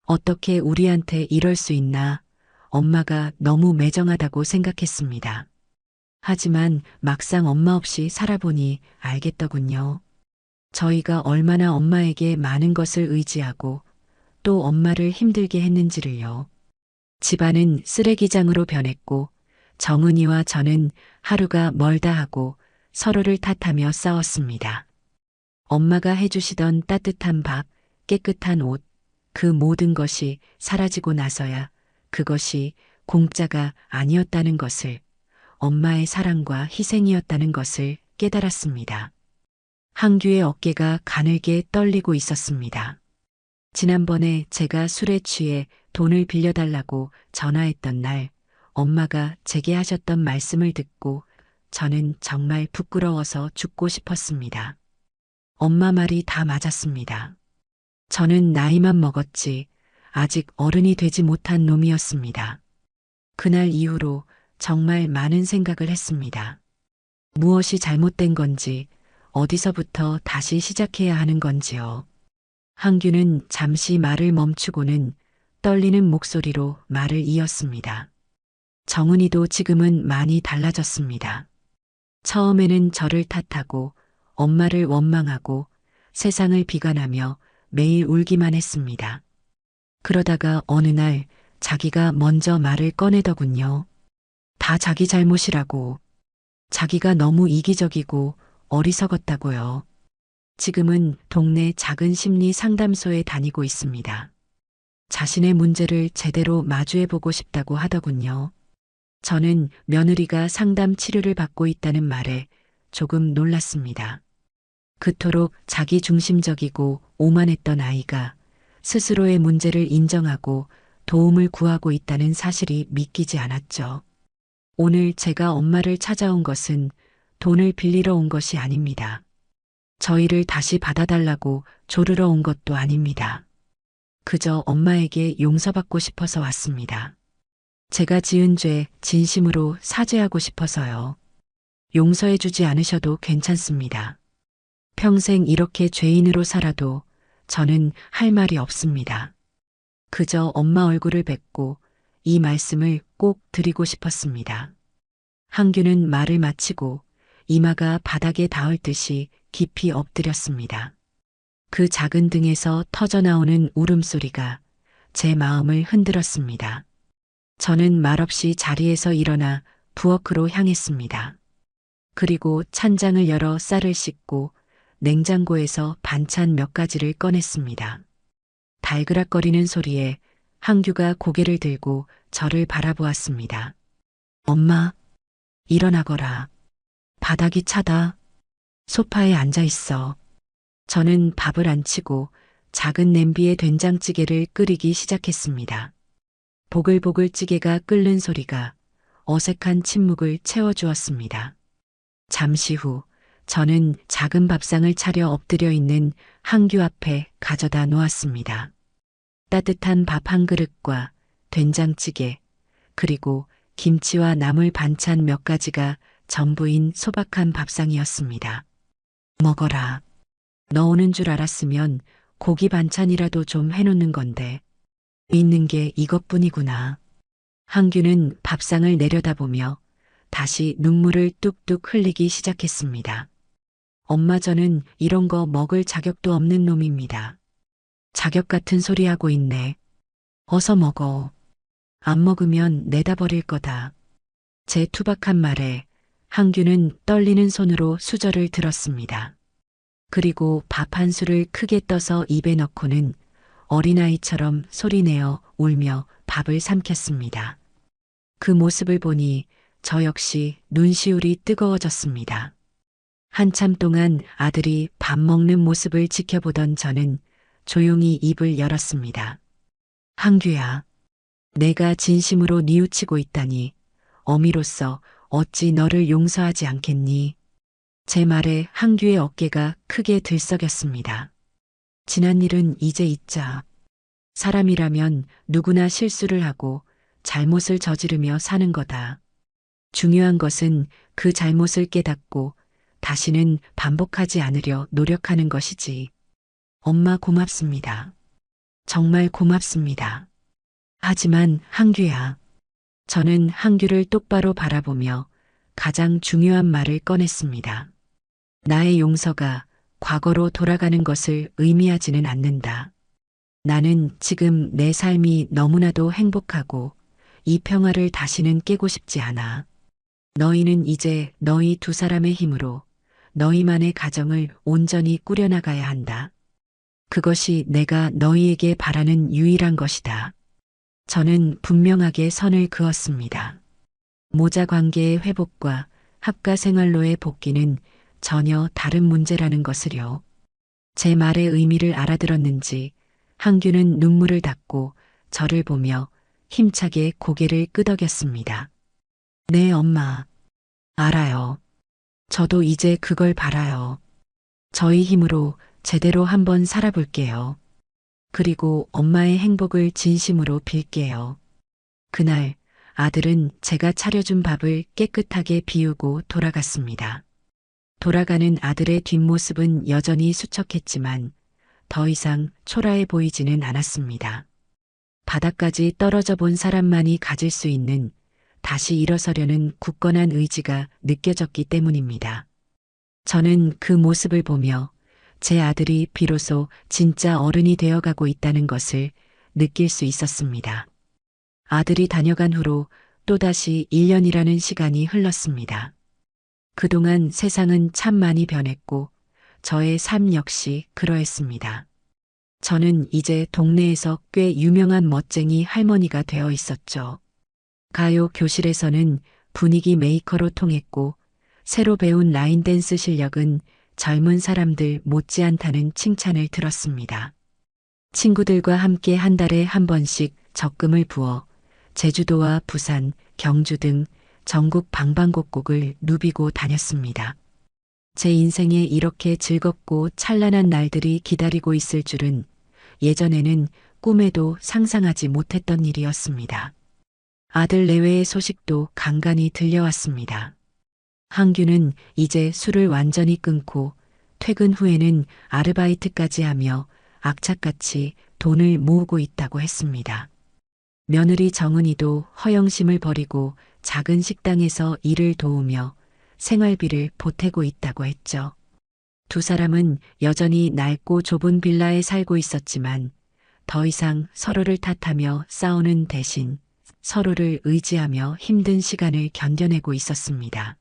어떻게 우리한테 이럴 수 있나? 엄마가 너무 매정하다고 생각했습니다. 하지만 막상 엄마 없이 살아보니 알겠더군요. 저희가 얼마나 엄마에게 많은 것을 의지하고 또 엄마를 힘들게 했는지를요. 집안은 쓰레기장으로 변했고 정은이와 저는 하루가 멀다 하고 서로를 탓하며 싸웠습니다. 엄마가 해주시던 따뜻한 밥, 깨끗한 옷, 그 모든 것이 사라지고 나서야 그것이 공짜가 아니었다는 것을, 엄마의 사랑과 희생이었다는 것을 깨달았습니다. 한규의 어깨가 가늘게 떨리고 있었습니다. 지난번에 제가 술에 취해 돈을 빌려달라고 전화했던 날, 엄마가 제게 하셨던 말씀을 듣고 저는 정말 부끄러워서 죽고 싶었습니다. 엄마 말이 다 맞았습니다. 저는 나이만 먹었지 아직 어른이 되지 못한 놈이었습니다. 그날 이후로 정말 많은 생각을 했습니다. 무엇이 잘못된 건지, 어디서부터 다시 시작해야 하는 건지요. 한규는 잠시 말을 멈추고는 떨리는 목소리로 말을 이었습니다. 정은이도 지금은 많이 달라졌습니다. 처음에는 저를 탓하고 엄마를 원망하고 세상을 비관하며 매일 울기만 했습니다. 그러다가 어느 날 자기가 먼저 말을 꺼내더군요. 다 자기 잘못이라고. 자기가 너무 이기적이고 어리석었다고요. 지금은 동네 작은 심리 상담소에 다니고 있습니다. 자신의 문제를 제대로 마주해보고 싶다고 하더군요. 저는 며느리가 상담 치료를 받고 있다는 말에 조금 놀랐습니다. 그토록 자기 중심적이고 오만했던 아이가 스스로의 문제를 인정하고 도움을 구하고 있다는 사실이 믿기지 않았죠. 오늘 제가 엄마를 찾아온 것은 돈을 빌리러 온 것이 아닙니다. 저희를 다시 받아달라고 조르러 온 것도 아닙니다. 그저 엄마에게 용서받고 싶어서 왔습니다. 제가 지은 죄 진심으로 사죄하고 싶어서요. 용서해주지 않으셔도 괜찮습니다. 평생 이렇게 죄인으로 살아도 저는 할 말이 없습니다. 그저 엄마 얼굴을 뵙고 이 말씀을 꼭 드리고 싶었습니다. 한규는 말을 마치고 이마가 바닥에 닿을 듯이 깊이 엎드렸습니다. 그 작은 등에서 터져나오는 울음소리가 제 마음을 흔들었습니다. 저는 말없이 자리에서 일어나 부엌으로 향했습니다. 그리고 찬장을 열어 쌀을 씻고 냉장고에서 반찬 몇 가지를 꺼냈습니다. 달그락거리는 소리에 한규가 고개를 들고 저를 바라보았습니다. 엄마, 일어나거라. 바닥이 차다. 소파에 앉아 있어. 저는 밥을 안 치고 작은 냄비에 된장찌개를 끓이기 시작했습니다. 보글보글 찌개가 끓는 소리가 어색한 침묵을 채워주었습니다. 잠시 후 저는 작은 밥상을 차려 엎드려 있는 한규 앞에 가져다 놓았습니다. 따뜻한 밥 한 그릇과 된장찌개, 그리고 김치와 나물 반찬 몇 가지가 전부인 소박한 밥상이었습니다. 먹어라. 너 오는 줄 알았으면 고기 반찬이라도 좀 해놓는 건데 있는 게 이것뿐이구나. 한규는 밥상을 내려다보며 다시 눈물을 뚝뚝 흘리기 시작했습니다. 엄마, 저는 이런 거 먹을 자격도 없는 놈입니다. 자격 같은 소리 하고 있네. 어서 먹어. 안 먹으면 내다 버릴 거다. 제 투박한 말에 한규는 떨리는 손으로 수저를 들었습니다. 그리고 밥 한 술을 크게 떠서 입에 넣고는 어린아이처럼 소리내어 울며 밥을 삼켰습니다. 그 모습을 보니 저 역시 눈시울이 뜨거워졌습니다. 한참 동안 아들이 밥 먹는 모습을 지켜보던 저는 조용히 입을 열었습니다. 한규야, 내가 진심으로 뉘우치고 있다니 어미로서 어찌 너를 용서하지 않겠니? 제 말에 한규의 어깨가 크게 들썩였습니다. 지난 일은 이제 잊자. 사람이라면 누구나 실수를 하고 잘못을 저지르며 사는 거다. 중요한 것은 그 잘못을 깨닫고 다시는 반복하지 않으려 노력하는 것이지. 엄마 고맙습니다. 정말 고맙습니다. 하지만 한규야. 저는 한규를 똑바로 바라보며 가장 중요한 말을 꺼냈습니다. 나의 용서가 과거로 돌아가는 것을 의미하지는 않는다. 나는 지금 내 삶이 너무나도 행복하고 이 평화를 다시는 깨고 싶지 않아. 너희는 이제 너희 두 사람의 힘으로 너희만의 가정을 온전히 꾸려나가야 한다. 그것이 내가 너희에게 바라는 유일한 것이다. 저는 분명하게 선을 그었습니다. 모자 관계의 회복과 합가 생활로의 복귀는 전혀 다른 문제라는 것을요. 제 말의 의미를 알아들었는지 한규는 눈물을 닦고 저를 보며 힘차게 고개를 끄덕였습니다. 네, 엄마. 알아요. 저도 이제 그걸 바라요. 저희 힘으로 제대로 한번 살아볼게요. 그리고 엄마의 행복을 진심으로 빌게요. 그날 아들은 제가 차려준 밥을 깨끗하게 비우고 돌아갔습니다. 돌아가는 아들의 뒷모습은 여전히 수척했지만 더 이상 초라해 보이지는 않았습니다. 바닥까지 떨어져 본 사람만이 가질 수 있는 다시 일어서려는 굳건한 의지가 느껴졌기 때문입니다. 저는 그 모습을 보며 제 아들이 비로소 진짜 어른이 되어가고 있다는 것을 느낄 수 있었습니다. 아들이 다녀간 후로 또다시 1년이라는 시간이 흘렀습니다. 그동안 세상은 참 많이 변했고 저의 삶 역시 그러했습니다. 저는 이제 동네에서 꽤 유명한 멋쟁이 할머니가 되어 있었죠. 가요 교실에서는 분위기 메이커로 통했고 새로 배운 라인 댄스 실력은 젊은 사람들 못지않다는 칭찬을 들었습니다. 친구들과 함께 한 달에 한 번씩 적금을 부어 제주도와 부산, 경주 등 전국 방방곡곡을 누비고 다녔습니다. 제 인생에 이렇게 즐겁고 찬란한 날들이 기다리고 있을 줄은 예전에는 꿈에도 상상하지 못했던 일이었습니다. 아들 내외의 소식도 간간히 들려왔습니다. 한규는 이제 술을 완전히 끊고 퇴근 후에는 아르바이트까지 하며 악착같이 돈을 모으고 있다고 했습니다. 며느리 정은이도 허영심을 버리고 작은 식당에서 일을 도우며 생활비를 보태고 있다고 했죠. 두 사람은 여전히 낡고 좁은 빌라에 살고 있었지만 더 이상 서로를 탓하며 싸우는 대신 서로를 의지하며 힘든 시간을 견뎌내고 있었습니다.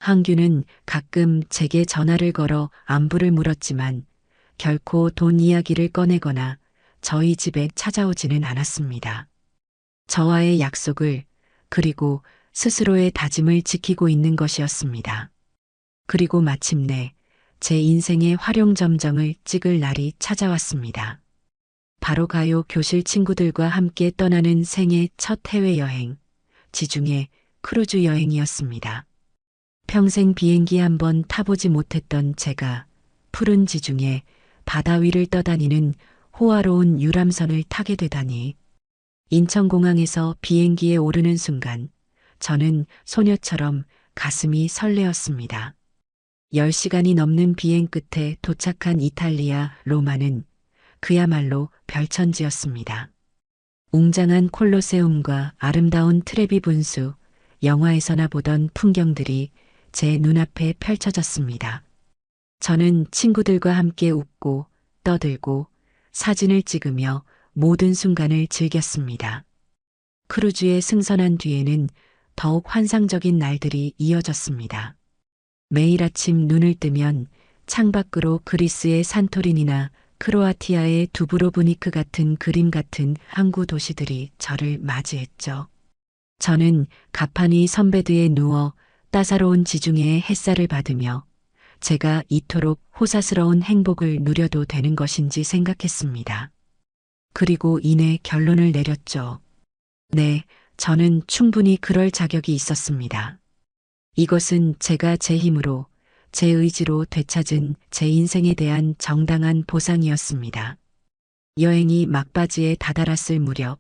한규는 가끔 제게 전화를 걸어 안부를 물었지만 결코 돈 이야기를 꺼내거나 저희 집에 찾아오지는 않았습니다. 저와의 약속을 그리고 스스로의 다짐을 지키고 있는 것이었습니다. 그리고 마침내 제 인생의 활용점정을 찍을 날이 찾아왔습니다. 바로 가요 교실 친구들과 함께 떠나는 생애 첫 해외여행, 지중해 크루즈 여행이었습니다. 평생 비행기 한 번 타보지 못했던 제가 푸른 지중해 바다 위를 떠다니는 호화로운 유람선을 타게 되다니. 인천공항에서 비행기에 오르는 순간 저는 소녀처럼 가슴이 설레었습니다. 10시간이 넘는 비행 끝에 도착한 이탈리아 로마는 그야말로 별천지였습니다. 웅장한 콜로세움과 아름다운 트레비 분수, 영화에서나 보던 풍경들이 제 눈앞에 펼쳐졌습니다. 저는 친구들과 함께 웃고 떠들고 사진을 찍으며 모든 순간을 즐겼습니다. 크루즈에 승선한 뒤에는 더욱 환상적인 날들이 이어졌습니다. 매일 아침 눈을 뜨면 창밖으로 그리스의 산토리니나 크로아티아의 두브로브니크 같은 그림 같은 항구 도시들이 저를 맞이했죠. 저는 가판위 선베드에 누워 따사로운 지중해의 햇살을 받으며 제가 이토록 호사스러운 행복을 누려도 되는 것인지 생각했습니다. 그리고 이내 결론을 내렸죠. 네, 저는 충분히 그럴 자격이 있었습니다. 이것은 제가 제 힘으로, 제 의지로 되찾은 제 인생에 대한 정당한 보상이었습니다. 여행이 막바지에 다다랐을 무렵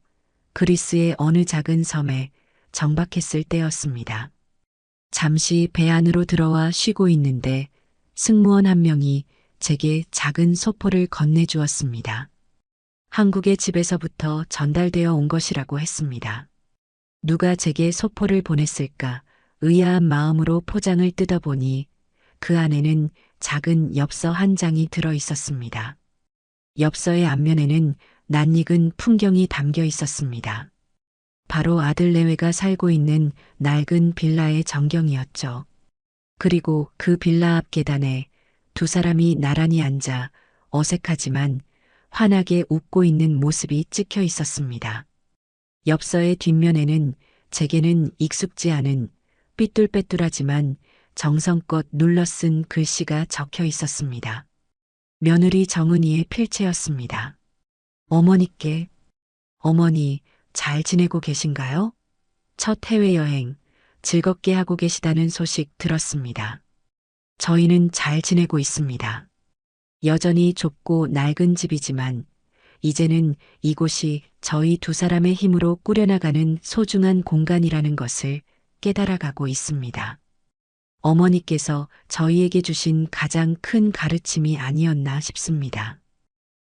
그리스의 어느 작은 섬에 정박했을 때였습니다. 잠시 배 안으로 들어와 쉬고 있는데 승무원 한 명이 제게 작은 소포를 건네주었습니다. 한국의 집에서부터 전달되어 온 것이라고 했습니다. 누가 제게 소포를 보냈을까 의아한 마음으로 포장을 뜯어보니 그 안에는 작은 엽서 한 장이 들어 있었습니다. 엽서의 앞면에는 낯익은 풍경이 담겨 있었습니다. 바로 아들 내외가 살고 있는 낡은 빌라의 전경이었죠. 그리고 그 빌라 앞 계단에 두 사람이 나란히 앉아 어색하지만 환하게 웃고 있는 모습이 찍혀 있었습니다. 엽서의 뒷면에는 제게는 익숙지 않은 삐뚤빼뚤하지만 정성껏 눌러쓴 글씨가 적혀 있었습니다. 며느리 정은이의 필체였습니다. 어머니께, 어머니 잘 지내고 계신가요? 첫 해외여행 즐겁게 하고 계시다는 소식 들었습니다. 저희는 잘 지내고 있습니다. 여전히 좁고 낡은 집이지만 이제는 이곳이 저희 두 사람의 힘으로 꾸려나가는 소중한 공간이라는 것을 깨달아가고 있습니다. 어머니께서 저희에게 주신 가장 큰 가르침이 아니었나 싶습니다.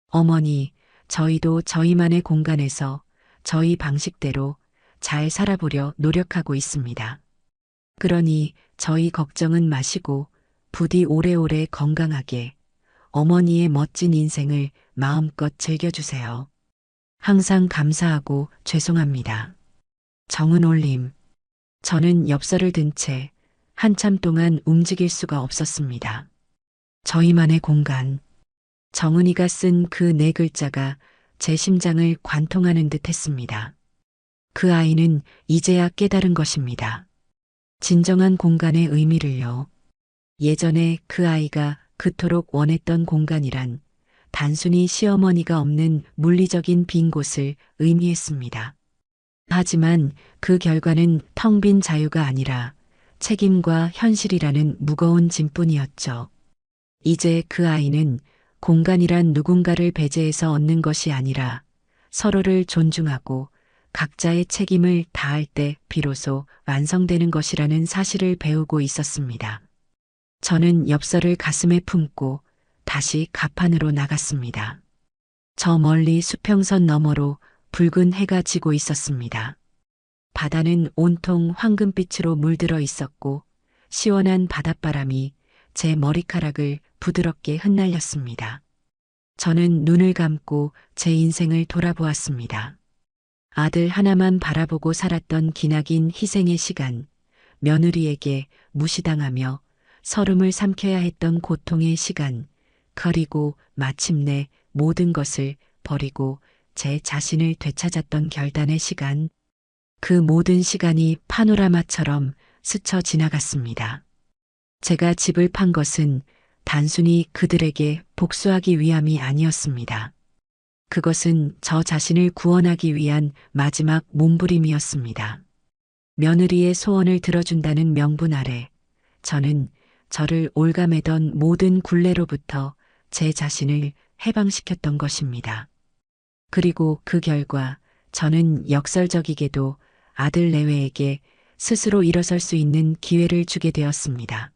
어머니, 저희도 저희만의 공간에서 저희 방식대로 잘 살아보려 노력하고 있습니다. 그러니 저희 걱정은 마시고 부디 오래오래 건강하게 어머니의 멋진 인생을 마음껏 즐겨주세요. 항상 감사하고 죄송합니다. 정은올림. 저는 엽서를 든 채 한참 동안 움직일 수가 없었습니다. 저희만의 공간. 정은이가 쓴 그 네 글자가 제 심장을 관통하는 듯 했습니다. 그 아이는 이제야 깨달은 것입니다. 진정한 공간의 의미를요. 예전에 그 아이가 그토록 원했던 공간이란 단순히 시어머니가 없는 물리적인 빈 곳을 의미했습니다. 하지만 그 결과는 텅 빈 자유가 아니라 책임과 현실이라는 무거운 짐뿐이었죠. 이제 그 아이는 공간이란 누군가를 배제해서 얻는 것이 아니라 서로를 존중하고 각자의 책임을 다할 때 비로소 완성되는 것이라는 사실을 배우고 있었습니다. 저는 엽서를 가슴에 품고 다시 갑판으로 나갔습니다. 저 멀리 수평선 너머로 붉은 해가 지고 있었습니다. 바다는 온통 황금빛으로 물들어 있었고 시원한 바닷바람이 제 머리카락을 부드럽게 흩날렸습니다. 저는 눈을 감고 제 인생을 돌아보았습니다. 아들 하나만 바라보고 살았던 기나긴 희생의 시간, 며느리에게 무시당하며 서름을 삼켜야 했던 고통의 시간, 그리고 마침내 모든 것을 버리고 제 자신을 되찾았던 결단의 시간, 그 모든 시간이 파노라마처럼 스쳐 지나갔습니다. 제가 집을 판 것은 단순히 그들에게 복수하기 위함이 아니었습니다. 그것은 저 자신을 구원하기 위한 마지막 몸부림이었습니다. 며느리의 소원을 들어준다는 명분 아래 저는 저를 올가매던 모든 굴레로부터 제 자신을 해방시켰던 것입니다. 그리고 그 결과 저는 역설적이게도 아들 내외에게 스스로 일어설 수 있는 기회를 주게 되었습니다.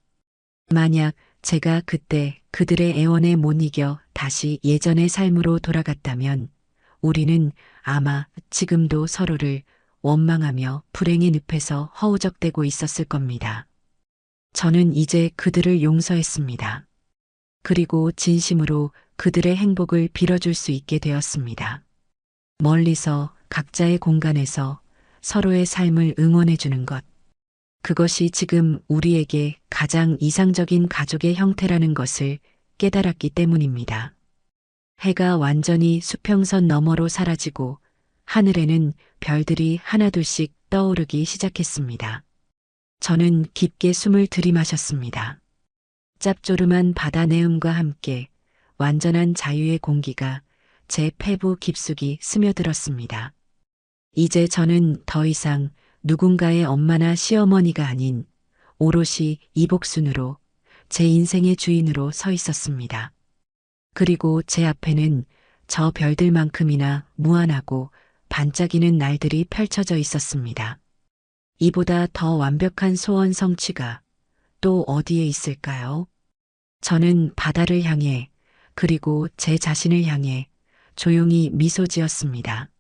만약 제가 그때 그들의 애원에 못 이겨 다시 예전의 삶으로 돌아갔다면 우리는 아마 지금도 서로를 원망하며 불행의 늪에서 허우적대고 있었을 겁니다. 저는 이제 그들을 용서했습니다. 그리고 진심으로 그들의 행복을 빌어줄 수 있게 되었습니다. 멀리서 각자의 공간에서 서로의 삶을 응원해주는 것. 그것이 지금 우리에게 가장 이상적인 가족의 형태라는 것을 깨달았기 때문입니다. 해가 완전히 수평선 너머로 사라지고 하늘에는 별들이 하나둘씩 떠오르기 시작했습니다. 저는 깊게 숨을 들이마셨습니다. 짭조름한 바다 내음과 함께 완전한 자유의 공기가 제 폐부 깊숙이 스며들었습니다. 이제 저는 더 이상 누군가의 엄마나 시어머니가 아닌 오롯이 이복순으로 제 인생의 주인으로 서 있었습니다. 그리고 제 앞에는 저 별들만큼이나 무한하고 반짝이는 날들이 펼쳐져 있었습니다. 이보다 더 완벽한 소원 성취가 또 어디에 있을까요? 저는 바다를 향해 그리고 제 자신을 향해 조용히 미소 지었습니다.